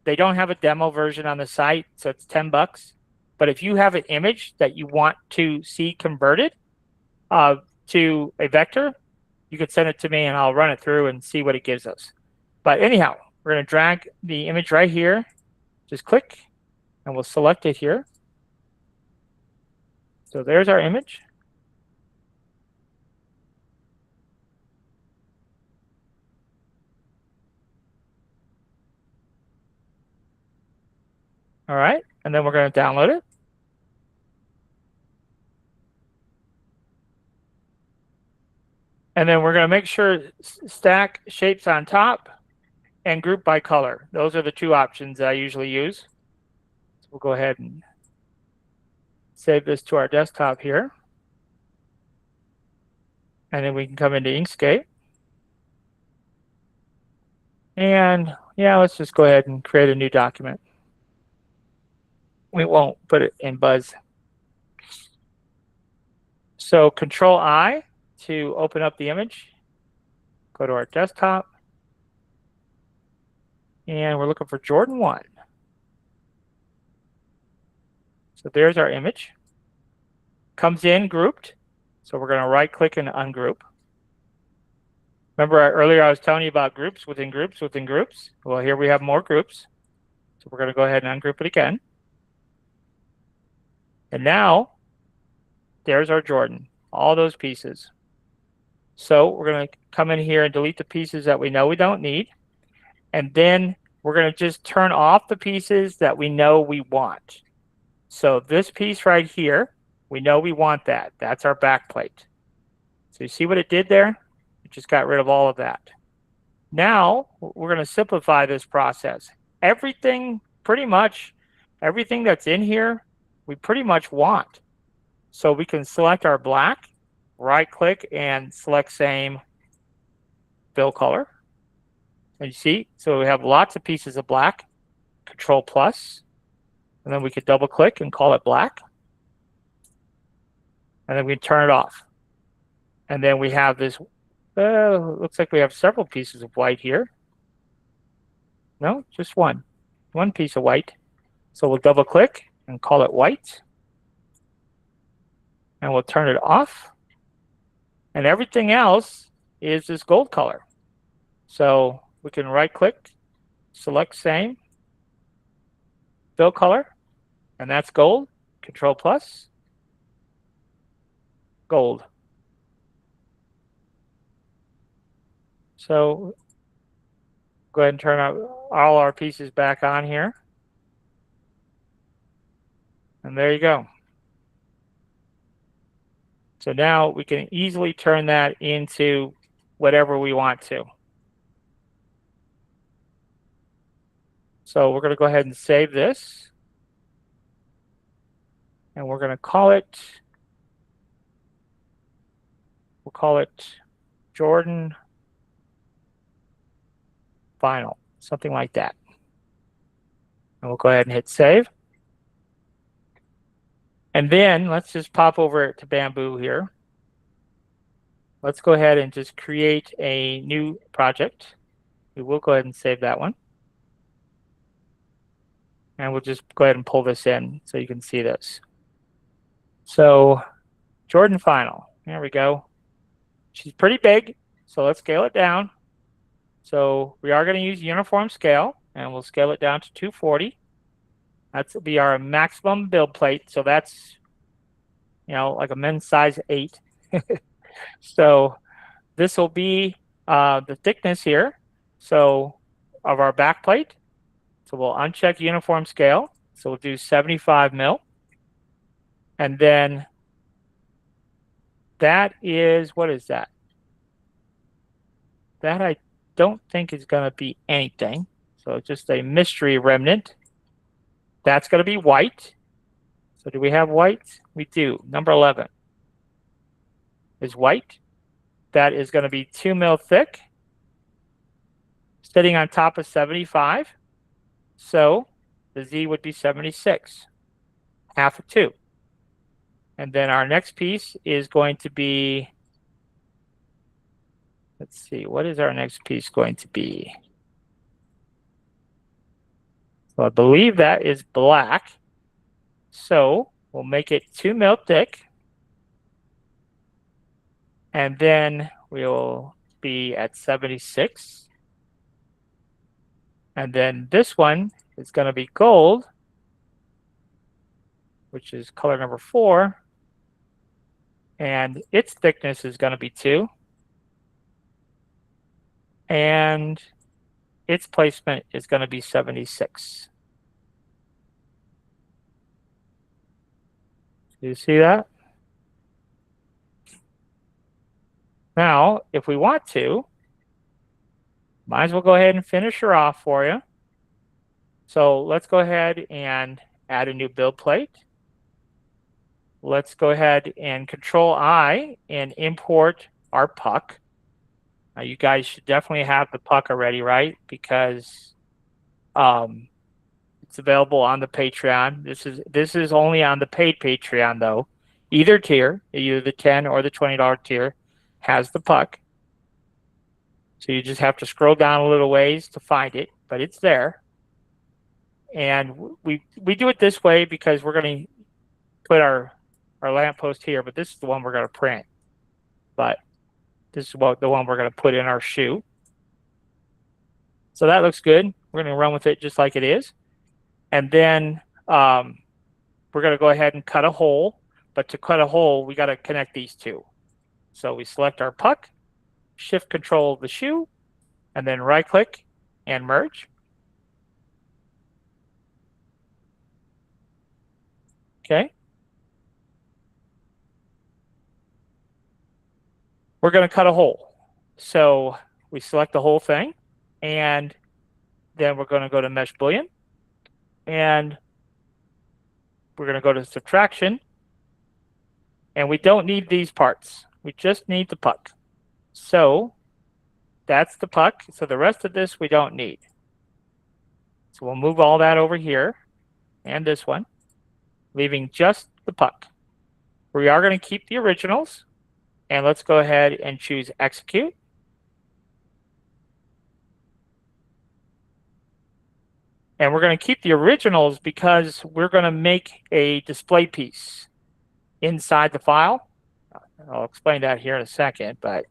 They don't have a demo version on the site, so it's $10. But if you have an image that you want to see converted to a vector, you can send it to me and I'll run it through and see what it gives us. But anyhow, we're going to drag the image right here. Just click, and we'll select it here. So there's our image. All right, and then we're going to download it. And then we're going to make sure stack shapes on top and group by color. Those are the two options I usually use. So we'll go ahead and save this to our desktop here. And then we can come into Inkscape. And yeah, let's just go ahead and create a new document. We won't put it in Buzz. So Control I to open up the image. Go to our desktop. And we're looking for Jordan 1. So there's our image. Comes in grouped. So we're going to right click and ungroup. Remember earlier I was telling you about groups within groups within groups? Well, here we have more groups. So we're going to go ahead and ungroup it again. And now, there's our Jordan, all those pieces. So we're going to come in here and delete the pieces that we know we don't need. And then we're going to just turn off the pieces that we know we want. So this piece right here, we know we want that. That's our back plate. So you see what it did there? It just got rid of all of that. Now, we're going to simplify this process. Everything, pretty much, everything that's in here, we pretty much want. So we can select our black, right click and select same fill color. And you see, so we have lots of pieces of black, Control plus, and then we could double click and call it black. And then we turn it off. And then we have this, looks like we have several pieces of white here. No, just one piece of white. So we'll double click and call it white. And we'll turn it off. And everything else is this gold color. So we can right click, select same, fill color, and that's gold. Control plus, gold. So go ahead and turn all our pieces back on here. And there you go. So now we can easily turn that into whatever we want to. So we're going to go ahead and save this. And we're going to call it, we'll call it Jordan Final, something like that. And we'll go ahead and hit save. And then let's just pop over to Bamboo here. Let's go ahead and just create a new project. We will go ahead and save that one. And we'll just go ahead and pull this in so you can see this. So Jordan Final, there we go. She's pretty big, so let's scale it down. So we are going to use uniform scale, and we'll scale it down to 240. That's will be our maximum build plate. So that's, you know, like a men's size 8. So this will be the thickness here. So of our back plate. So we'll uncheck uniform scale. So we'll do 75 mil. And then that is, what is that? That I don't think is going to be anything. So just a mystery remnant. That's going to be white. So do we have white? We do. Number 11 is white. That is going to be 2 mil thick, sitting on top of 75. So the Z would be 76, half of 2. And then our next piece is going to be, let's see, what is our next piece going to be? So I believe that is black. So we'll make it 2 mil thick. And then we'll be at 76. And then this one is going to be gold, which is color number 4. And its thickness is going to be 2. And its placement is going to be 76. Do you see that? Now, if we want to, might as well go ahead and finish her off for you. So let's go ahead and add a new build plate. Let's go ahead and Control I and import our puck. Now you guys should definitely have the puck already, right? Because it's available on the Patreon. This is only on the paid Patreon though. Either tier, either the $10 or the $20 tier, has the puck. So you just have to scroll down a little ways to find it, but it's there. And we do it this way because we're going to put our lamppost here, but this is the one we're going to print. But this is the one we're going to put in our shoe. So that looks good. We're going to run with it just like it is. And then we're going to go ahead and cut a hole. But to cut a hole, we got to connect these two. So we select our puck, shift control the shoe, and then right click and merge. Okay. We're going to cut a hole. So we select the whole thing, and then we're going to go to Mesh Boolean, and we're going to go to subtraction, and we don't need these parts. We just need the puck. So that's the puck. So the rest of this we don't need. So we'll move all that over here and this one, leaving just the puck. We are going to keep the originals, and let's go ahead and choose execute. And we're going to keep the originals because we're going to make a display piece inside the file. I'll explain that here in a second, but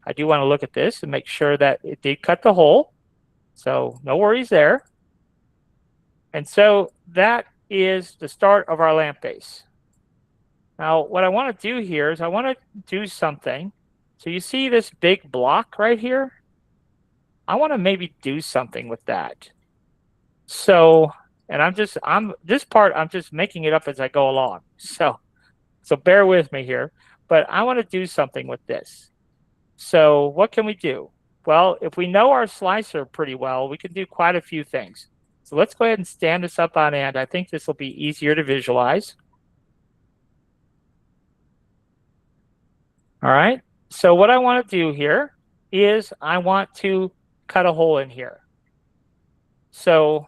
I do want to look at this and make sure that it did cut the hole. So no worries there. And so that is the start of our lamp base. Now, what I want to do here is I want to do something. So you see this big block right here? I want to maybe do something with that. So, and this part, I'm just making it up as I go along. So bear with me here, but I want to do something with this. So what can we do? Well, if we know our slicer pretty well, we can do quite a few things. So let's go ahead and stand this up on end. I think this will be easier to visualize. All right. So what I want to do here is I want to cut a hole in here. So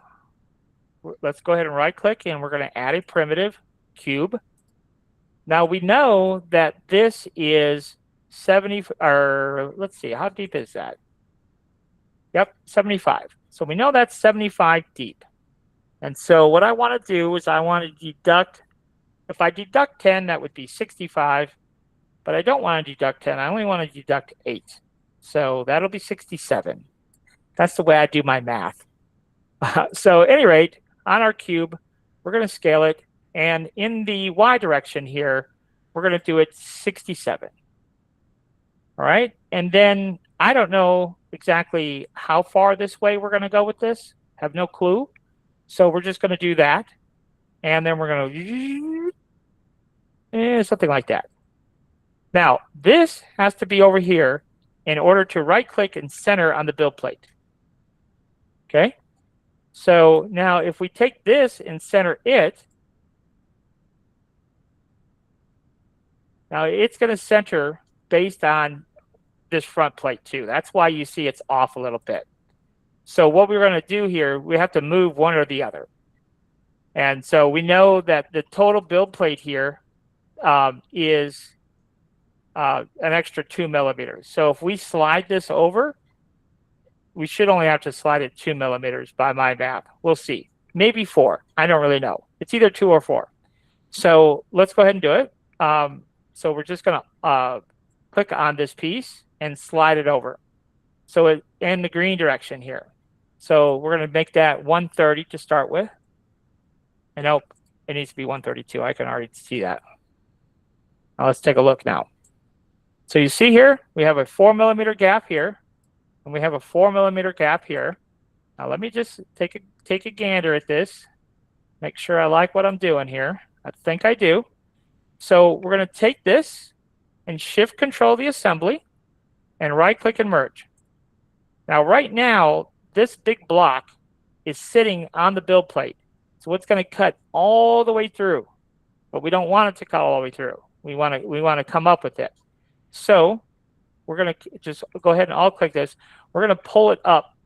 let's go ahead and right click and we're going to add a primitive cube. Now we know that this is 70, or let's see, how deep is that? Yep, 75. So we know that's 75 deep. And so what I want to do is I want to deduct, if I deduct 10, that would be 65. But I don't want to deduct 10. I only want to deduct 8. So that'll be 67. That's the way I do my math. So at any rate, on our cube, we're going to scale it. And in the Y direction here, we're going to do it 67. All right. And then I don't know exactly how far this way we're going to go with this. Have no clue. So we're just going to do that. And then we're going to something like that. Now, this has to be over here in order to right-click and center on the build plate. Okay? So now if we take this and center it, now it's going to center based on this front plate too. That's why you see it's off a little bit. So what we're going to do here, we have to move one or the other. And so we know that the total build plate here is an extra 2 millimeters. So if we slide this over, we should only have to slide it 2 millimeters by my math. We'll see. Maybe 4. I don't really know. It's either 2 or 4. So let's go ahead and do it. So we're just going to click on this piece and slide it over. So it in the green direction here. So we're going to make that 130 to start with. And nope, it needs to be 132. I can already see that. Now let's take a look now. So you see here, we have a 4 millimeter gap here, and we have a 4 millimeter gap here. Now let me just take a gander at this, make sure I like what I'm doing here. I think I do. So we're going to take this and shift control the assembly and right click and merge. Now right now, this big block is sitting on the build plate. So it's going to cut all the way through, but we don't want it to cut all the way through. We want to come up with it. So we're going to just go ahead and I'll click this. We're going to pull it up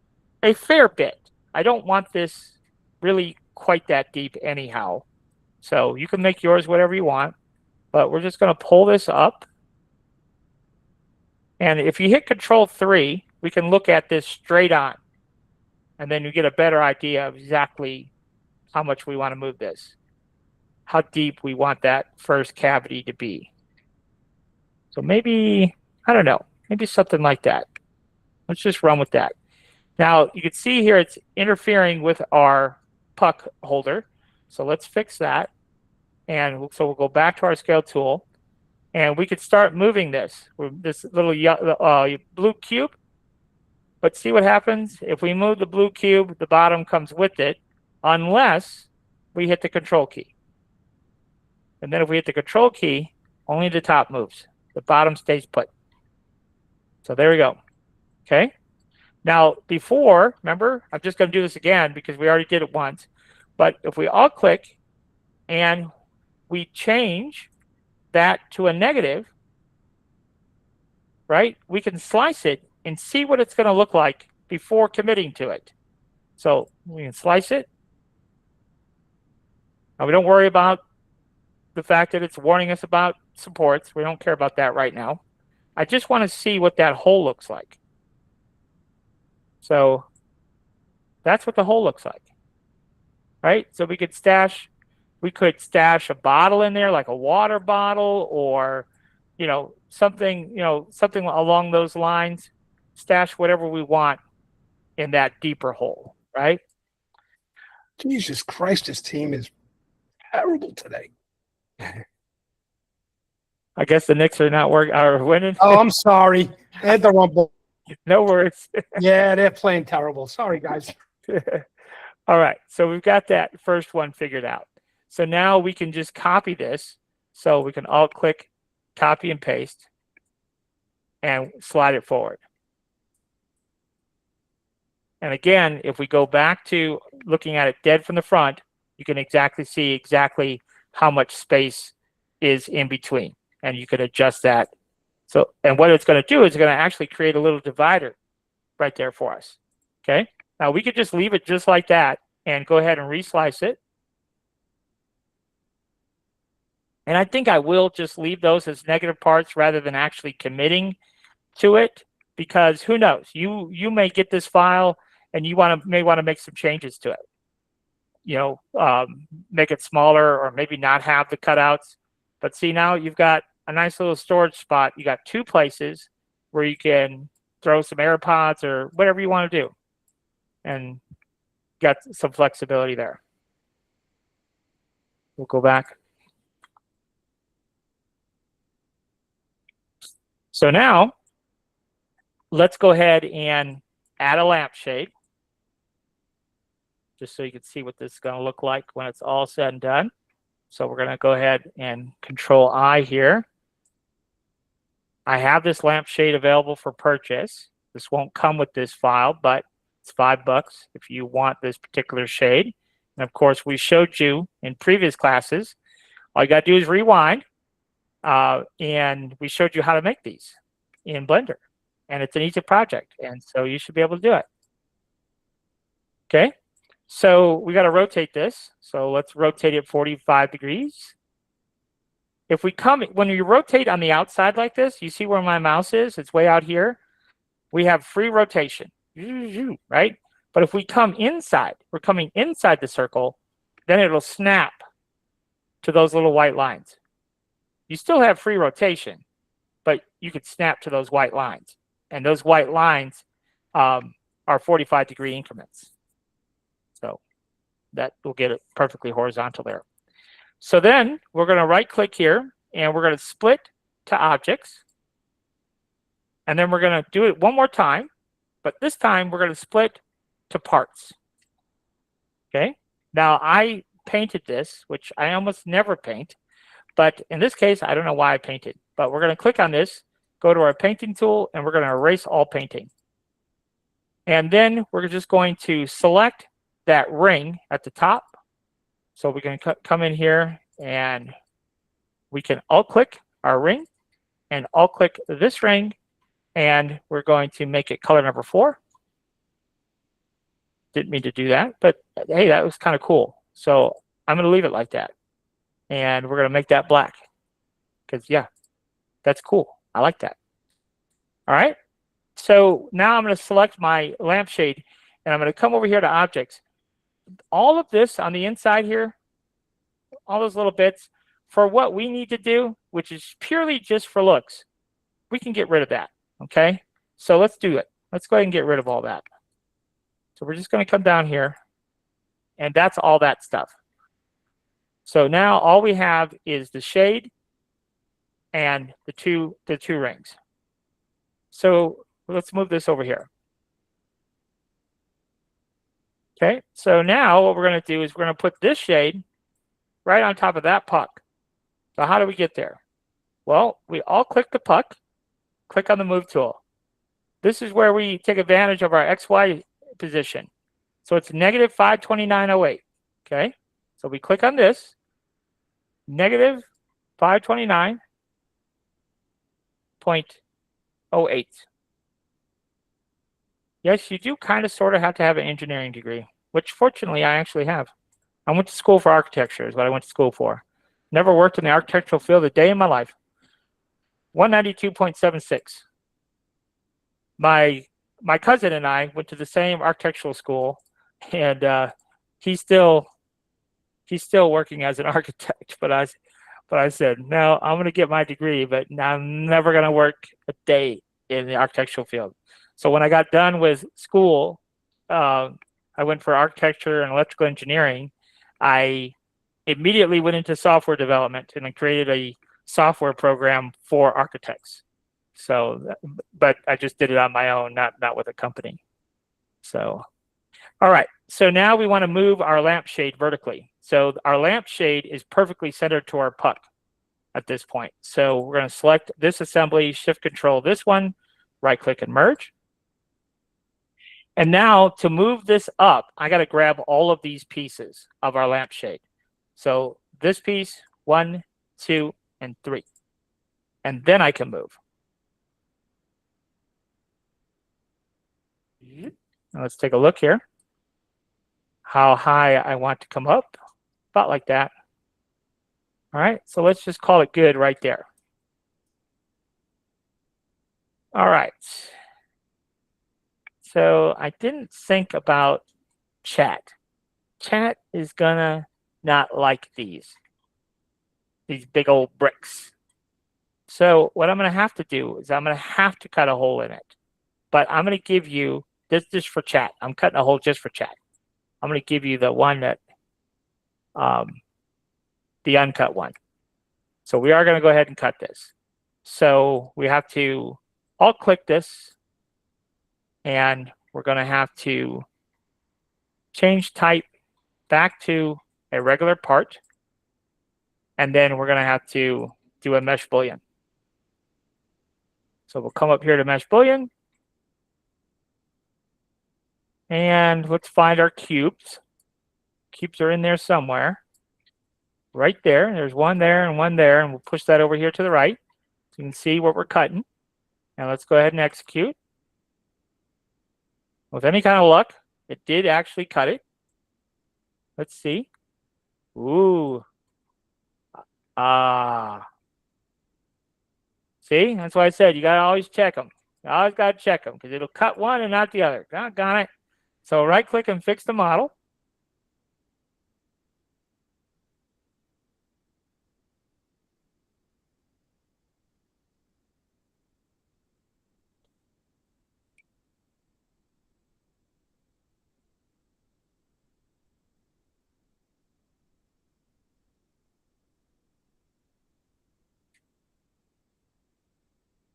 a fair bit. I don't want this really quite that deep anyhow. So you can make yours whatever you want, but we're just going to pull this up. And if you hit Control 3, we can look at this straight on. And then you get a better idea of exactly how much we want to move this, how deep we want that first cavity to be. So maybe, I don't know, maybe something like that. Let's just run with that. Now, you can see here it's interfering with our puck holder. So let's fix that. And so we'll go back to our scale tool. And we could start moving this little blue cube. But see what happens? If we move the blue cube, the bottom comes with it, unless we hit the control key. And then if we hit the control key, only the top moves. The bottom stays put. So there we go. Okay. Now before, remember, I'm just going to do this again because we already did it once. But if we all click and we change that to a negative, right, we can slice it and see what it's going to look like before committing to it. So we can slice it. Now we don't worry about the fact that it's warning us about supports. We don't care about that right now. I just want to see what that hole looks like. So that's what the hole looks like, right? So we could stash a bottle in there, like a water bottle, or something along those lines, stash whatever we want in that deeper hole, right? Jesus Christ, this team is terrible today. I guess the Knicks are winning. Oh, I'm sorry. I had the wrong ball. No worries. Yeah, they're playing terrible. Sorry, guys. All right, so we've got that first one figured out. So now we can just copy this. So we can alt-click, copy and paste, and slide it forward. And again, if we go back to looking at it dead from the front, you can see exactly how much space is in between. And you can adjust that. So, and what it's going to do is it's going to actually create a little divider right there for us. Okay. Now we could just leave it just like that and go ahead and reslice it. And I think I will just leave those as negative parts rather than actually committing to it, because who knows? You may get this file and you may want to make some changes to it. Make it smaller or maybe not have the cutouts. But see, now you've got a nice little storage spot. You got two places where you can throw some AirPods or whatever you want to do, and got some flexibility there. We'll go back. So now let's go ahead and add a lampshade, just so you can see what this is going to look like when it's all said and done. So we're going to go ahead and Control I here. I have this lampshade available for purchase. This won't come with this file, but it's $5 if you want this particular shade. And of course, we showed you in previous classes, all you got to do is rewind. And we showed you how to make these in Blender. And it's an easy project. And so you should be able to do it. Okay. So we got to rotate this. So let's rotate it 45 degrees. When you rotate on the outside like this, you see where my mouse is? It's way out here. We have free rotation, right? But if we come inside, we're coming inside the circle, then it'll snap to those little white lines. You still have free rotation, but you could snap to those white lines. And those white lines are 45-degree increments. So that will get it perfectly horizontal there. So then we're going to right-click here, and we're going to split to objects. And then we're going to do it one more time, but this time we're going to split to parts. Okay. Now I painted this, which I almost never paint, but in this case, I don't know why I painted. But we're going to click on this, go to our painting tool, and we're going to erase all painting. And then we're just going to select that ring at the top. So we can come in here and we can alt-click our ring and alt-click this ring, and we're going to make it color number 4. Didn't mean to do that, but hey, that was kind of cool. So I'm going to leave it like that. And we're going to make that black because, yeah, that's cool. I like that. All right. So now I'm going to select my lampshade, and I'm going to come over here to objects. All of this on the inside here, all those little bits, for what we need to do, which is purely just for looks, we can get rid of that. Okay. So let's do it. Let's go ahead and get rid of all that. So we're just going to come down here, and that's all that stuff. So now all we have is the shade and the two rings. So let's move this over here. Okay, so now what we're going to do is we're going to put this shade right on top of that puck. So how do we get there? Well, we all click the puck, click on the move tool. This is where we take advantage of our XY position. So it's negative 529.08. Okay, so we click on this, negative 529.08. Yes, you do kind of sort of have to have an engineering degree, which fortunately I actually have. I went to school for architecture is what I went to school for. Never worked in the architectural field a day in my life. 192.76. My cousin and I went to the same architectural school, and he's still working as an architect. But But I said, no, I'm going to get my degree, but I'm never going to work a day in the architectural field. So when I got done with school, I went for architecture and electrical engineering. I immediately went into software development and I created a software program for architects. So, but I just did it on my own, not with a company. So, all right. So now we want to move our lampshade vertically. So our lampshade is perfectly centered to our puck at this point. So we're going to select this assembly, shift control this one, right click and merge. And now to move this up, I got to grab all of these pieces of our lampshade. So this piece, 1, 2, and 3. And then I can move. Now let's take a look here. How high I want to come up, about like that. All right, so let's just call it good right there. All right. So I didn't think about chat. Chat is gonna not like these big old bricks. So what I'm gonna have to do is I'm gonna have to cut a hole in it. But I'm gonna give you this just for chat. I'm cutting a hole just for chat. I'm gonna give you the one that the uncut one. So we are gonna go ahead and cut this. So we have to alt click this and we're gonna have to change type back to a regular part. And then we're gonna have to do a mesh boolean. So we'll come up here to mesh boolean. And let's find our cubes. Cubes are in there somewhere. Right there. There's one there and one there. And we'll push that over here to the right. So you can see what we're cutting. Now let's go ahead and execute. With any kind of luck, it did actually cut it. Let's see. Ooh. See, that's why I said you got to always check them. You always got to check them because it'll cut one and not the other. Got it. So right click and fix the model.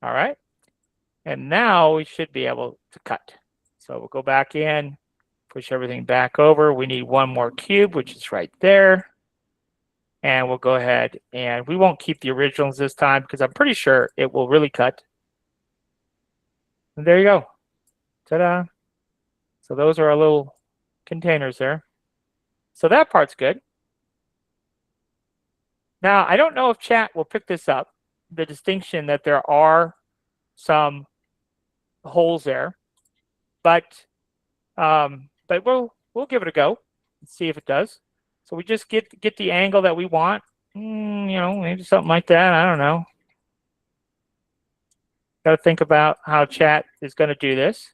All right. And now we should be able to cut. So we'll go back in, push everything back over. We need one more cube, which is right there. And we'll go ahead and we won't keep the originals this time because I'm pretty sure it will really cut. And there you go. Ta-da. So those are our little containers there. So that part's good. Now, I don't know if chat will pick this up, the distinction that there are some holes there, but we'll give it a go and see if it does. So we just get the angle that we want. You know, maybe something like that. I don't know. Got to think about how chat is going to do this.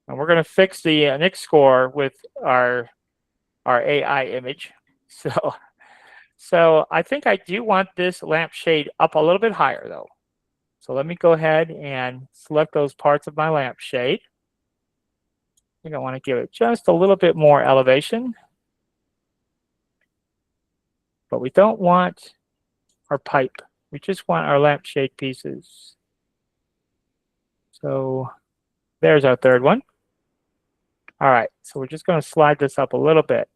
And we're going to fix the Nick score with our AI image. So I think I do want this lampshade up a little bit higher though. So let me go ahead and select those parts of my lampshade. I think I want to give it just a little bit more elevation. But we don't want our pipe. We just want our lampshade pieces. So there's our third one. All right, so we're just going to slide this up a little bit.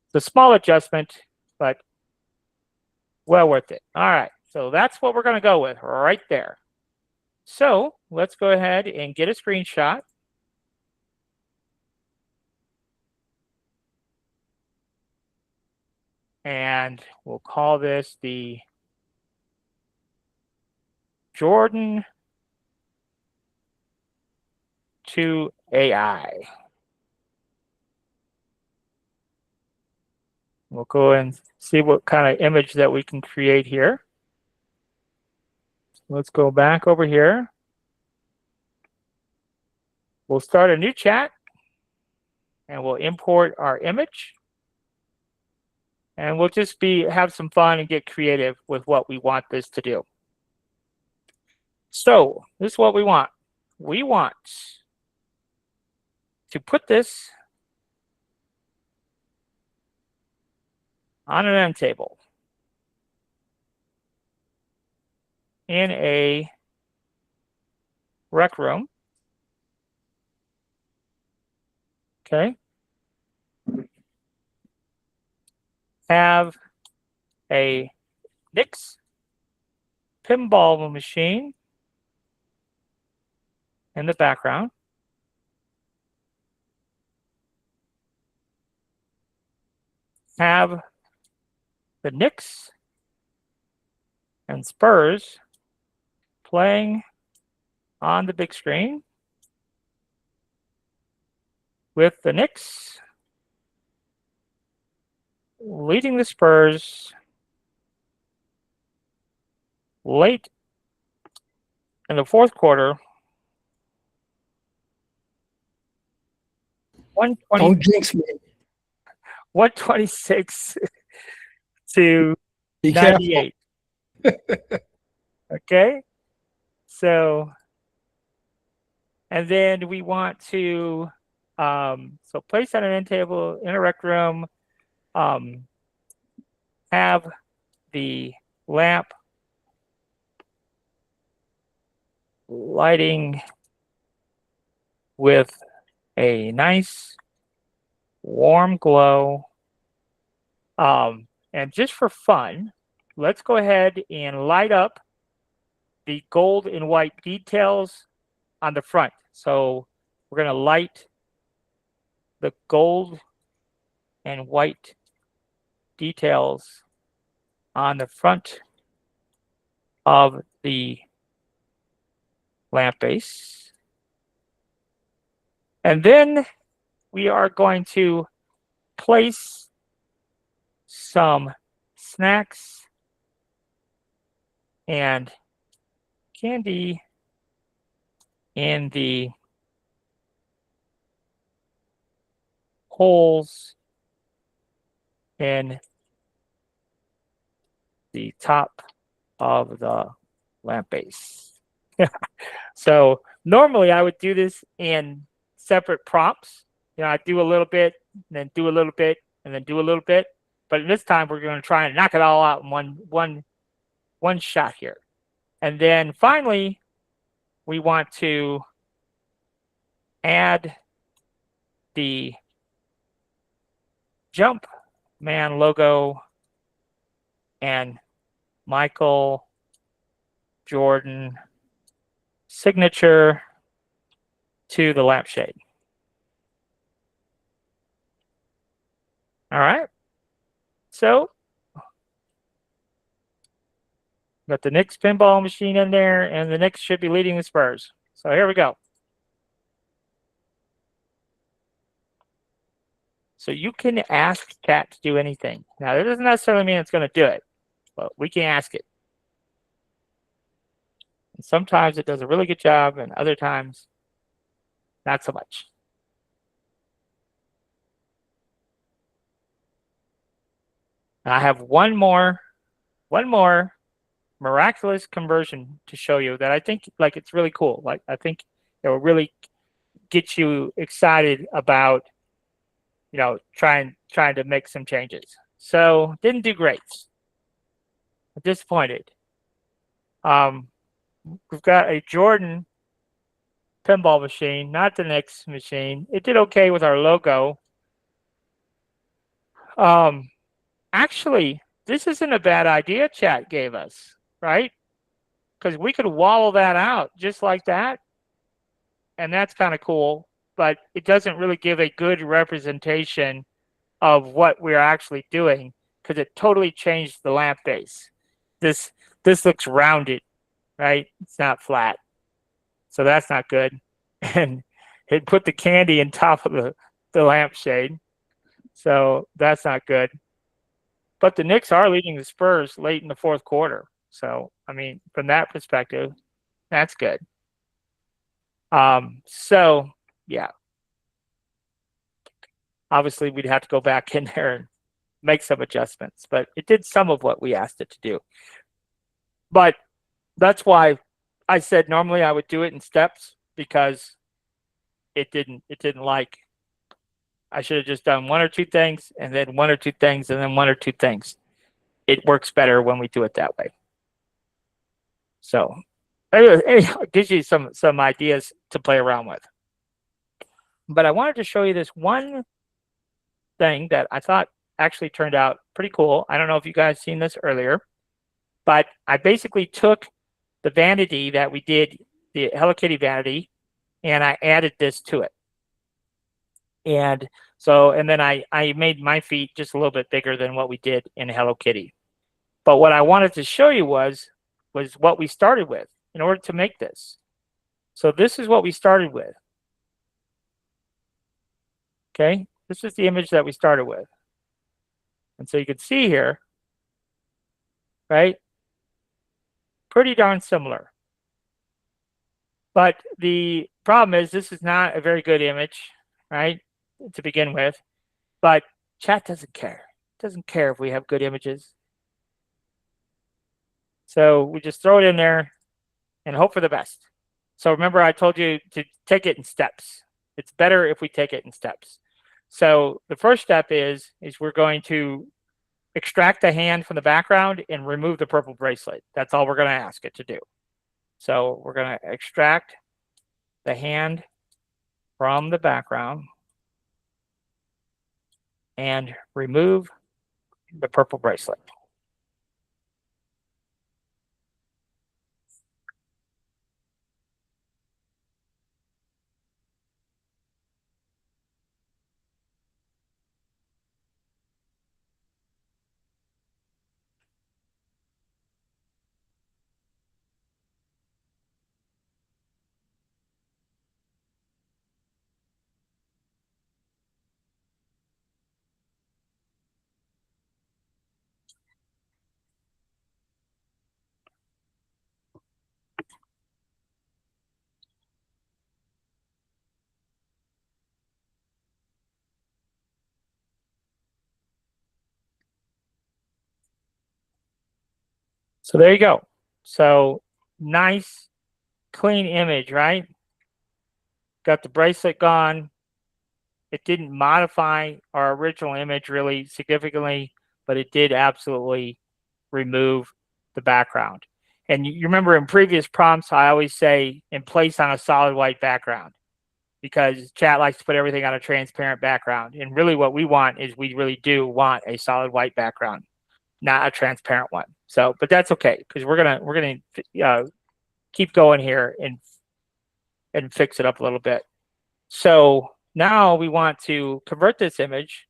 It's a small adjustment, but well worth it. All right, so that's what we're going to go with right there. So let's go ahead and get a screenshot. And we'll call this the Jordan 2 AI. We'll go and see what kind of image that we can create here. Let's go back over here. We'll start a new chat and we'll import our image. And we'll just have some fun and get creative with what we want this to do. So this is what we want. We want to put this on an end table in a rec room. Okay. Have a Nix pinball machine in the background. Have the Knicks and Spurs playing on the big screen with the Knicks leading the Spurs late in the fourth quarter. 120, Don't jinx me. 126 to Be careful. 98. Okay. So, and then we want to, so place on an end table in a rec room, have the lamp lighting with a nice warm glow. And just for fun, let's go ahead and light up the gold and white details on the front. So we're going to light the gold and white details on the front of the lamp base. And then we are going to place some snacks and candy in the holes in the top of the lamp base. So normally I would do this in separate prompts. You know, I do a little bit, and then do a little bit, and then do a little bit. But this time we're going to try and knock it all out in one shot here. And then finally, we want to add the Jump Man logo and Michael Jordan signature to the lampshade. All right. So got the Knicks pinball machine in there, and the Knicks should be leading the Spurs. So here we go. So you can ask chat to do anything. Now, that doesn't necessarily mean it's going to do it, but we can ask it. And sometimes it does a really good job, and other times, not so much. And I have one more miraculous conversion to show you that I think like it's really cool. Like I think it will really get you excited about, you know, trying to make some changes. So didn't do great. I'm disappointed. We've got a Jordan pinball machine, not the Knicks machine. It did okay with our logo. Actually, this isn't a bad idea chat gave us, right? Because we could wallow that out just like that. And that's kind of cool, but it doesn't really give a good representation of what we're actually doing because it totally changed the lamp base. This looks rounded, right? It's not flat. So that's not good. And it put the candy on top of the lampshade. So that's not good. But the Knicks are leading the Spurs late in the fourth quarter. So, I mean, from that perspective, that's good. So, yeah. Obviously, we'd have to go back in there and make some adjustments, but it did some of what we asked it to do. But that's why I said normally I would do it in steps, because it didn't like, I should have just done one or two things and then one or two things and then one or two things. It works better when we do it that way. So it gives you some ideas to play around with. But I wanted to show you this one thing that I thought actually turned out pretty cool. I don't know if you guys seen this earlier, but I basically took the vanity that we did, the Hello Kitty vanity, and I added this to it. And so, and then I made my feet just a little bit bigger than what we did in Hello Kitty. But what I wanted to show you was what we started with in order to make this. So this is what we started with. Okay, this is the image that we started with. And so you can see here, right? Pretty darn similar. But the problem is this is not a very good image, right, to begin with. But chat doesn't care. It doesn't care if we have good images. So we just throw it in there and hope for the best. So remember, I told you to take it in steps. It's better if we take it in steps. So the first step is we're going to extract the hand from the background and remove the purple bracelet. That's all we're going to ask it to do. So we're going to extract the hand from the background and remove the purple bracelet. So there you go. So nice, clean image, right? Got the bracelet gone. It didn't modify our original image really significantly, but it did absolutely remove the background. And you remember in previous prompts, I always say in place on a solid white background, because chat likes to put everything on a transparent background. And really what we want is we really do want a solid white background, not a transparent one. So, but that's okay, because we're gonna keep going here and fix it up a little bit. So now we want to convert this image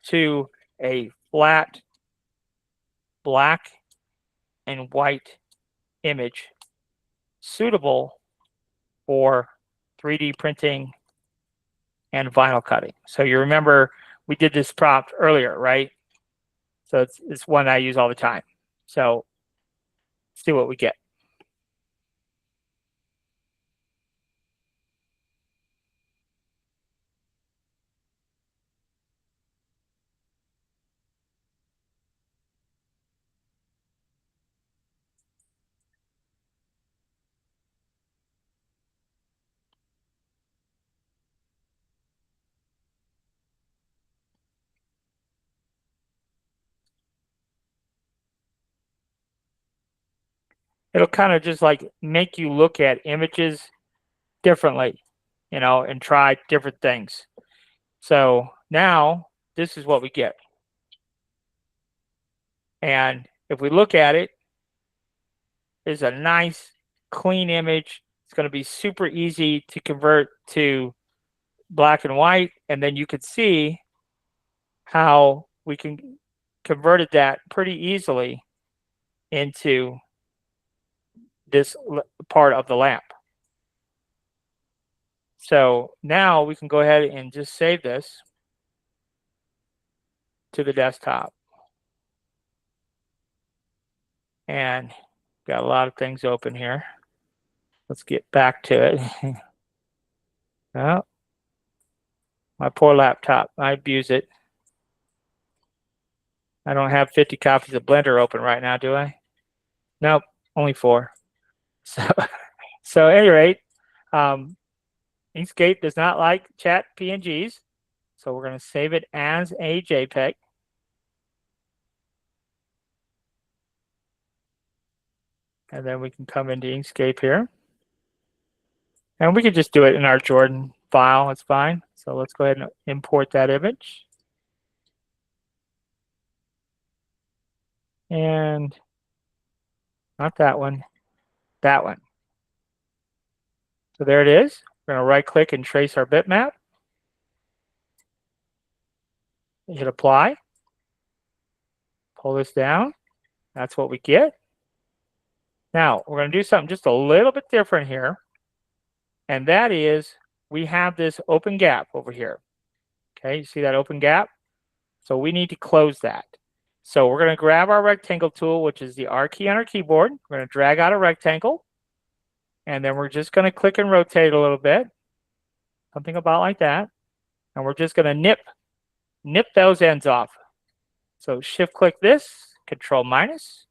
to a flat black and white image suitable for 3D printing and vinyl cutting. So you remember we did this prompt earlier, right? So it's one I use all the time. So let's see what we get. It'll kind of just like make you look at images differently, you know, and try different things. So now this is what we get. And if we look at it, it's a nice, clean image. It's going to be super easy to convert to black and white. And then you could see how we can converted that pretty easily into this part of the lamp. So now we can go ahead and just save this to the desktop. And got a lot of things open here. Let's get back to it. Well, My poor laptop. I abuse it. I don't have 50 copies of Blender open right now, do I? Nope, only 4. So, so at any rate, Inkscape does not like chat PNGs, so we're going to save it as a JPEG. And then we can come into Inkscape here. And we can just do it in our Jordan file, it's fine. So let's go ahead and import that image. And not that one, that one. So there it is. We're going to right click and trace our bitmap. Hit apply. Pull this down. That's what we get. Now we're going to do something just a little bit different here. And that is we have this open gap over here. Okay, you see that open gap? So we need to close that. So we're going to grab our rectangle tool, which is the R key on our keyboard. We're going to drag out a rectangle. And then we're just going to click and rotate a little bit. Something about like that. And we're just going to nip those ends off. So shift click this, control minus.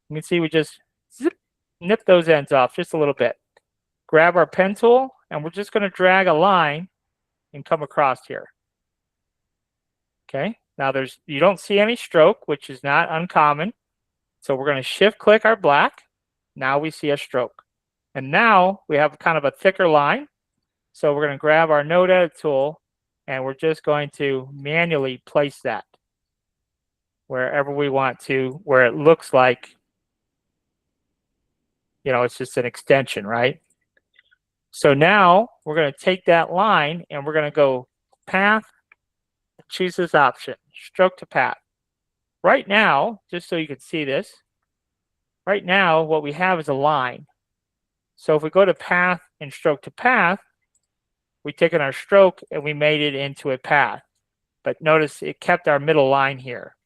You can see we just nip those ends off just a little bit. Grab our pen tool, and we're just going to drag a line and come across here. Okay, now you don't see any stroke, which is not uncommon. So we're going to shift click our black. Now we see a stroke. And now we have kind of a thicker line. So we're going to grab our node edit tool, and we're just going to manually place that wherever we want to, where it looks like, you know, it's just an extension, right? So now we're going to take that line and we're going to go path, choose this option, stroke to path. Right now, just so you can see this, right now what we have is a line. So if we go to path and stroke to path, we've taken our stroke and we made it into a path. But notice it kept our middle line here.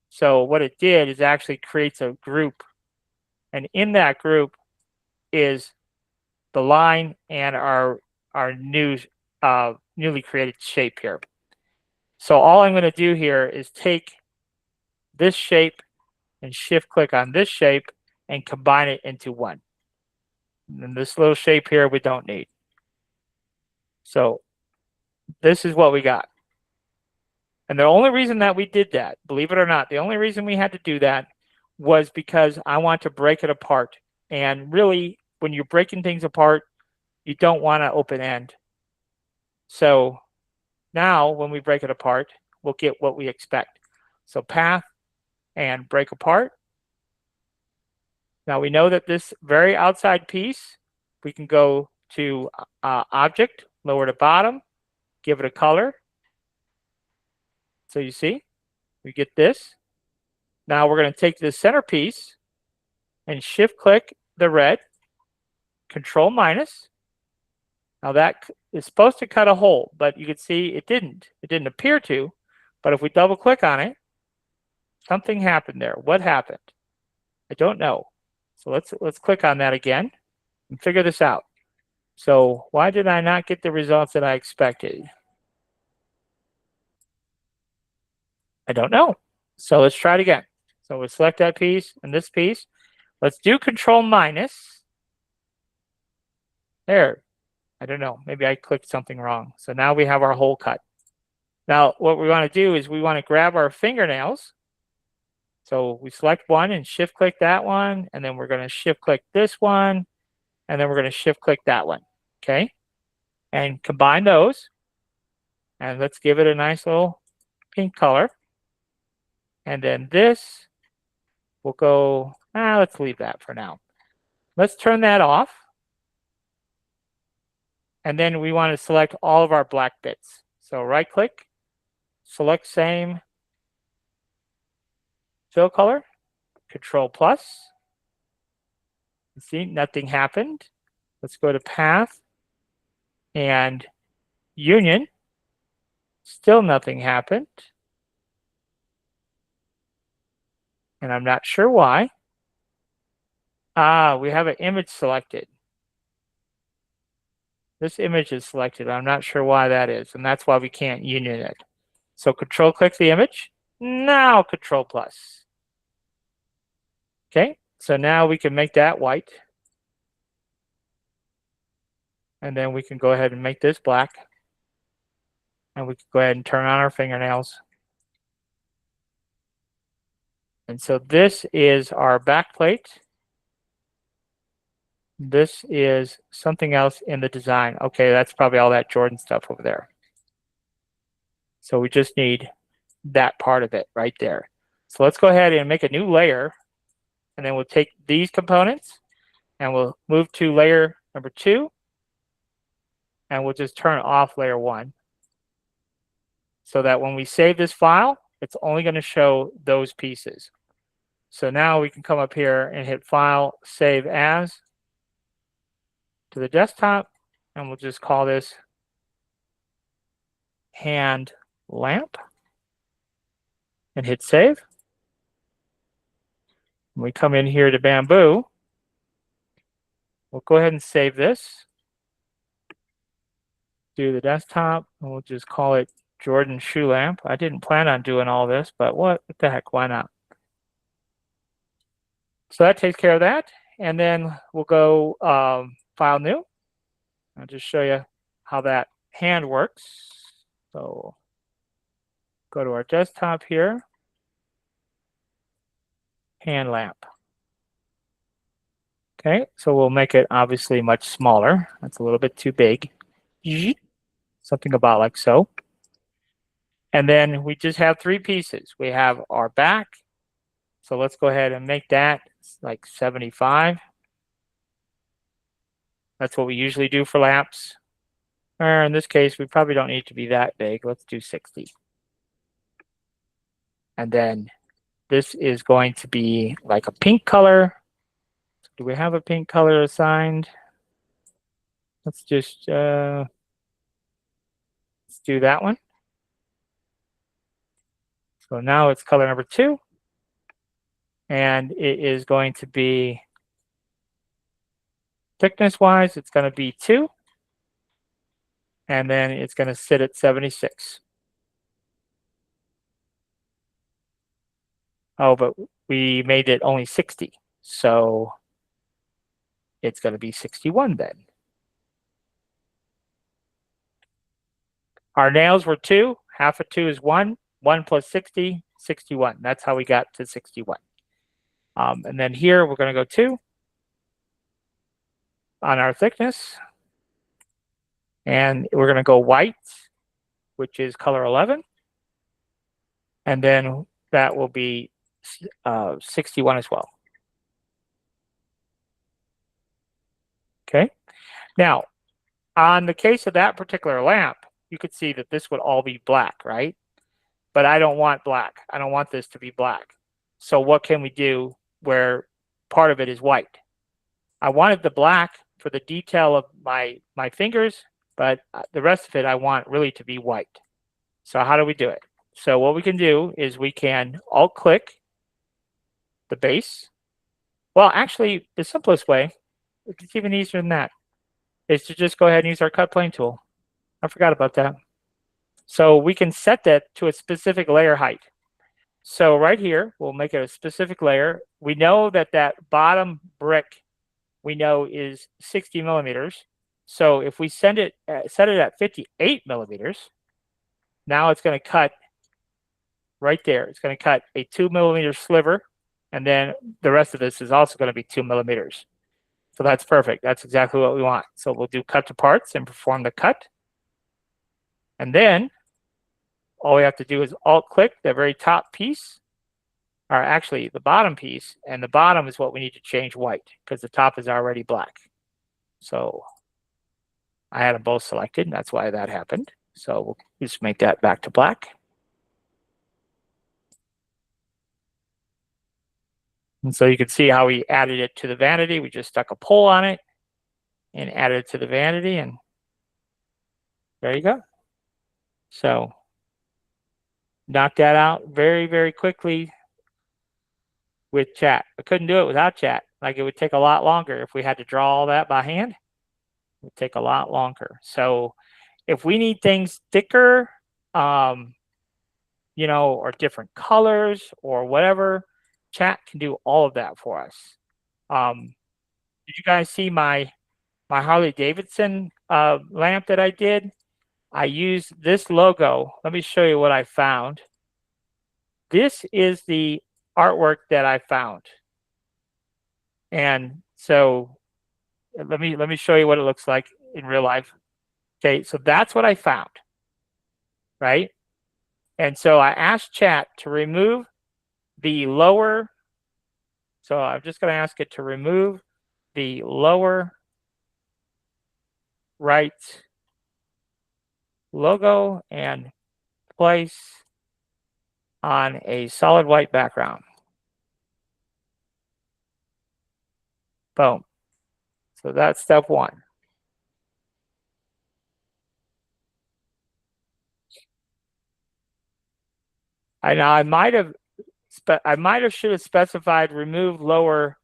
So what it did is actually creates a group. And in that group is the line and our newly created shape here. So all I'm going to do here is take this shape and shift click on this shape and combine it into one. And this little shape here we don't need. So this is what we got. And the only reason that we did that, believe it or not, the only reason we had to do that was because I want to break it apart. And really, when you're breaking things apart, you don't want to open end. So now when we break it apart, we'll get what we expect. So path and break apart. Now we know that this very outside piece, we can go to object, lower to bottom, give it a color. So you see, we get this. Now we're going to take this center piece and shift click the red, control minus. Now that is supposed to cut a hole, but you can see it didn't. It didn't appear to, but if we double click on it, something happened there. What happened? I don't know. So let's click on that again and figure this out. So why did I not get the results that I expected? I don't know. So let's try it again. So we'll select that piece and this piece. Let's do control minus. There. I don't know. Maybe I clicked something wrong. So now we have our hole cut. Now what we want to do is we want to grab our fingernails. So we select one and shift click that one. And then we're going to shift click this one. And then we're going to shift click that one. Okay. And combine those. And let's give it a nice little pink color. And then this will go, let's leave that for now. Let's turn that off. And then we want to select all of our black bits. So right click, select same fill color, control plus. See, nothing happened. Let's go to path and union. Still nothing happened. And I'm not sure why. We have an image selected. This image is selected. I'm not sure why that is, and that's why we can't union it. So control click the image. Now control plus. Okay, so now we can make that white. And then we can go ahead and make this black. And we can go ahead and turn on our fingernails. And so this is our back plate. This is something else in the design. Okay, that's probably all that Jordan stuff over there. So we just need that part of it right there. So let's go ahead and make a new layer. And then we'll take these components and we'll move to layer number 2. And we'll just turn off layer 1. So that when we save this file, it's only going to show those pieces. So now we can come up here and hit File, Save As to the desktop, and we'll just call this hand lamp and hit Save. When we come in here to Bamboo, we'll go ahead and save this to the desktop, and we'll just call it Jordan shoe lamp. I didn't plan on doing all this, but what the heck, why not? So that takes care of that. And then we'll go File New. I'll just show you how that hand works. So go to our desktop here. Hand lamp. Okay, so we'll make it obviously much smaller. That's a little bit too big. Something about like so. And then we just have 3 pieces. We have our back. So let's go ahead and make that like 75. That's what we usually do for lamps. Or in this case, we probably don't need to be that big. Let's do 60. And then this is going to be like a pink color. Do we have a pink color assigned? Let's just let's do that one. So now it's color number 2. And it is going to be, thickness-wise, it's going to be 2. And then it's going to sit at 76. Oh, but we made it only 60. So it's going to be 61 then. Our nails were 2. Half of 2 is 1. 1 plus 60, 61. That's how we got to 61. And then here we're going to go 2 on our thickness. And we're going to go white, which is color 11. And then that will be 61 as well. Okay. Now, on the case of that particular lamp, you could see that this would all be black, right? But I don't want black. I don't want this to be black. So what can we do where part of it is white? I wanted the black for the detail of my fingers, but the rest of it I want really to be white. So how do we do it? So what we can do is we can alt-click the base. Well, actually, the simplest way, it's even easier than that, is to just go ahead and use our cut plane tool. I forgot about that. So we can set that to a specific layer height. So right here, we'll make it a specific layer. We know that that bottom brick we know is 60 millimeters. So if we set it at 58 millimeters, now it's going to cut right there. It's going to cut a 2 millimeter sliver, and then the rest of this is also going to be 2 millimeters. So that's perfect. That's exactly what we want. So we'll do cut to parts and perform the cut. And then all we have to do is alt-click the very top piece, or actually the bottom piece, and the bottom is what we need to change white because the top is already black. So I had them both selected, and that's why that happened. So we'll just make that back to black. And so you can see how we added it to the vanity. We just stuck a pole on it and added it to the vanity, and there you go. So knock that out very, very quickly with chat. I couldn't do it without chat. Like, it would take a lot longer if we had to draw all that by hand. It'll take a lot longer. So if we need things thicker, you know, or different colors or whatever, chat can do all of that for us. Did you guys see my Harley Davidson lamp that I did? I used this logo. Let me show you what I found. This is the artwork that I found. And so let me show you what it looks like in real life. Okay, so that's what I found, right? And so I asked chat to remove the lower, so I'm just going to ask it to remove the lower right logo and place on a solid white background. Boom. So that's step one. I might have should have specified remove lower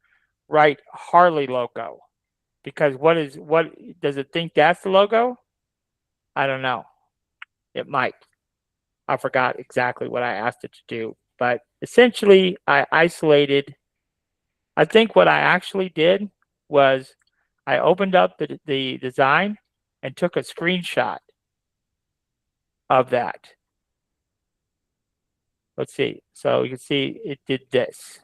right Harley logo, because what does it think that's the logo? I don't know. It might. I forgot exactly what I asked it to do, but essentially I isolated. I think what I actually did was I opened up the design and took a screenshot of that. Let's see. So you can see it did this.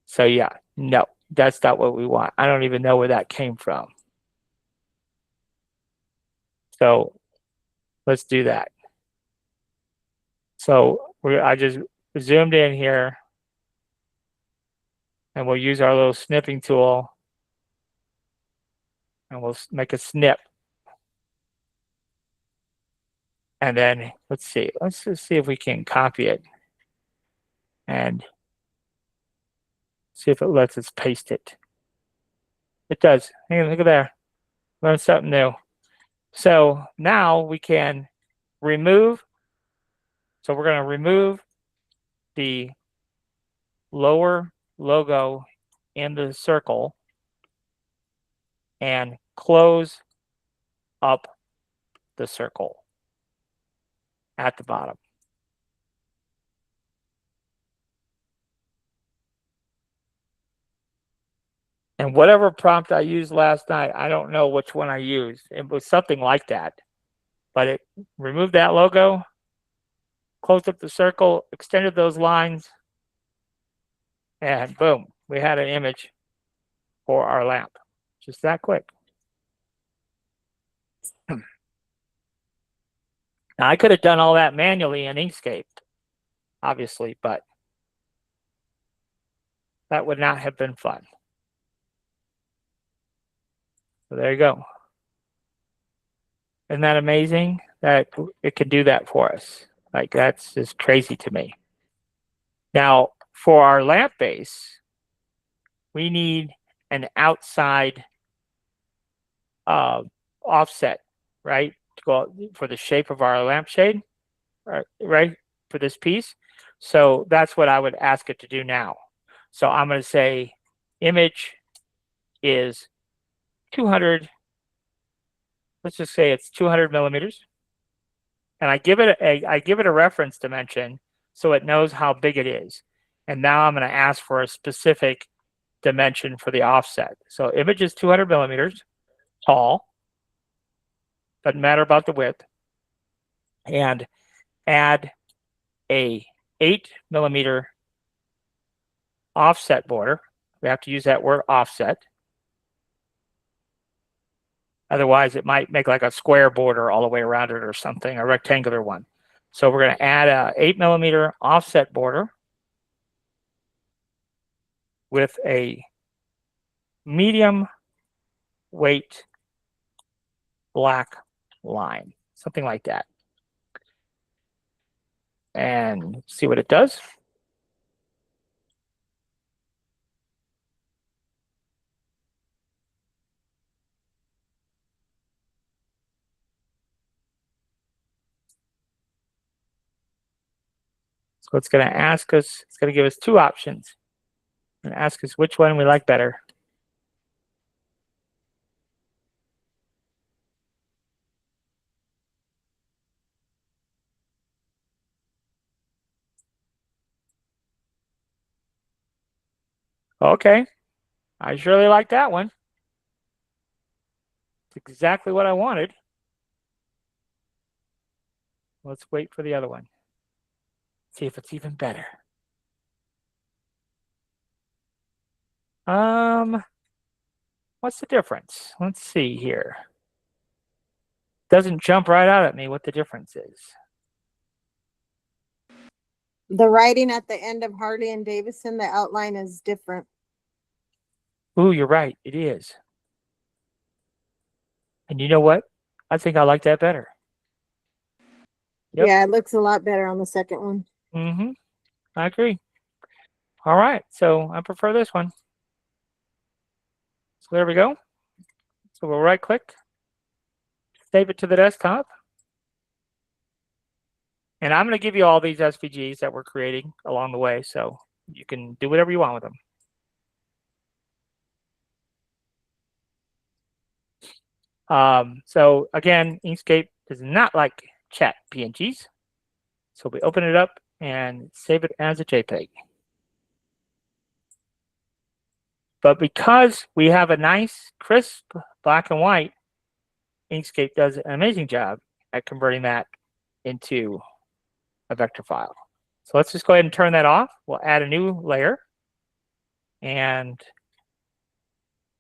So yeah, no, that's not what we want. I don't even know where that came from. So let's do that. So I just zoomed in here, and we'll use our little snipping tool, and we'll make a snip. And then let's just see if we can copy it and see if it lets us paste it. It does. Hey, look at there. Learn something new. So now we can remove. So we're going to remove the lower logo in the circle and close up the circle at the bottom. And whatever prompt I used last night, I don't know which one I used. It was something like that. But it removed that logo, closed up the circle, extended those lines, and boom, we had an image for our lamp. Just that quick. Now, I could have done all that manually in Inkscape, obviously, but that would not have been fun. So there you go. Isn't that amazing that it can do that for us? Like, that's just crazy to me. Now, for our lamp base, we need an outside offset, right? To go for the shape of our lampshade, right? For this piece. So that's what I would ask it to do now. So I'm going to say image is 200. Let's just say it's 200 millimeters. And I give it a reference dimension so it knows how big it is. And now I'm going to ask for a specific dimension for the offset. So image is 200 millimeters tall. Doesn't matter about the width. And add a 8 millimeter offset border. We have to use that word offset. Otherwise, it might make like a square border all the way around it or something, a rectangular one. So we're going to add a 8 millimeter offset border with a medium weight black line, something like that. And see what it does. So it's going to ask us, it's going to give us two options and ask us which one we like better. Okay. I surely like that one. It's exactly what I wanted. Let's wait for the other one. See if it's even better. What's the difference? Let's see here. Doesn't jump right out at me what the difference is. The writing at the end of Harley and Davidson, the outline is different. Ooh, you're right. It is. And you know what? I think I like that better. Yep. Yeah, it looks a lot better on the second one. Mm-hmm. I agree. All right. So I prefer this one. So there we go. So we'll right click, save it to the desktop. And I'm going to give you all these SVGs that we're creating along the way. So you can do whatever you want with them. So again, Inkscape does not like chat PNGs. So we open it up and save it as a JPEG. But because we have a nice, crisp black and white, Inkscape does an amazing job at converting that into a vector file. So let's just go ahead and turn that off. We'll add a new layer and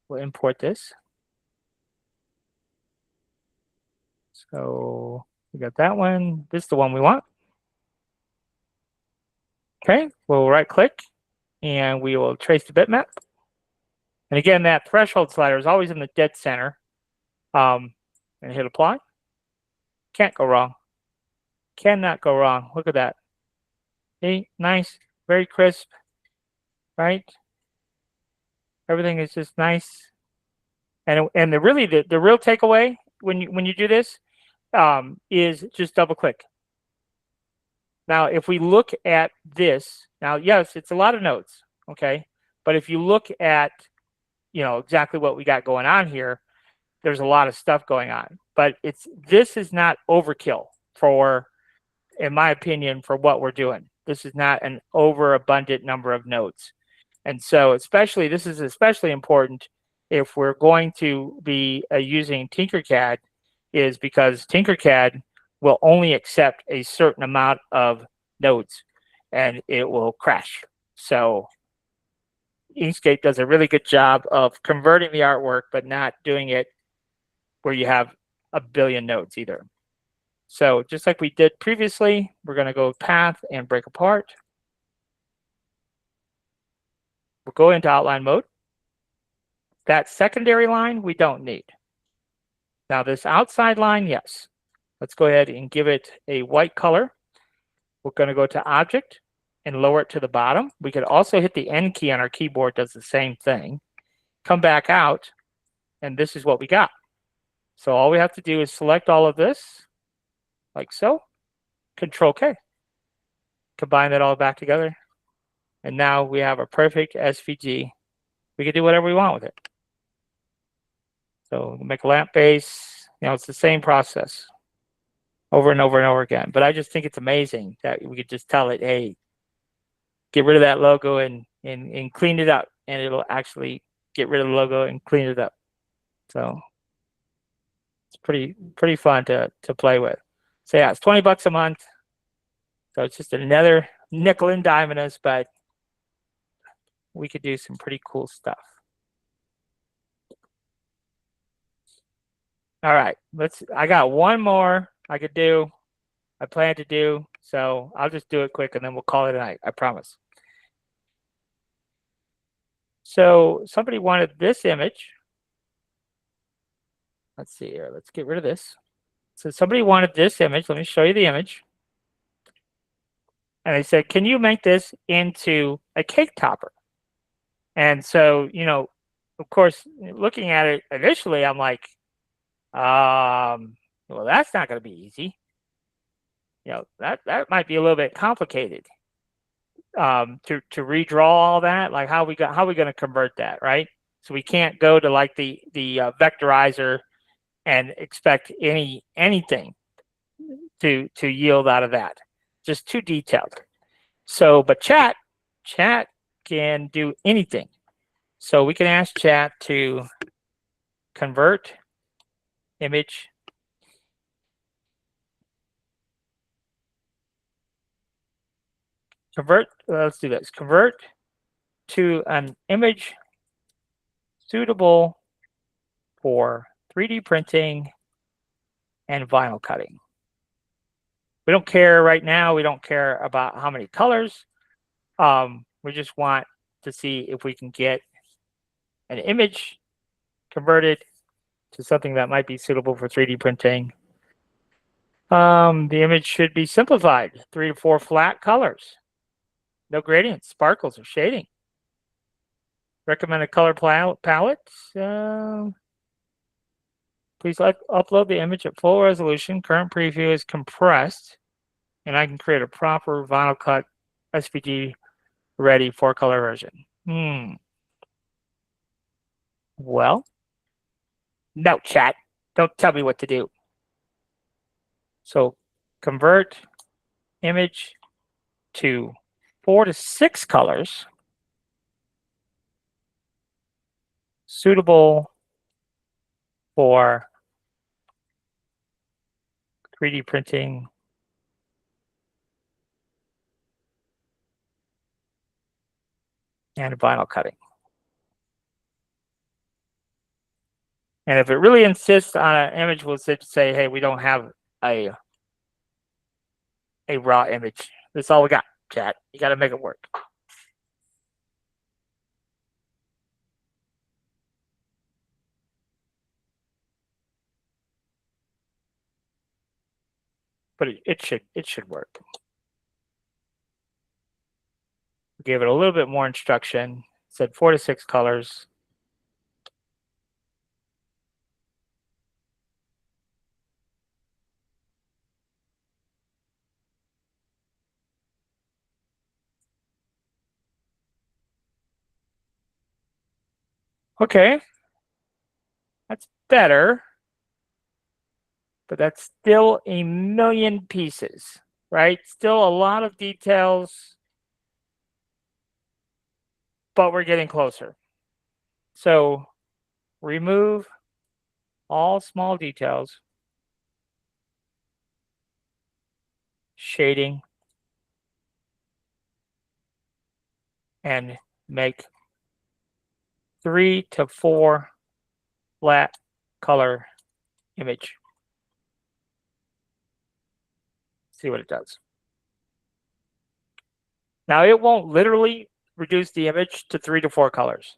we'll import this. So we got that one. This is the one we want. Okay, we'll right click and we will trace the bitmap. And again, that threshold slider is always in the dead center. And hit apply. Can't go wrong. Cannot go wrong. Look at that. See, nice, very crisp, right? Everything is just nice. And the real takeaway when you do this is just double click. Now, if we look at this, now yes, it's a lot of notes, okay? But if you look at exactly what we got going on here, there's a lot of stuff going on. But this is not overkill for, in my opinion, for what we're doing. This is not an overabundant number of notes. And so this is especially important if we're going to be using Tinkercad, is because Tinkercad will only accept a certain amount of nodes and it will crash. So Inkscape does a really good job of converting the artwork, but not doing it where you have a billion nodes either. So just like we did previously, we're going to go path and break apart. We'll go into outline mode. That secondary line, we don't need. Now this outside line, yes. Let's go ahead and give it a white color. We're going to go to object and lower it to the bottom. We could also hit the N key on our keyboard, does the same thing. Come back out, and this is what we got. So all we have to do is select all of this, like so, Control K. Combine that all back together. And now we have a perfect SVG. We can do whatever we want with it. So make a lamp base, it's the same process over and over and over again. But I just think it's amazing that we could just tell it, hey, get rid of that logo and clean it up. And it'll actually get rid of the logo and clean it up. So it's pretty fun to play with. So yeah, it's $20 a month. So it's just another nickel and dime in us, but we could do some pretty cool stuff. All right, I got one more I plan to do. So I'll just do it quick and then we'll call it a night, I promise. So somebody wanted this image. Let's see here, let's get rid of this. So somebody wanted this image. Let me show you the image. And they said, can you make this into a cake topper? And so, of course, looking at it initially, I'm like, well, that's not going to be easy. That might be a little bit complicated to redraw all that. Like how we going to convert that, right? So we can't go to like the vectorizer and expect anything to yield out of that. Just too detailed. So, but chat can do anything. So we can ask chat to convert image let's do this. Convert to an image suitable for 3D printing and vinyl cutting. We don't care right now. We don't care about how many colors. We just want to see if we can get an image converted to something that might be suitable for 3D printing. The image should be simplified, 3 to 4 flat colors. No gradients, sparkles, or shading. Recommended color palette. Please upload the image at full resolution. Current preview is compressed, and I can create a proper vinyl cut SVG ready 4-color version. Well, no, chat. Don't tell me what to do. So convert image to 4 to 6 colors suitable for 3D printing and vinyl cutting. And if it really insists on an image, we'll say, hey, we don't have a raw image. That's all we got, chat. You got to make it work. But it should work. We gave it a little bit more instruction. Said 4 to 6 colors. Okay. That's better. But that's still a million pieces, right? Still a lot of details, but we're getting closer. So remove all small details, shading, and make 3 to 4 flat color image. See what it does. Now it won't literally reduce the image to 3 to 4 colors,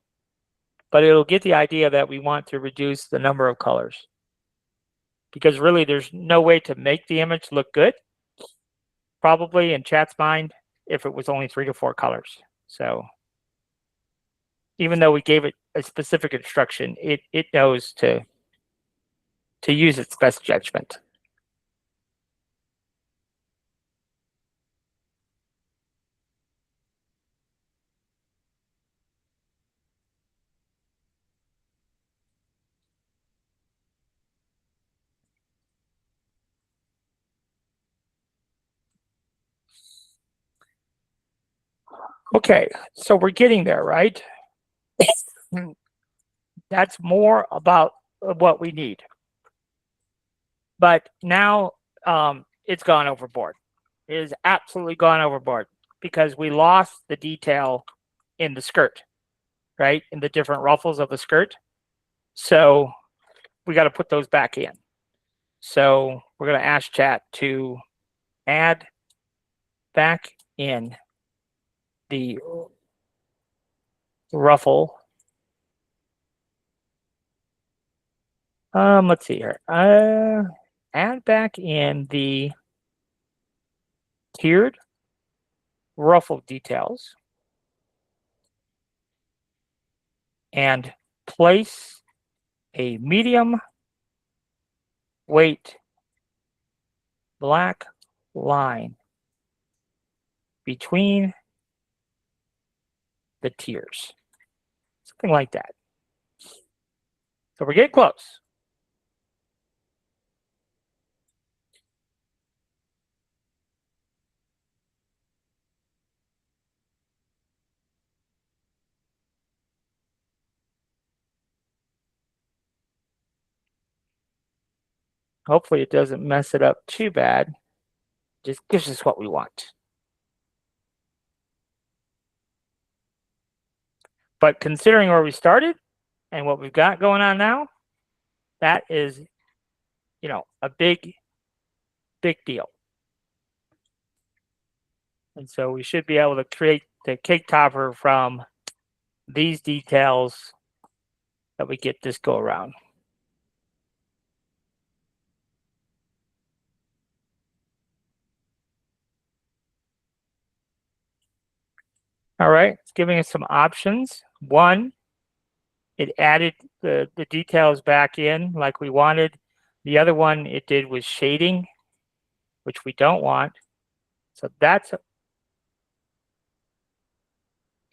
but it'll get the idea that we want to reduce the number of colors, because really there's no way to make the image look good, probably in chat's mind, if it was only 3 to 4 colors. So even though we gave it a specific instruction, it knows to use its best judgment. Okay, so we're getting there, right? That's more about what we need. But now it's gone overboard. It is absolutely gone overboard because we lost the detail in the skirt, right? In the different ruffles of the skirt. So we got to put those back in. So we're going to ask chat to add back in the ruffle. Let's see here. Add back in the tiered ruffle details and place a medium weight black line between the tiers. Something like that. So we're getting close. Hopefully it doesn't mess it up too bad. Just gives us what we want. But considering where we started and what we've got going on now, that is, you know, a big deal. And so we should be able to create the cake topper from these details that we get this go around. All right, it's giving us some options. One, it added the details back in like we wanted. The other one it did was shading, which we don't want. So that's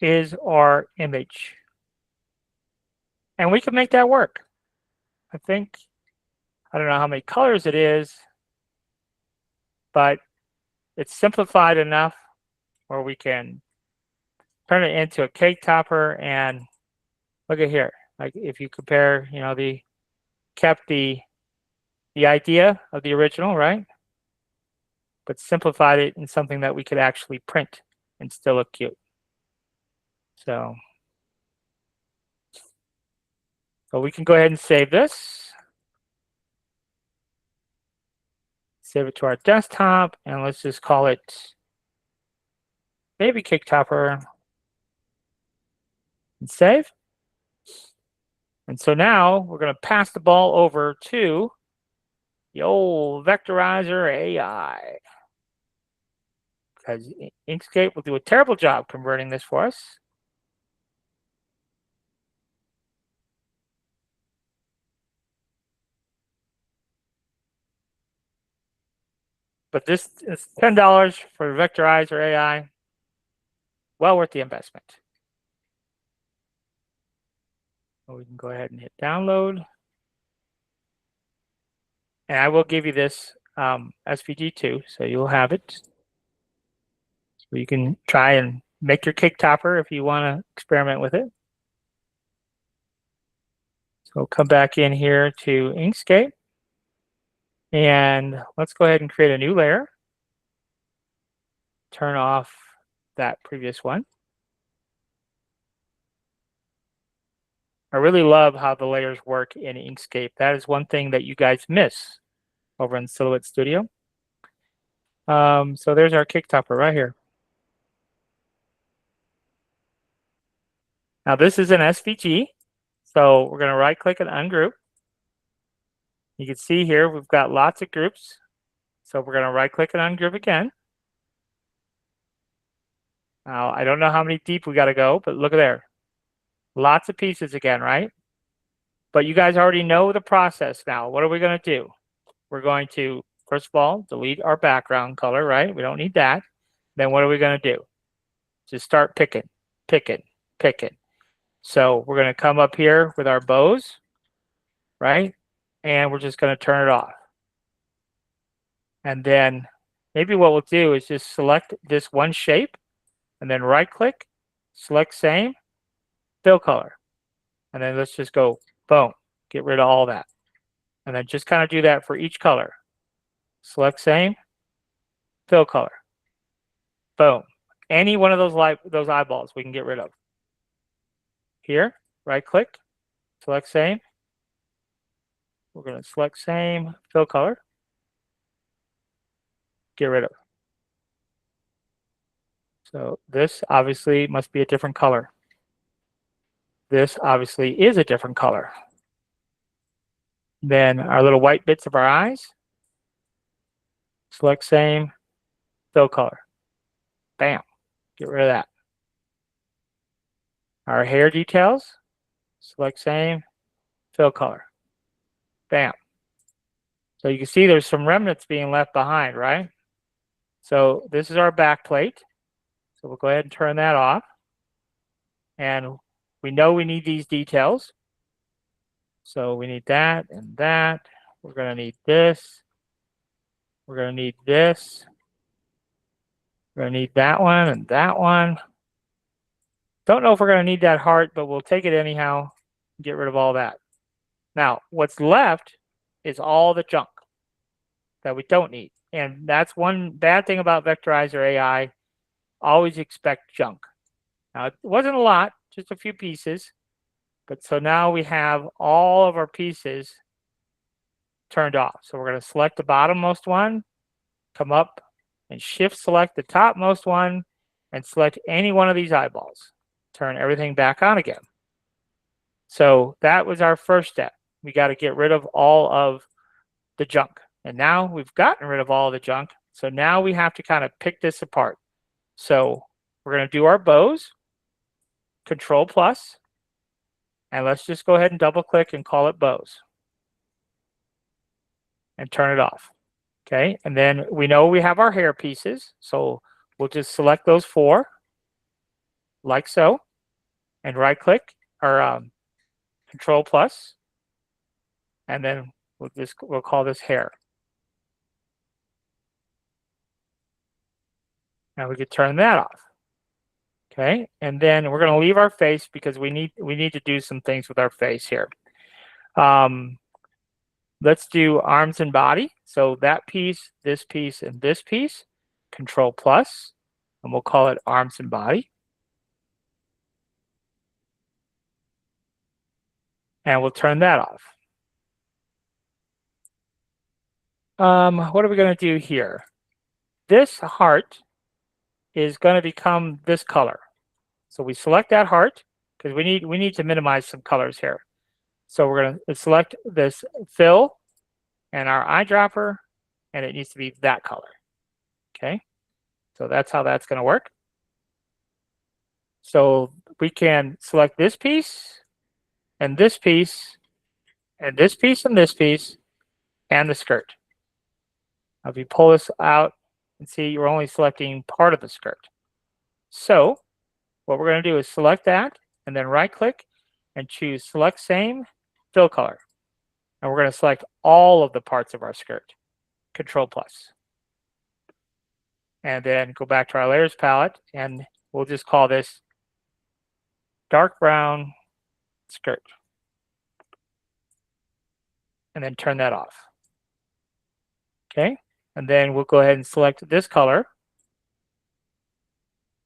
is our image. And we can make that work. I think, I don't know how many colors it is, but it's simplified enough where we can turn it into a cake topper. And look at here, like if you compare, you know, kept the idea of the original, right? But simplified it in something that we could actually print and still look cute. So we can go ahead and save this. Save it to our desktop, and let's just call it Baby Cake Topper. And save. And so now we're going to pass the ball over to the old vectorizer AI. Because Inkscape will do a terrible job converting this for us. But this is $10 for vectorizer AI. Well worth the investment. So we can go ahead and hit download. And I will give you this SVG too, so you'll have it. So you can try and make your cake topper if you want to experiment with it. So come back in here to Inkscape. And let's go ahead and create a new layer. Turn off that previous one. I really love how the layers work in Inkscape. That is one thing that you guys miss over in Silhouette Studio. So there's our cake topper right here. Now this is an SVG. So we're going to right click and ungroup. You can see here we've got lots of groups. So we're going to right click and ungroup again. Now I don't know how many deep we got to go, but look at there. Lots of pieces again, right? But you guys already know the process now. What are we going to do? We're going to, first of all, delete our background color, right? We don't need that. Then what are we going to do? Just start picking. So we're going to come up here with our bows, right? And we're just going to turn it off. And then maybe what we'll do is just select this one shape and then right click, select same, fill color. And then let's just go, boom, get rid of all that. And then just kind of do that for each color. Select same, fill color. Boom. Any one of those eyeballs we can get rid of. Here, right click, select same. We're going to select same, fill color. Get rid of. So this obviously must be a different color. This obviously is a different color. Then our little white bits of our eyes. Select same, fill color. Bam. Get rid of that. Our hair details. Select same, fill color. Bam. So you can see there's some remnants being left behind, right? So this is our back plate. So we'll go ahead and turn that off. And we know we need these details. So we need that and that. We're going to need this. We're going to need this. We're going to need that one and that one. Don't know if we're going to need that heart, but we'll take it anyhow. Get rid of all that. Now, what's left is all the junk. that we don't need. And that's one bad thing about vectorizer AI. Always expect junk. Now, it wasn't a lot, just a few pieces. But so now we have all of our pieces turned off. So we're going to select the bottommost one, come up and shift select the topmost one, and select any one of these eyeballs. Turn everything back on again. So that was our first step. We got to get rid of all of the junk. And now we've gotten rid of all the junk. So now we have to kind of pick this apart. So we're going to do our bows, Control plus, and let's just go ahead and double click and call it bows. And turn it off. Okay, and then we know we have our hair pieces. So we'll just select those 4, like so, and right click or Control plus, and then we'll call this hair. Now we could turn that off. Okay, and then we're going to leave our face because we need to do some things with our face here. Let's do arms and body. So that piece, and this piece, Control plus, and we'll call it arms and body. And we'll turn that off. What are we going to do here? This heart is going to become this color. So we select that heart because we need to minimize some colors here. So we're going to select this fill and our eyedropper, and it needs to be that color. Okay, so that's how that's going to work. So we can select this piece, and this piece, and this piece, and this piece, and the skirt. Now if you pull this out and see, you're only selecting part of the skirt. So what we're going to do is select that, and then right click and choose select same, fill color. And we're going to select all of the parts of our skirt, Control plus. And then go back to our layers palette, and we'll just call this dark brown skirt. And then turn that off. Okay, and then we'll go ahead and select this color,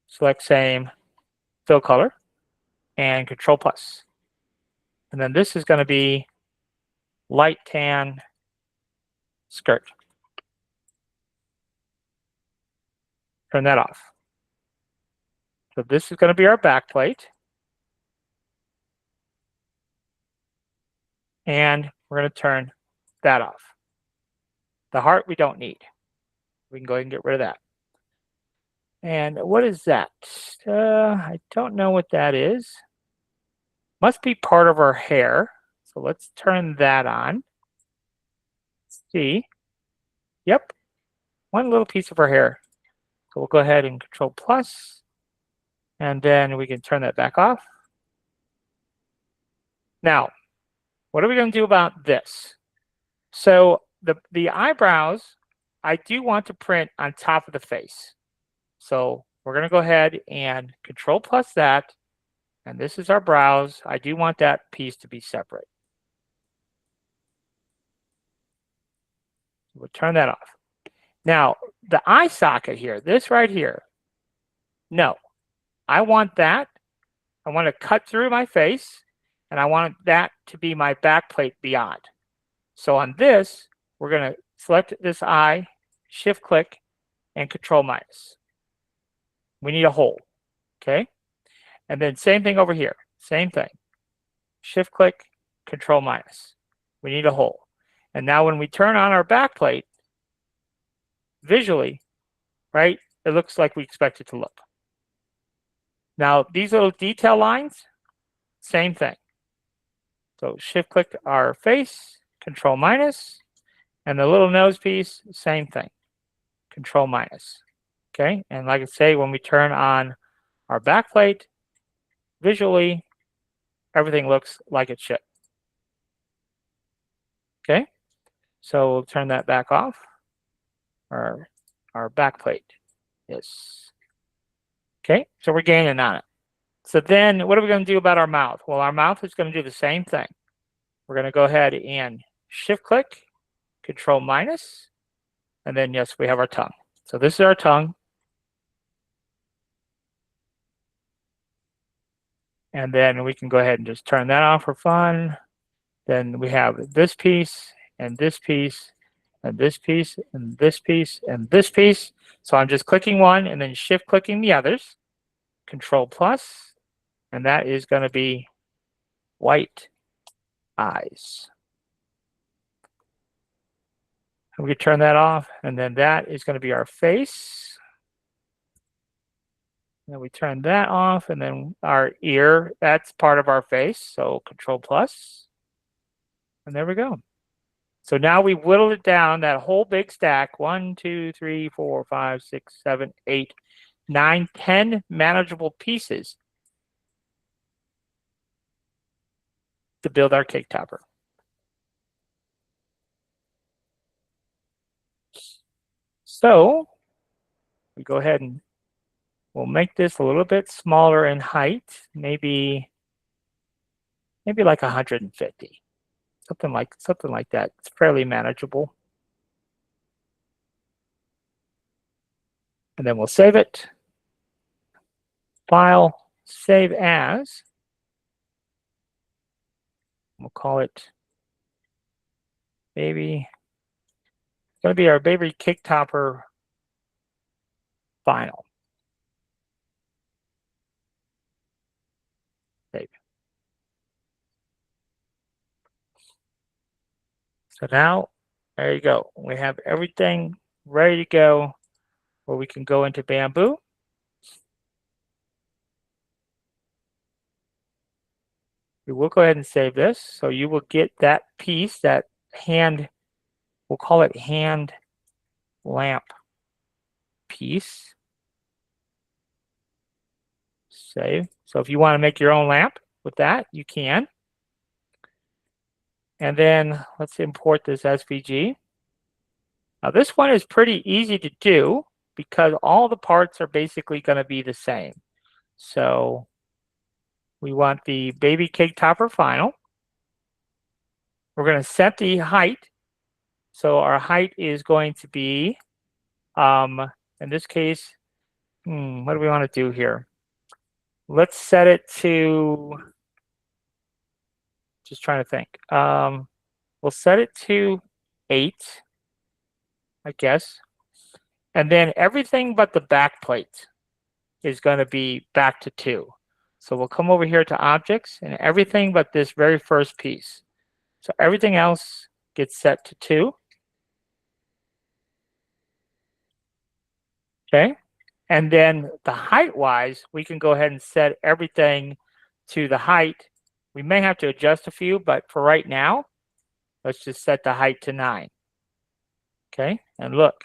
select same, fill color, and Control plus. And then this is going to be light tan skirt. Turn that off. So this is going to be our back plate. And we're going to turn that off. The heart we don't need. We can go ahead and get rid of that. And what is that? I don't know what that is. Must be part of our hair. So let's turn that on. Let's see. Yep. One little piece of our hair. So we'll go ahead and Control plus. And then we can turn that back off. Now, what are we going to do about this? So the eyebrows, I do want to print on top of the face. So we're going to go ahead and Control plus that. And this is our brows. I do want that piece to be separate. We'll turn that off. Now, the eye socket here, this right here, no. I want that. I want to cut through my face, and I want that to be my back plate beyond. So on this, we're going to select this eye, shift click, and Control minus. We need a hole, okay? And then same thing over here, same thing. Shift click, Control minus. We need a hole. And now when we turn on our back plate, visually, right, it looks like we expect it to look. Now, these little detail lines, same thing. So shift click our face, Control minus, and the little nose piece, same thing, Control minus. Okay, and like I say, when we turn on our back plate, visually, everything looks like it should. Okay, so we'll turn that back off. Our back plate is. Okay, so we're gaining on it. So then what are we going to do about our mouth? Well, our mouth is going to do the same thing. We're going to go ahead and shift click, Control minus, And then, yes, we have our tongue. So this is our tongue. And then we can go ahead and just turn that off for fun. Then we have this piece and this piece and this piece and this piece and this piece. So I'm just clicking one and then shift clicking the others. Control plus, and that is going to be white eyes. And we can turn that off, and then that is going to be our face. And then we turn that off, and then our ear, that's part of our face. So Control plus, and there we go. So now we whittled it down, that whole big stack, 1, 2, 3, 4, 5, 6, 7, 8, 9, 10 manageable pieces to build our cake topper. So we go ahead and we'll make this a little bit smaller in height, maybe like 150, something like that. It's fairly manageable. And then we'll save it. File, save as. We'll call it baby. It's going to be our baby cake topper final. Save. So now, there you go. We have everything ready to go where we can go into Bamboo. We will go ahead and save this. So you will get that piece, that hand, we'll call it hand lamp piece. Save. So if you want to make your own lamp with that, you can. And then let's import this SVG. Now this one is pretty easy to do because all the parts are basically going to be the same. So we want the baby cake topper final. We're going to set the height. So our height is going to be, in this case, what do we want to do here? Let's set it to, just trying to think. We'll set it to 8, I guess. And then everything but the back plate is going to be back to 2. So we'll come over here to objects and everything but this very first piece. So everything else gets set to 2. Okay. And then the height wise, we can go ahead and set everything to the height. We may have to adjust a few, but for right now, let's just set the height to 9. Okay. And look,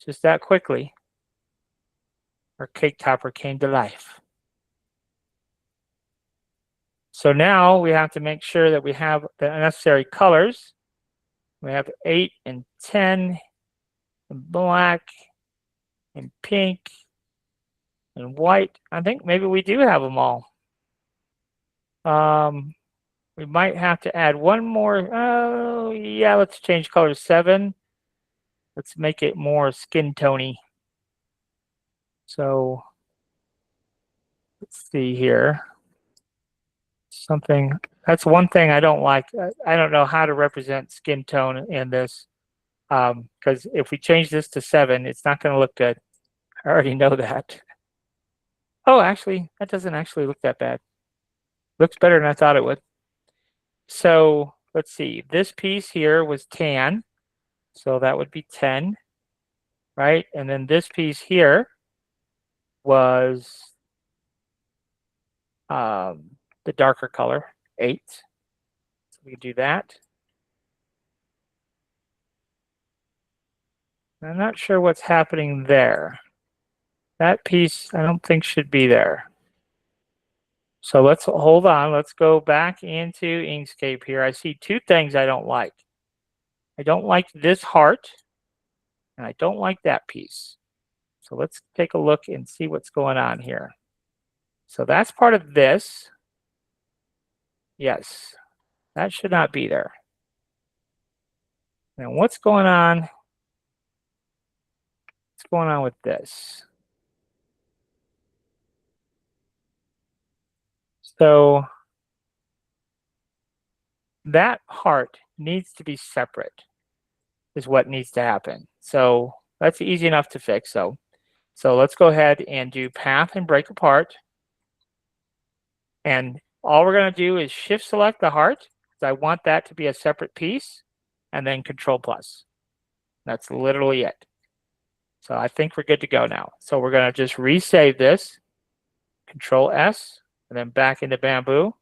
just that quickly, our cake topper came to life. So now we have to make sure that we have the necessary colors. We have 8 and 10 and black and pink and white. I think maybe we do have them all. We might have to add one more. Oh, yeah, let's change color 7. Let's make it more skin tony. So let's see here. Something, that's one thing I don't like. I don't know how to represent skin tone in this because if we change this to 7, it's not going to look good. I already know that. Oh, actually, that doesn't actually look that bad. Looks better than I thought it would. So let's see. This piece here was tan. So that would be 10, right? And then this piece here was the darker color, 8. So we can do that. I'm not sure what's happening there. That piece, I don't think should be there. So let's hold on. Let's go back into Inkscape here. I see 2 things I don't like. I don't like this heart, and I don't like that piece. So let's take a look and see what's going on here. So that's part of this. Yes, that should not be there. Now what's going on what's going on with this? So that heart needs to be separate is what needs to happen. So that's easy enough to fix. So let's go ahead and do path and break apart. And all we're going to do is shift select the heart. I want that to be a separate piece, and then control plus. That's literally it. So I think we're good to go now. So we're going to just resave this, control S, and then back into Bamboo.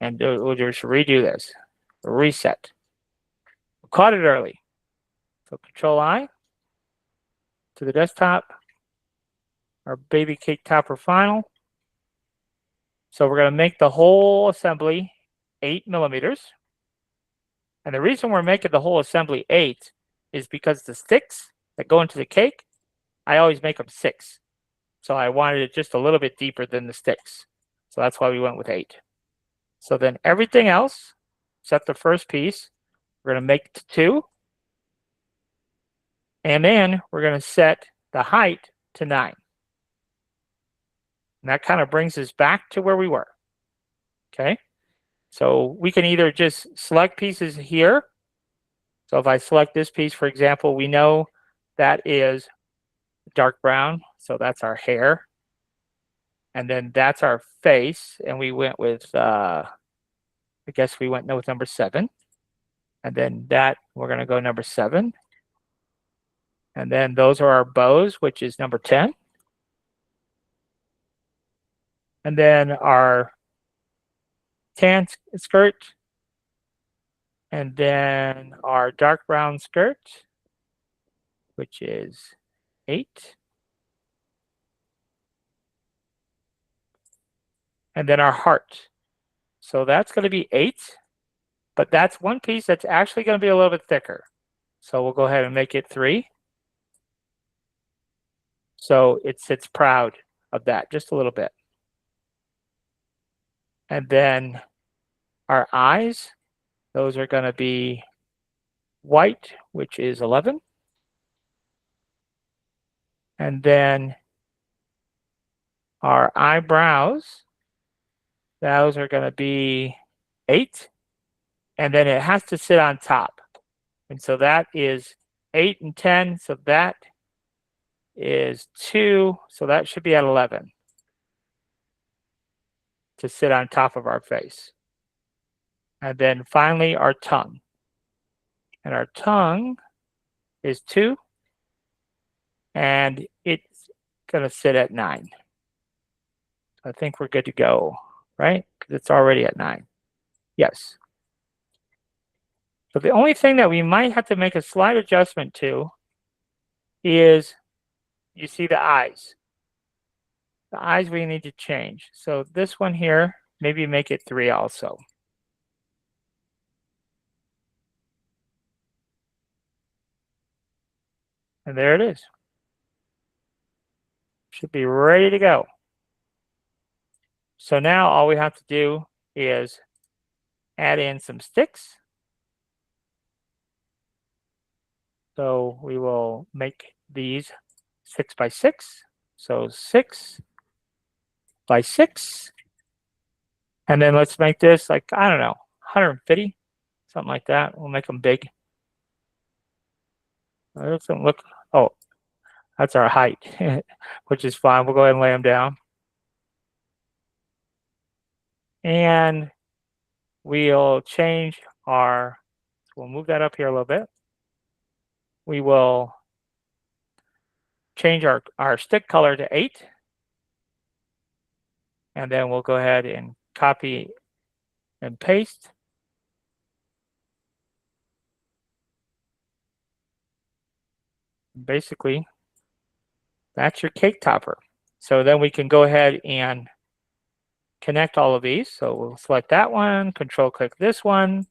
And we'll just redo this, reset. We caught it early. So control I to the desktop, our baby cake topper final. So we're going to make the whole assembly 8 millimeters. And the reason we're making the whole assembly 8 is because the sticks that go into the cake, I always make them 6. So I wanted it just a little bit deeper than the sticks. So that's why we went with 8. So then everything else, except the first piece, we're going to make to 2. And then we're going to set the height to 9. And that kind of brings us back to where we were. Okay. So we can either just select pieces here. So if I select this piece, for example, we know that is dark brown. So that's our hair. And then that's our face. And we went with, I guess we went with number 7. And then that, we're going to go number 7. And then those are our bows, which is number 10. And then our tan skirt. And then our dark brown skirt, which is 8. And then our heart. So that's going to be 8. But that's one piece that's actually going to be a little bit thicker. So we'll go ahead and make it 3. So it sits proud of that just a little bit. And then our eyes, those are going to be white, which is 11. And then our eyebrows, those are going to be 8. And then it has to sit on top. And so that is 8 and 10. So that is 2. So that should be at 11 to sit on top of our face. And then finally our tongue. And our tongue is 2. And it's going to sit at 9. I think we're good to go, right? Because it's already at 9. Yes. So the only thing that we might have to make a slight adjustment to is, you see the eyes. The eyes we need to change. So this one here, maybe make it 3 also. And there it is. Should be ready to go. So now all we have to do is add in some sticks. So we will make these 6 by 6. So 6 by 6. And then let's make this like, I don't know, 150, something like that. We'll make them big. It doesn't look, oh, that's our height, which is fine. We'll go ahead and lay them down. And we'll change our, we'll move that up here a little bit. We will change our stick color to 8. And then we'll go ahead and copy and paste. Basically, that's your cake topper. So then we can go ahead and connect all of these. So we'll select that one, control click this one,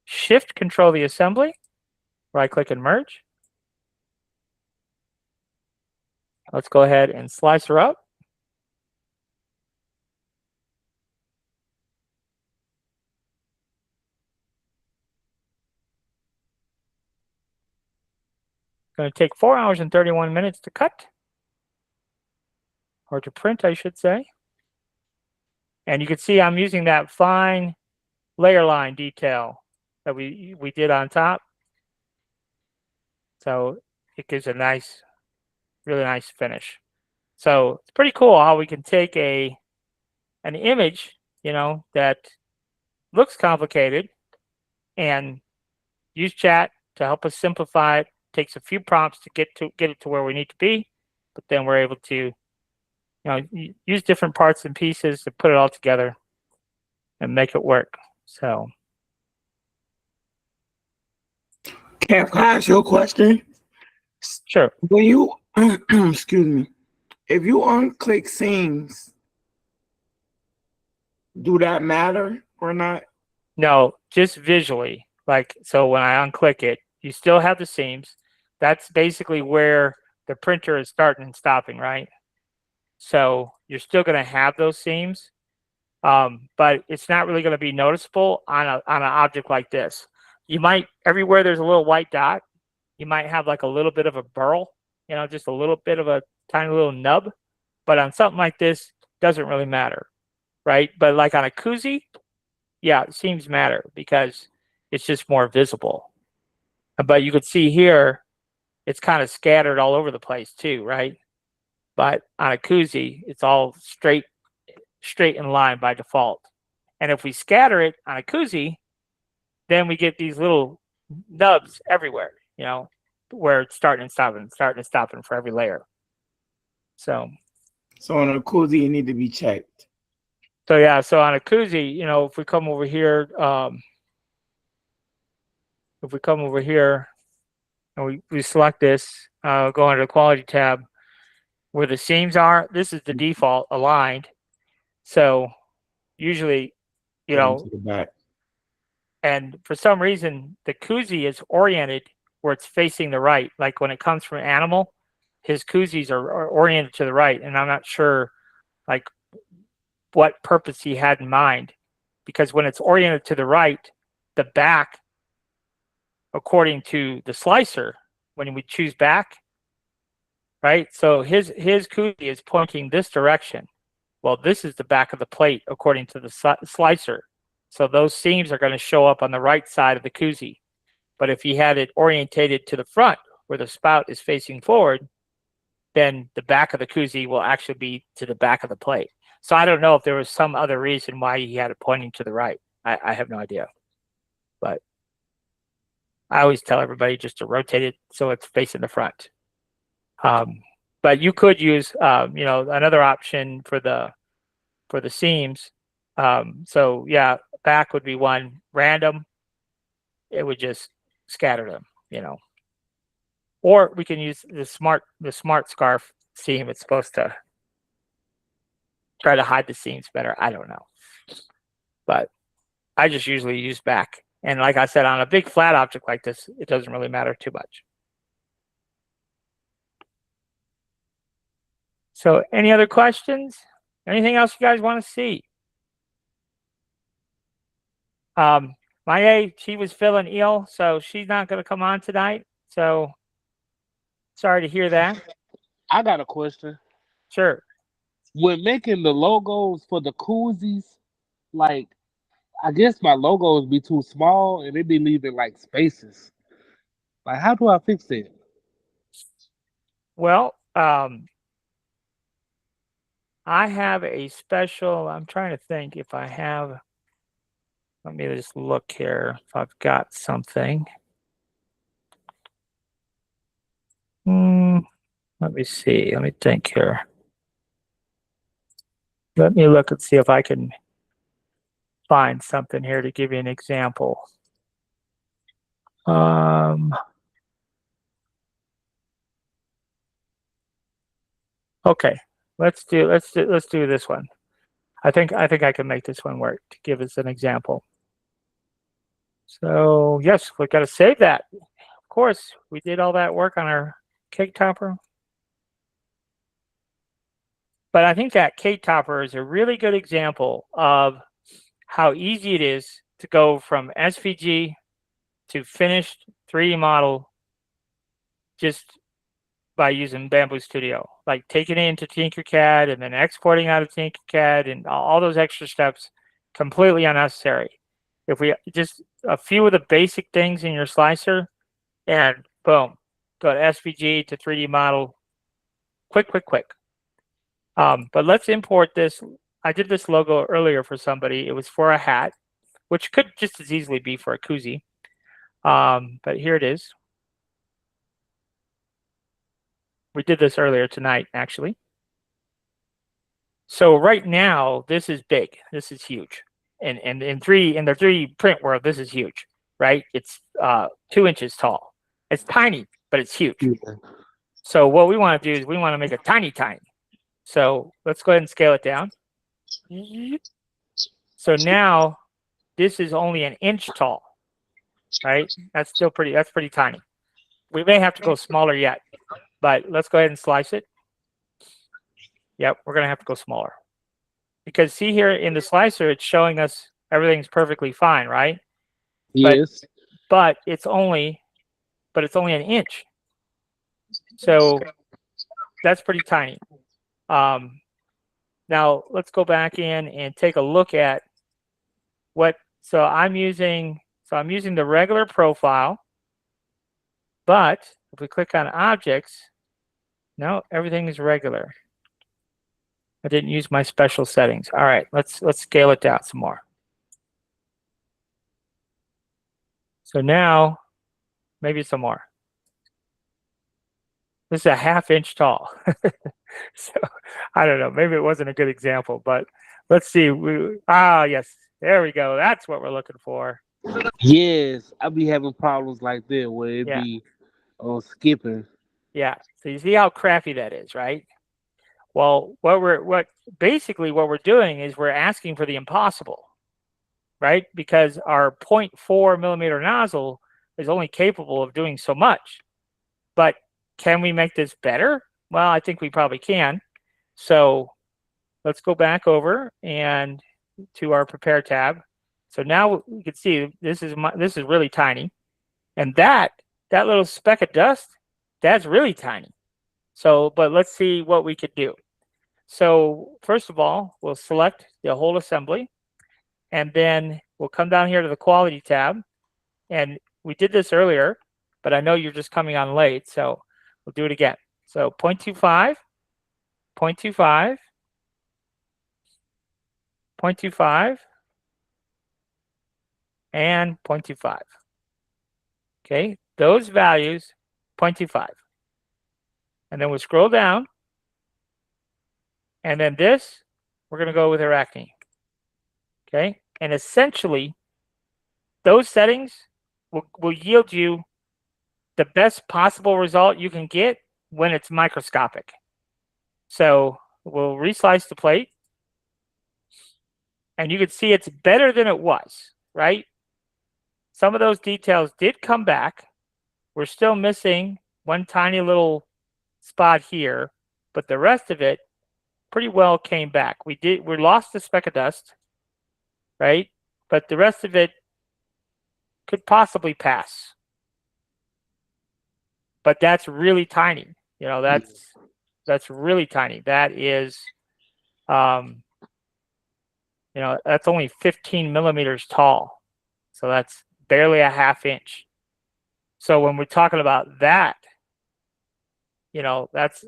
shift control the assembly, right click and merge. Let's go ahead and slice her up. going to take 4 hours and 31 minutes to cut, or to print, I should say. And you can see I'm using that fine layer line detail that we did on top. So it gives a nice, really nice finish. So it's pretty cool how we can take an image, you know, that looks complicated and use chat to help us simplify it. Takes a few prompts to get it to where we need to be, but then we're able to, you know, use different parts and pieces to put it all together and make it work. So, Can I ask you a question? sure. When you, excuse me, if you unclick seams, do that matter or not? No, just visually. Like, so when I unclick it, you still have the seams. That's basically where the printer is starting and stopping, right? So you're still going to have those seams, but it's not really going to be noticeable on an object like this. You might, everywhere there's a little white dot, you might have like a little bit of a burl, you know, just a little bit of a tiny little nub. But on something like this, doesn't really matter, right? But like on a koozie, yeah, seams matter because it's just more visible. But you could see here, it's kind of scattered all over the place too, right? But on a koozie, it's all straight in line by default. And if we scatter it on a koozie, then we get these little nubs everywhere, you know, where it's starting and stopping for every layer. So on a koozie, it need to be checked. So yeah, so on a koozie, you know, if we come over here, and we select this, go under the quality tab, where the seams are, this is the default aligned. So usually, you know, To the back. and for some reason, the koozie is oriented where it's facing the right. Like when it comes from an animal, his koozies are oriented to the right. And I'm not sure like what purpose he had in mind, because when it's oriented to the right, the back, according to the slicer, when we choose back, right? So his koozie is pointing this direction. Well, this is the back of the plate according to the slicer. So those seams are going to show up on the right side of the koozie. But if he had it orientated to the front, where the spout is facing forward, then the back of the koozie will actually be to the back of the plate. So I don't know if there was some other reason why he had it pointing to the right. I have no idea. But I always tell everybody just to rotate it so it's facing the front. But you could use, you know, another option for the seams. So yeah, back would be one. Random, it would just scatter them, you know. Or we can use the smart scarf seam. It's supposed to try to hide the seams better. I don't know, but I just usually use back. And like I said, on a big flat object like this, it doesn't really matter too much. So any other questions? Anything else you guys want to see? Maya, she was feeling ill, so she's not going to come on tonight. So sorry to hear that. I got a question. Sure. When making the logos for the koozies, like, I guess my logos be too small and they be leaving like spaces. Like, how do I fix that? Well, I have a special, I'm trying to think if I have, let me just look here if I've got something. Let me see, let me think here. Let me look and see if I can find something here to give you an example. Okay, let's do this one. I think I can make this one work to give us an example. So yes, we've got to save that. Of course, we did all that work on our cake topper. But I think that cake topper is a really good example of how easy it is to go from SVG to finished 3D model just by using Bamboo Studio, like taking it into Tinkercad and then exporting out of Tinkercad and all those extra steps, completely unnecessary. If we just a few of the basic things in your slicer, and boom, go to SVG to 3D model, quick. But let's import this. I did this logo earlier for somebody. It was for a hat, which could just as easily be for a koozie. But here it is. We did this earlier tonight, actually. So right now, this is big. This is huge. And in the 3D print world, this is huge, right? It's 2 inches tall. It's tiny, but it's huge. Yeah. So what we want to do is we want to make it tiny. So let's go ahead and scale it down. So now this is only 1 inch tall, right? That's pretty tiny. We may have to go smaller yet, but let's go ahead and slice it. Yep, we're going to have to go smaller. Because see here in the slicer, it's showing us everything's perfectly fine, right? Yes. But it's only 1 inch. So that's pretty tiny. Now let's go back in and take a look at what. So I'm using the regular profile, but if we click on objects, no, everything is regular. I didn't use my special settings. All right, let's scale it down some more. So now, maybe some more. This is a 1/2 inch tall. So I don't know, maybe it wasn't a good example, but let's see. Yes, there we go. That's what we're looking for. Yes, I be having problems like that where it Yeah. be skipping. Yeah. So you see how crappy that is, right? Well, what we're doing is we're asking for the impossible, right? Because our 0.4 millimeter nozzle is only capable of doing so much. But can we make this better? Well, I think we probably can. So let's go back over and to our prepare tab. So now we can see this is really tiny, and that little speck of dust, that's really tiny. So, but let's see what we could do. So first of all, we'll select the whole assembly, and then we'll come down here to the quality tab. And we did this earlier, but I know you're just coming on late, so we'll do it again. So 0.25, 0.25, 0.25, and 0.25. Okay, those values, 0.25. And then we'll scroll down. And then this, we're going to go with Arachne. Okay, and essentially, those settings will yield you the best possible result you can get when it's microscopic. So we'll reslice the plate. And you can see it's better than it was, right? Some of those details did come back. We're still missing one tiny little spot here, but the rest of it pretty well came back. We lost a speck of dust, right? But the rest of it could possibly pass. But that's really tiny. You know, that's really tiny. That is, you know, that's only 15 millimeters tall. So that's barely a 1/2 inch. So when we're talking about that, you know, that's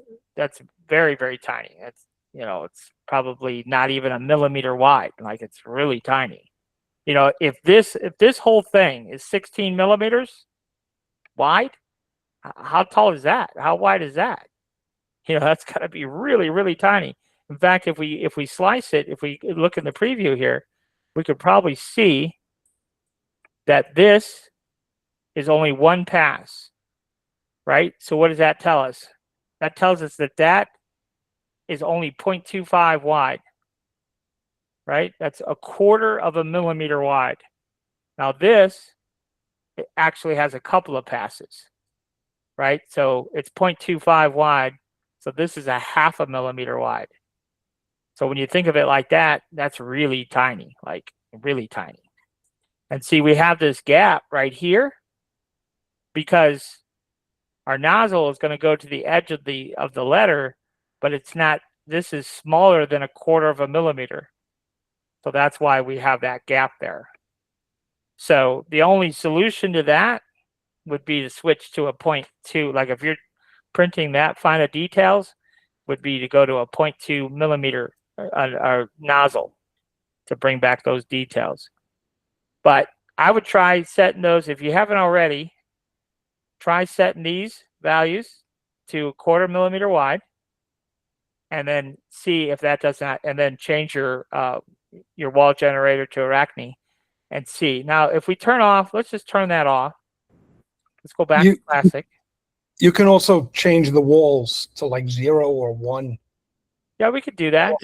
very, very tiny. That's, you know, it's probably not even a millimeter wide. Like, it's really tiny. You know, if this whole thing is 16 millimeters wide, how tall is that? How wide is that? You know, that's got to be really, really tiny. In fact, if we slice it, if we look in the preview here, we could probably see that this is only one pass, right? So what does that tell us? That tells us that that is only 0.25 wide, right? That's 1/4 of a millimeter wide. Now this, it actually has a couple of passes, right? So it's 0.25 wide. So this is a 1/2 millimeter wide. So when you think of it like that, that's really tiny, like really tiny. And see, we have this gap right here because Our nozzle is going to go to the edge of the letter, but it's not. This is smaller than 1/4 of a millimeter. So that's why we have that gap there. So the only solution to that would be to switch to a 0.2. Like if you're printing that fine of details, would be to go to a 0.2 millimeter nozzle to bring back those details. But I would try setting those, if you haven't already, try setting these values to 1/4 millimeter wide, and then see if that does not, and then change your wall generator to Arachne and see. Now, if we turn off, let's just turn that off. Let's go back to classic. You can also change the walls to like 0 or 1. Yeah, we could do that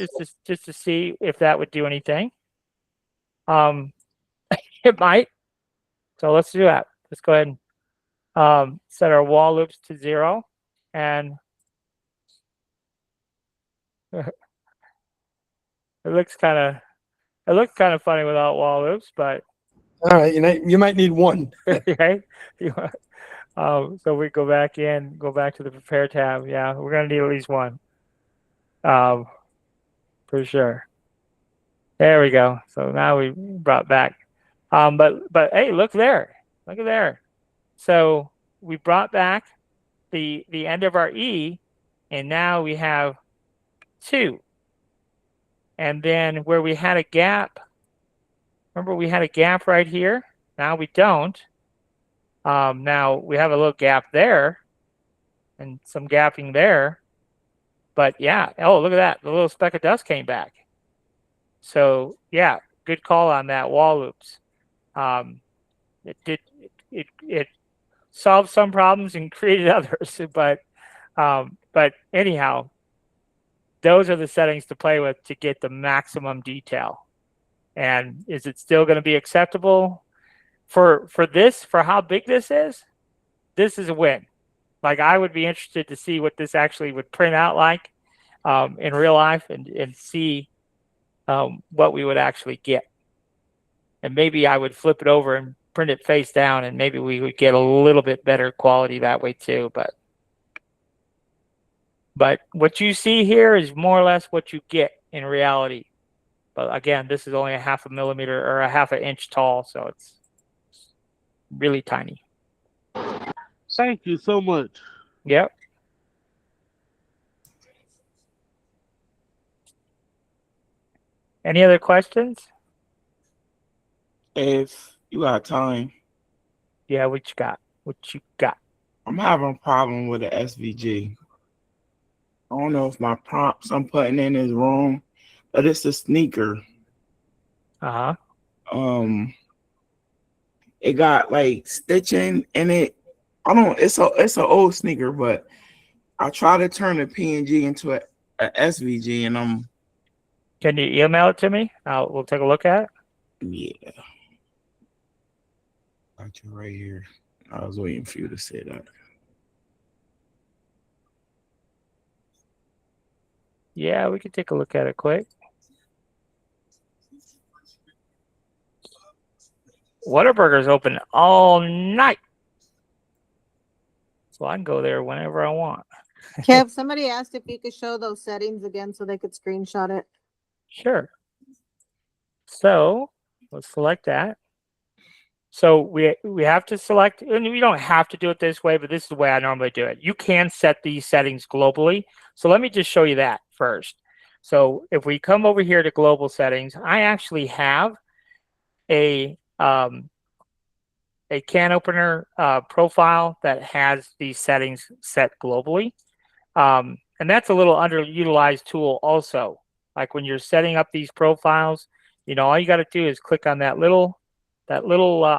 just to see if that would do anything. It might. So let's do that. Let's go ahead and set our wall loops to 0, and it looks kind of funny without wall loops, but All right, you might need 1. right. So we go back to the prepare tab. Yeah, we're gonna need at least 1, for sure. There we go. So now we brought back. But hey, look there. Look at there. So we brought back the end of our E, and now we have 2. And then where we had a gap, remember we had a gap right here? Now we don't. Now we have a little gap there and some gapping there. But yeah, oh, look at that. The little speck of dust came back. So yeah, good call on that wall loops. It solved some problems and created others, but anyhow, those are the settings to play with to get the maximum detail. And is it still going to be acceptable for how big this is? This is a win. Like, I would be interested to see what this actually would print out like in real life, and see what we would actually get. And maybe I would flip it over and print it face down, and maybe we would get a little bit better quality that way too. But what you see here is more or less what you get in reality. But again, this is only a 1/2 millimeter or a 1/2 inch tall, so it's really tiny. Thank you so much. Yep. Any other questions? If you got time, Yeah, what you got? What you got? I'm having a problem with the SVG. I don't know if my prompts I'm putting in is wrong, but it's a sneaker. Uh-huh. It got like stitching in it. It's an old sneaker, but I try to turn the PNG into a SVG, and Can you email it to me? We'll take a look at it. yeah. Got you right here. I was waiting for you to say that. Yeah, we can take a look at it quick. Whataburger's open all night, so I can go there whenever I want. Kev, somebody asked if you could show those settings again so they could screenshot it. Sure. So let's select that. So we have to select, and we don't have to do it this way, but this is the way I normally do it. You can set these settings globally. So let me just show you that first. So if we come over here to global settings, I actually have a can opener profile that has these settings set globally. And that's a little underutilized tool also. Like when you're setting up these profiles, all you got to do is click on that little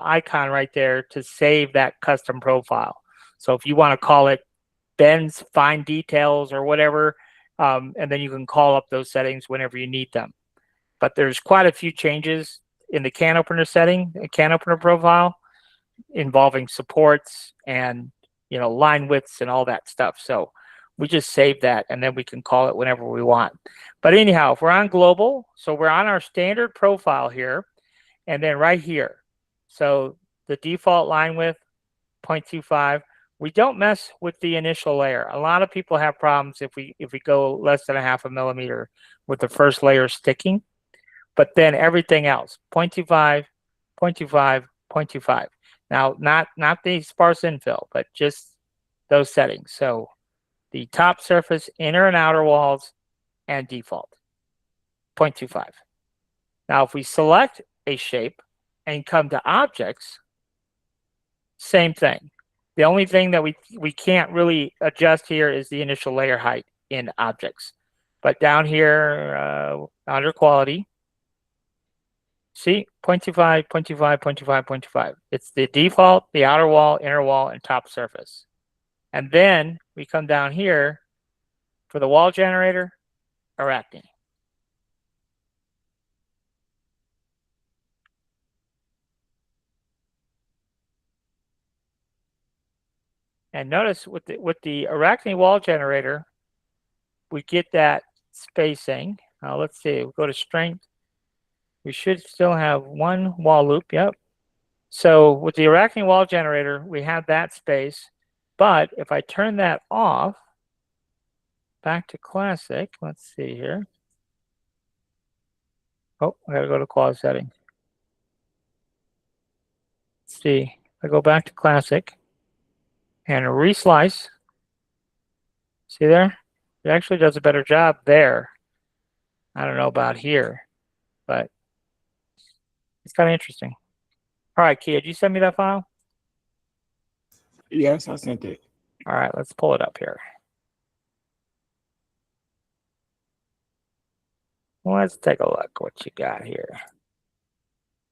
icon right there to save that custom profile. So if you want to call it Ben's Fine Details or whatever, and then you can call up those settings whenever you need them. But there's quite a few changes in the can opener setting, a can opener profile, involving supports and line widths and all that stuff. So we just save that, and then we can call it whenever we want. But anyhow, if we're on global, so we're on our standard profile here, and then right here. So the default line width, 0.25, we don't mess with the initial layer. A lot of people have problems if we go less than a half a millimeter with the first layer sticking, but then everything else, 0.25, 0.25, 0.25. Now, not the sparse infill, but just those settings. So the top surface, inner and outer walls, and default, 0.25. Now, if we select a shape and come to objects, same thing. The only thing that we can't really adjust here is the initial layer height in objects. But down here under quality, see 0.25, 0.25, 0.25, 0.25. It's the default, the outer wall, inner wall, and top surface. And then we come down here for the wall generator, Arachne. And notice with the Arachne wall generator, we get that spacing. Let's see, we'll go to strength. We should still have one wall loop, yep. So with the Arachne wall generator, we have that space. But if I turn that off, back to classic, let's see here. Oh, I gotta go to quality setting. Let's see, I go back to classic and reslice. See there? It actually does a better job there. I don't know about here, but it's kind of interesting. All right, Kia, did you send me that file? Yes, I sent it. All right, let's pull it up here. Let's take a look what you got here.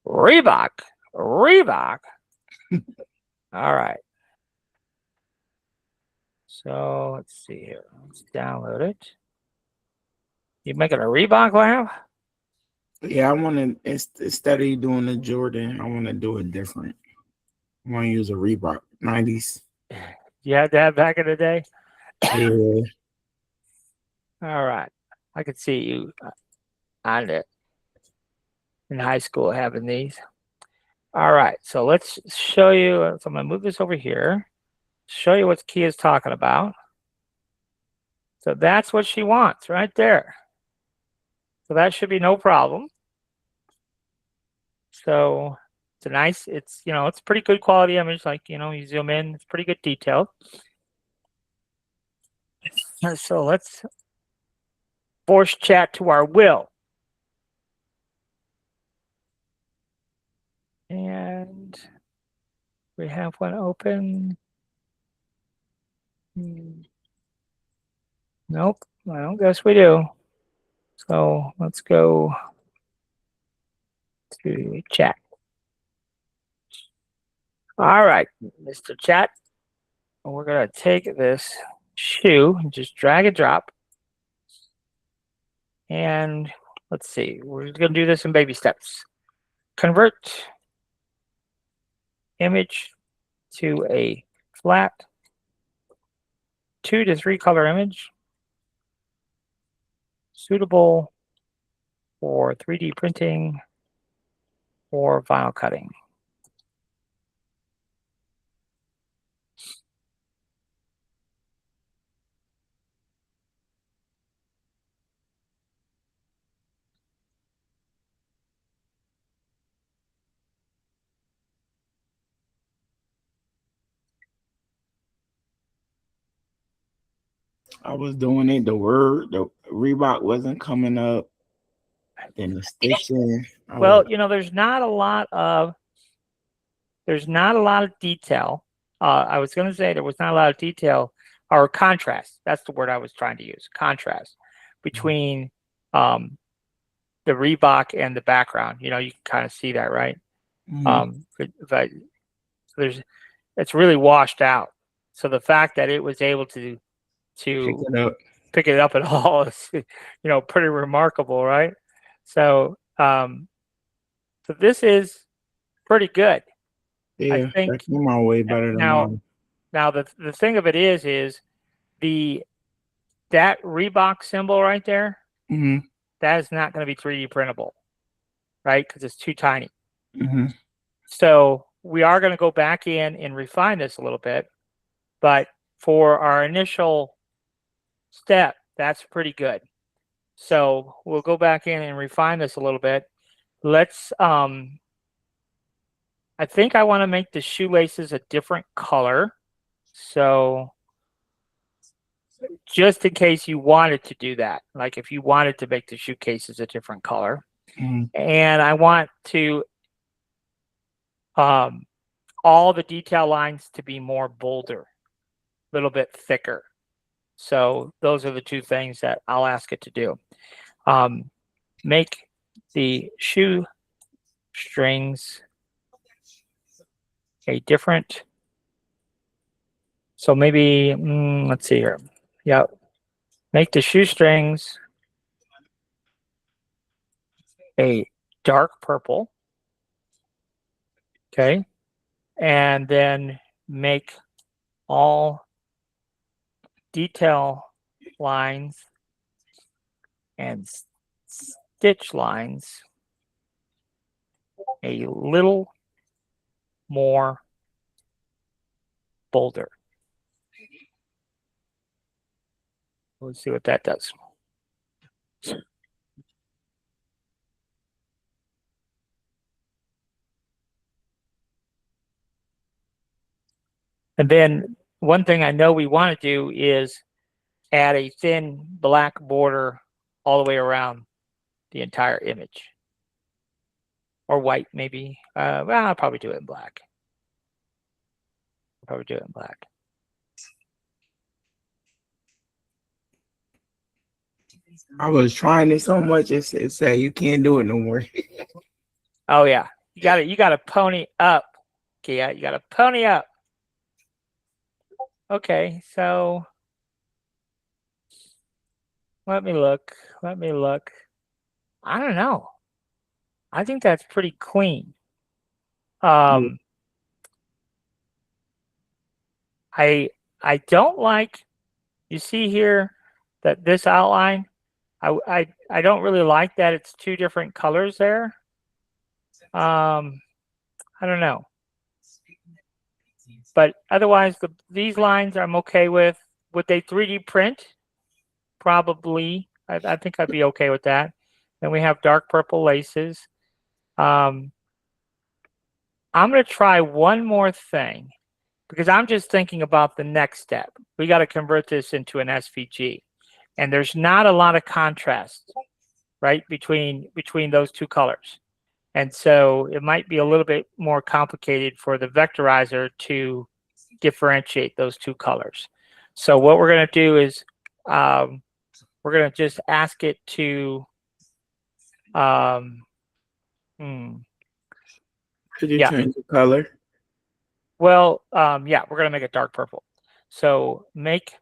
Reebok. All right. So let's see here. Let's download it. You making a Reebok lab? Yeah, I want to, instead of doing the Jordan, I want to do it different. I want to use a Reebok 90s. You had that back in the day? Yeah. All right. I could see you on it in high school having these. All right. So let's show you. So I'm going to move this over here. Show you what Kia's talking about. So that's what she wants right there. So that should be no problem. So it's a nice, it's, you know, it's pretty good quality image. Like, you know, you zoom in, it's pretty good detail. So let's force chat to our will. And we have one open. Nope, I don't guess we do. So let's go to chat. All right, Mr. Chat. We're going to take this shoe and just drag and drop. And let's see, we're just going to do this in baby steps. Convert image to a flat 2 to 3 color image suitable for 3D printing or vinyl cutting. I was doing it. The Reebok wasn't coming up. Then the stitching. Well, you know, there's not a lot of detail. I was going to say there was not a lot of detail or contrast. That's the word I was trying to use. Contrast between the Reebok and the background. You know, you can kind of see that, right? It's really washed out. So the fact that it was able to pick it up at all is, you know, pretty remarkable, right? So, so this is pretty good. Yeah, I think that came out way better than mine. Now the thing of it is that Reebok symbol right there, that is not going to be 3D printable, right? Because it's too tiny. So we are going to go back in and refine this a little bit. but for our initial step, that's pretty good. So we'll go back in and refine this a little bit. Let's, I think I want to make the shoelaces a different color. So just in case you wanted to do that, like if you wanted to make the shoe cases a different color, and I want to all the detail lines to be more bolder, a little bit thicker. So those are the two things that I'll ask it to do. Make the shoe strings a different. So maybe let's see here. Yeah, make the shoestrings a dark purple. Okay, and then make all detail lines and stitch lines a little more bolder. Let's see what that does. And then one thing I know we want to do is add a thin black border all the way around the entire image. Or white, maybe. Well, I'll probably do it in black. Probably do it in black. I was trying it so much, it said you can't do it no more. Oh yeah, you gotta pony up, Kia. You gotta pony up. Okay, so let me look. Let me look. I don't know. I think that's pretty clean. I don't like. You see here that this outline. I don't really like that it's two different colors there. I don't know. But otherwise, these lines I'm okay with. Would they 3D print? Probably. I think I'd be okay with that. Then we have dark purple laces. I'm going to try one more thing because I'm just thinking about the next step. We got to convert this into an SVG. And there's not a lot of contrast, right, between those two colors. And so it might be a little bit more complicated for the vectorizer to differentiate those two colors. So what we're going to do is we're going to just ask it to Could you Yeah. change the color? well, yeah, we're going to make it dark purple. So make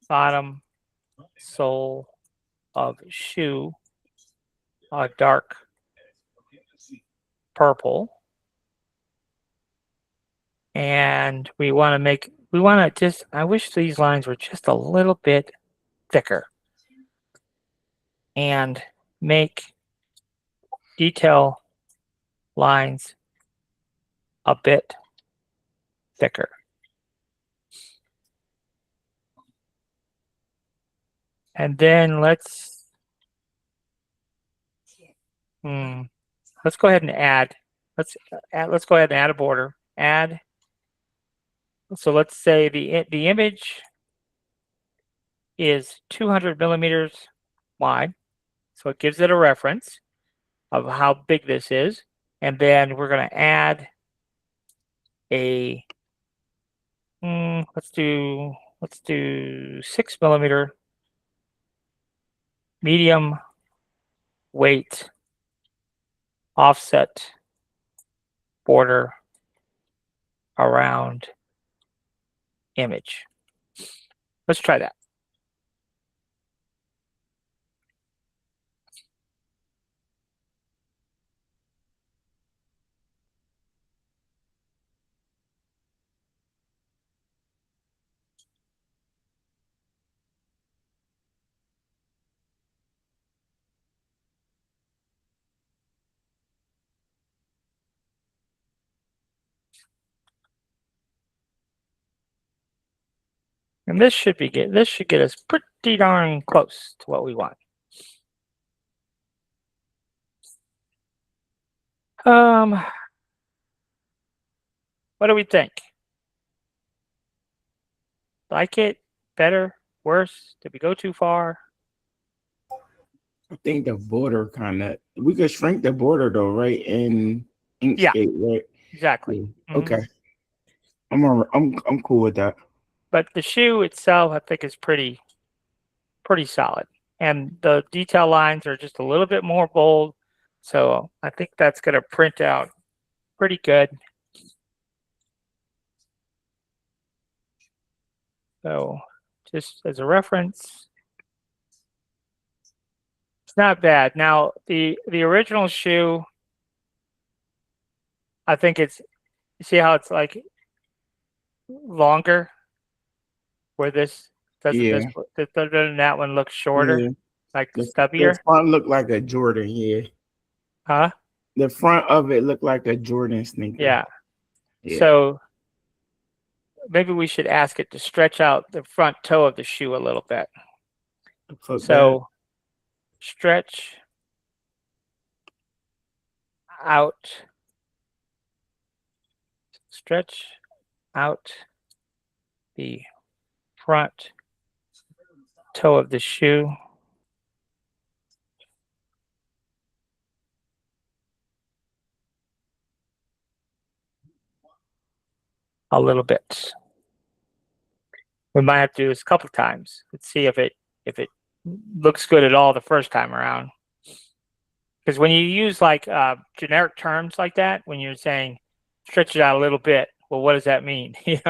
bottom sole of shoe a dark purple. And we want to just, I wish these lines were just a little bit thicker. And make detail lines a bit thicker. And then let's go ahead and add. Let's go ahead and add a border. Add. So let's say the image is 200 millimeters wide. So it gives it a reference of how big this is. And then we're going to add a, let's do 6 millimeter medium weight offset border around image. Let's try that. And this should get us pretty darn close to what we want. What do we think? Like it? Better? Worse? Did we go too far? I think the border we could shrink the border though, right? In Inkscape, right? Exactly. Yeah. Okay. I'm cool with that. But the shoe itself, I think, is pretty solid, and the detail lines are just a little bit more bold. So I think that's going to print out pretty good. So just as a reference, it's not bad. Now the original shoe, I think you see how it's like longer, where this doesn't that one looks shorter, Yeah. like The stubbier, front looked like a Jordan, yeah. huh? The front of it looked like a Jordan sneaker. Yeah. Yeah. So maybe we should ask it to stretch out the front toe of the shoe a little bit. So stretch out the front toe of the shoe. A little bit. We might have to do this a couple times. Let's see if it looks good at all the first time around. Because when you use like generic terms like that, when you're saying stretch it out a little bit, well, what does that mean? It's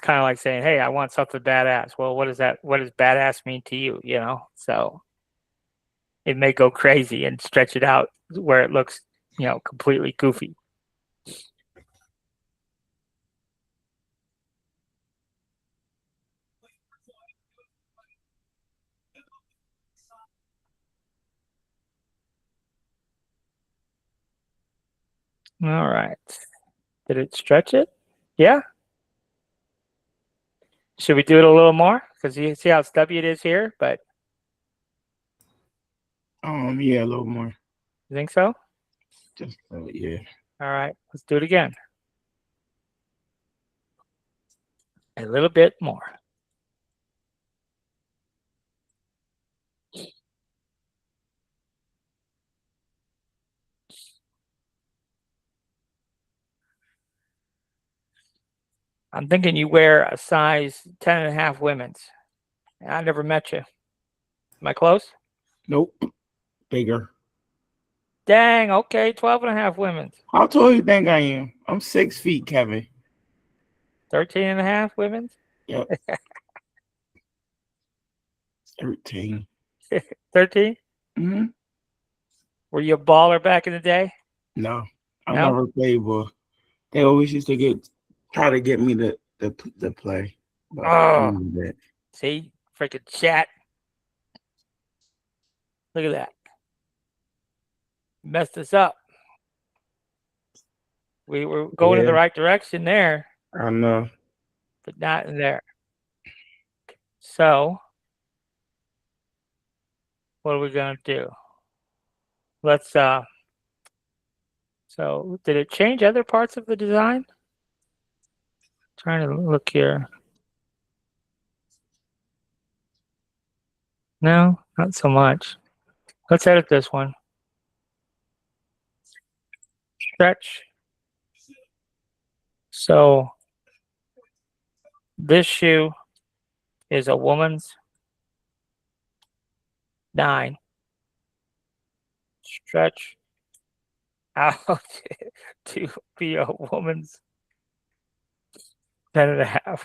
kind of like saying, hey, I want something badass. Well, what does badass mean to you? So it may go crazy and stretch it out where it looks, completely goofy. All right. Did it stretch it? Yeah. Should we do it a little more? Because you see how stubby it is here, but yeah, a little more. you think so? Just yeah. All right, let's do it again. A little bit more. I'm thinking you wear a size 10.5 women's. I never met you. Am I close? Nope. Bigger. Dang, okay, 12.5 women's. How tall do you think I am? I'm 6 feet, Kevin. 13.5 women's? Yep. 13. 13? Mm-hmm. Were you a baller back in the day? No, I No? never played ball. They always used to try to get me to play. But Oh, see, freaking chat. Look at that. Messed us up. We were going in the right direction there, I know. but not in there. So, what are we gonna do? Let's so did it change other parts of the design? Trying to look here. No, not so much. Let's edit this one. Stretch. So this shoe is a woman's 9. Stretch out to be a woman's 10.5.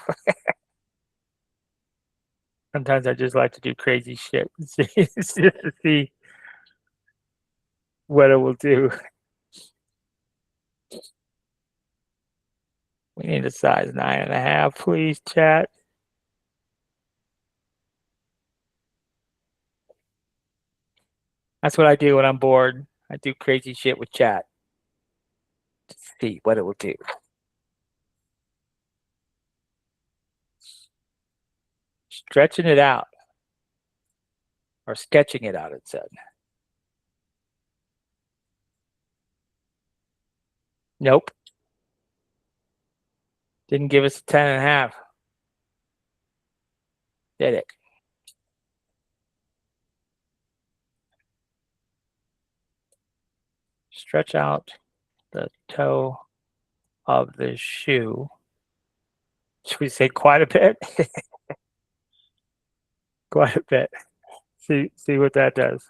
Sometimes I just like to do crazy shit to see what it will do. We need a size 9.5, please, chat. That's what I do when I'm bored. I do crazy shit with chat to see what it will do. Stretching it out. Or sketching it out, it said. Nope. Didn't give us a 10.5. Did it? Stretch out the toe of the shoe. Should we say quite a bit? Quite a bit. See what that does.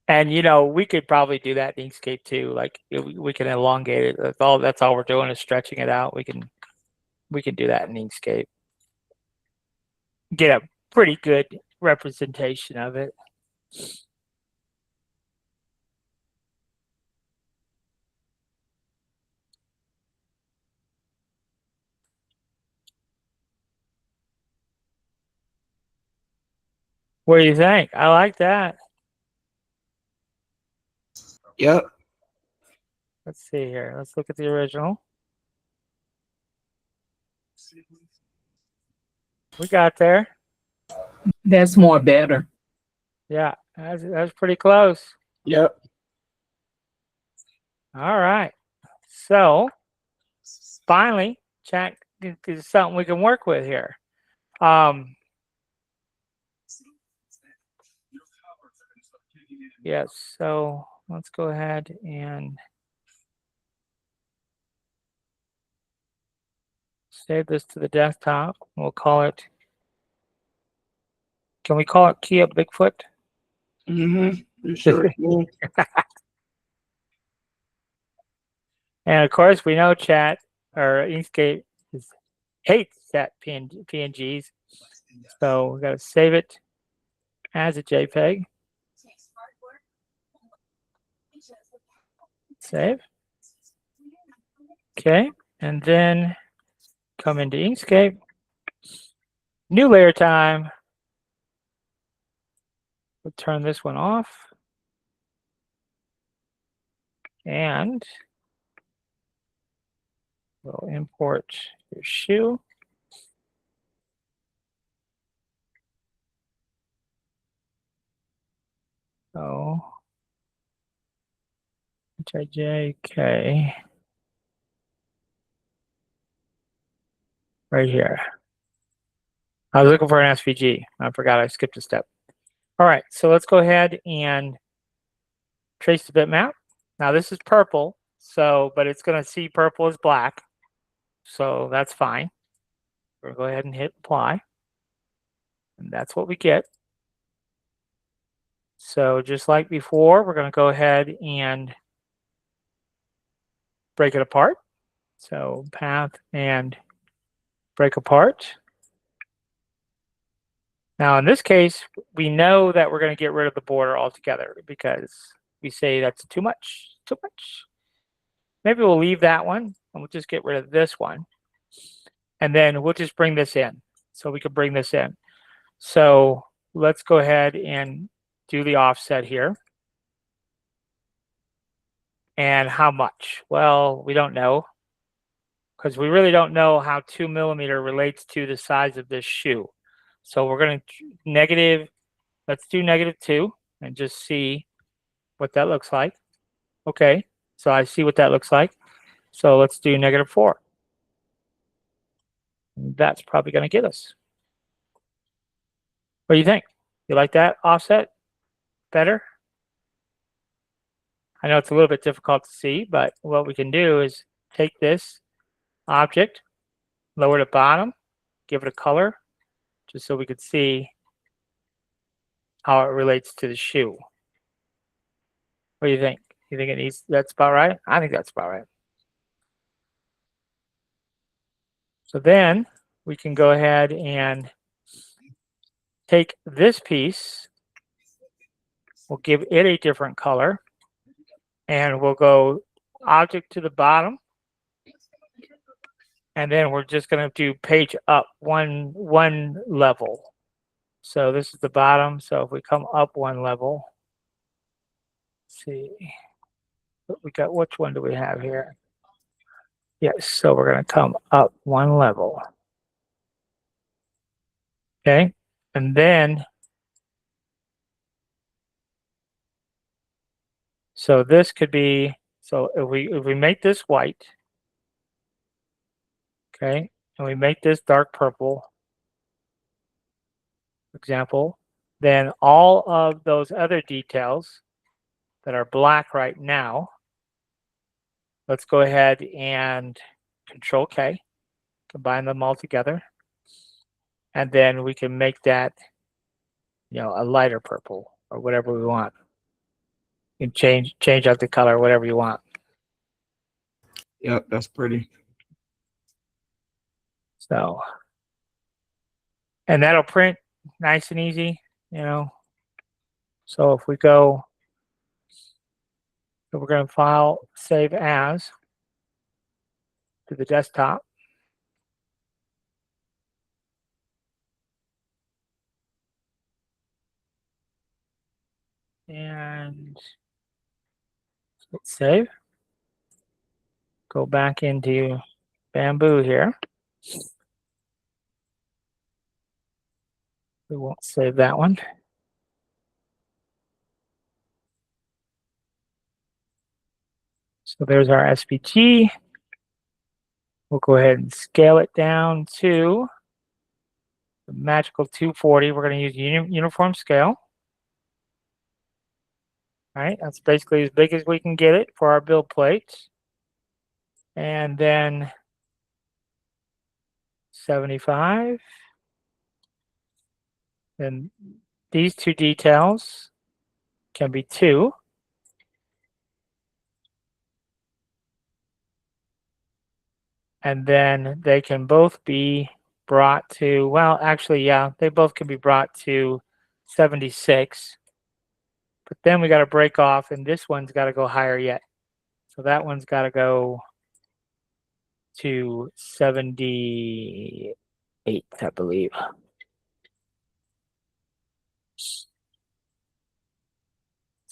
And you know, we could probably do that in Inkscape too. Like we can elongate it. That's all we're doing is stretching it out. We can do that in Inkscape. Get a pretty good representation of it. What do you think? I like that. Yep. Let's see here. Let's look at the original. We got there. That's more better. Yeah, that's pretty close. Yep. All right. So finally, chat is something we can work with here. Yes, so let's go ahead and save this to the desktop. We'll call it, can we call it Kia Bigfoot? You sure can. And of course, we know chat or Inkscape hates that PNGs. So we got to save it as a JPEG. Save. Okay, and then come into Inkscape. New layer time. We'll turn this one off. And we'll import your shoe. So HIJK right here. I was looking for an SVG. I forgot I skipped a step. All right, so let's go ahead and trace the bitmap. Now this is purple, but it's going to see purple as black. So that's fine. We'll go ahead and hit apply. And that's what we get. So just like before, we're going to go ahead and break it apart. So path and break apart. Now in this case, we know that we're going to get rid of the border altogether because we say that's too much. Maybe we'll leave that one and we'll just get rid of this one. And then we'll just bring this in. So we can bring this in. So let's go ahead and do the offset here. And how much? Well, we don't know because we really don't know how 2 millimeter relates to the size of this shoe. So we're going to let's do -2 and just see what that looks like. Okay, so I see what that looks like. So let's do -4. That's probably going to get us. What do you think? You like that offset better? I know it's a little bit difficult to see, but what we can do is take this object, lower the bottom, give it a color, just so we could see how it relates to the shoe. What do you think? You think that's about right? I think that's about right. So then we can go ahead and take this piece, we'll give it a different color, and we'll go object to the bottom, and then we're just going to do page up one level. So this is the bottom. So if we come up one level, let's see, we got, which one do we have here? Yes, so we're going to come up one level. Okay, and then, so this could be, so if we make this white, okay, and we make this dark purple, for example, then all of those other details that are black right now, let's go ahead and Control K, combine them all together, and then we can make that, you know, a lighter purple or whatever we want. You can change out the color, whatever you want. Yep, that's pretty. So, and that'll print nice and easy, you know. So if we go, so we're going to file, save as to the desktop. And hit save. Go back into Bamboo here. We won't save that one. So there's our SVG. We'll go ahead and scale it down to the magical 240. We're going to use uniform scale. All right, that's basically as big as we can get it for our build plates. And then 75. Then these two details can be 2. And then they can both be brought to, well, actually, yeah, they both can be brought to 76. But then we got to break off, and this one's got to go higher yet. So that one's got to go to 78, I believe. So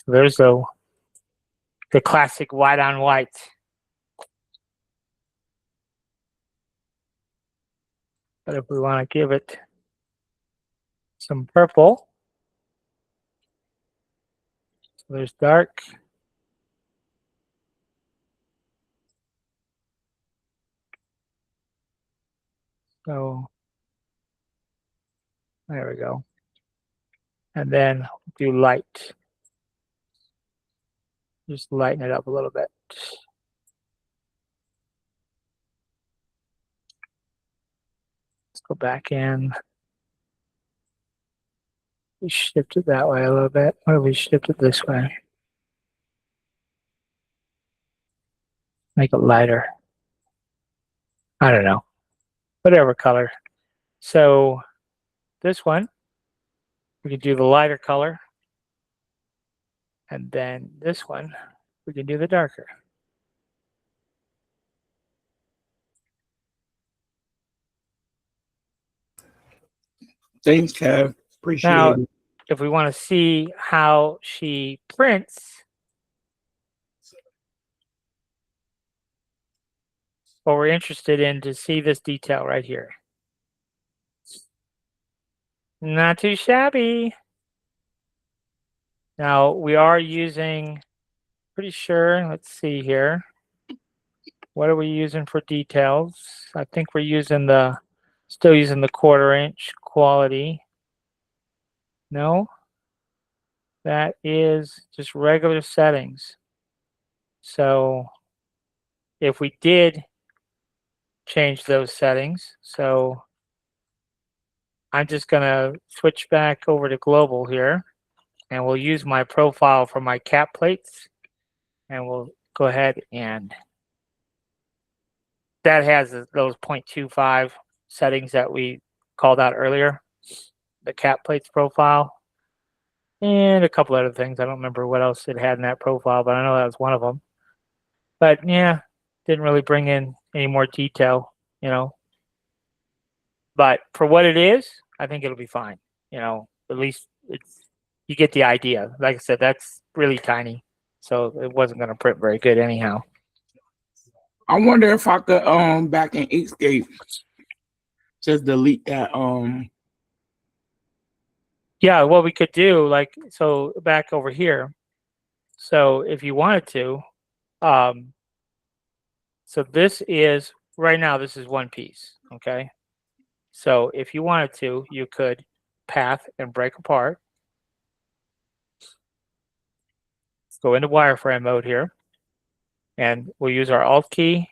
there's the classic white on white. But if we want to give it some purple, so there's dark. So there we go. And then do light. Just lighten it up a little bit. Let's go back in. We shift it that way a little bit. What if we shift it this way? Make it lighter. I don't know. Whatever color. So this one, we can do the lighter color. And then this one, we can do the darker. Thanks, Kev. Appreciate Now, it. if we want to see how she prints, what we're interested in to see this detail right here. Not too shabby. Now we are using, pretty sure, let's see here. What are we using for details? I think we're using still using the 1/4 inch quality. No, that is just regular settings. So if we did change those settings, so I'm just gonna switch back over to global here, and we'll use my profile for my cap plates, and we'll go ahead and that has those 0.25 settings that we called out earlier, the cap plates profile, and a couple other things. I don't remember what else it had in that profile, but I know that was one of them. But yeah, didn't really bring in any more detail, you know. But for what it is, I think it'll be fine. You know, at least you get the idea. Like I said, that's really tiny. so it wasn't going to print very good anyhow. I wonder if I could back in Inkscape just delete that Yeah, what we could do, like, so back over here. So if you wanted to, so this is right now, this is one piece. Okay. So if you wanted to, you could path and break apart. Go into wireframe mode here, and we'll use our Alt key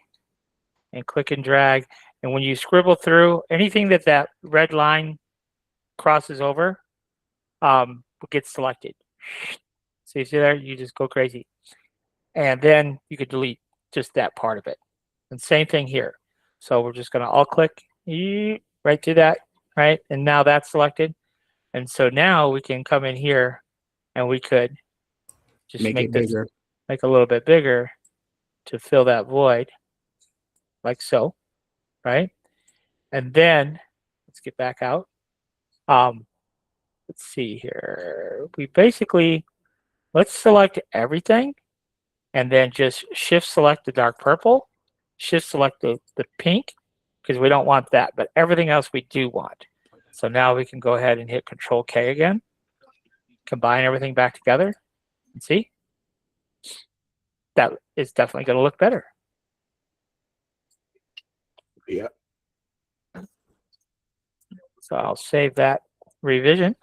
and click and drag. And when you scribble through anything that red line crosses over, will get selected. So you see there, you just go crazy. And then you could delete just that part of it. And same thing here. So we're just going to alt click right to that, right? And now that's selected. And so now we can come in here and we could just make make it this bigger. make a little bit bigger to fill that void, like so, right? And then let's get back out. Let's see here. We basically, let's select everything and then just shift select the dark purple, shift select the pink, because we don't want that, but everything else we do want. So now we can go ahead and hit Control K again, combine everything back together, and see, that is definitely going to look better. Yeah. So I'll save that revision.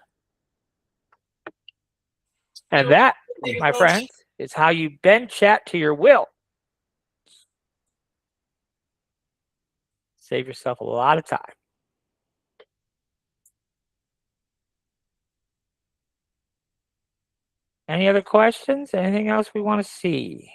And that, my friends, is how you bend chat to your will. Save yourself a lot of time. Any other questions? Anything else we want to see?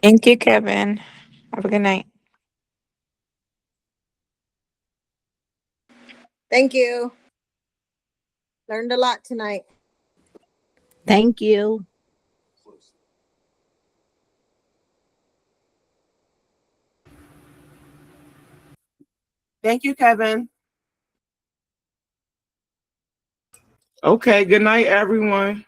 Thank you, Kevin. Have a good night. Thank you. Learned a lot tonight. Thank you. Thank you, Kevin. Okay, good night, everyone.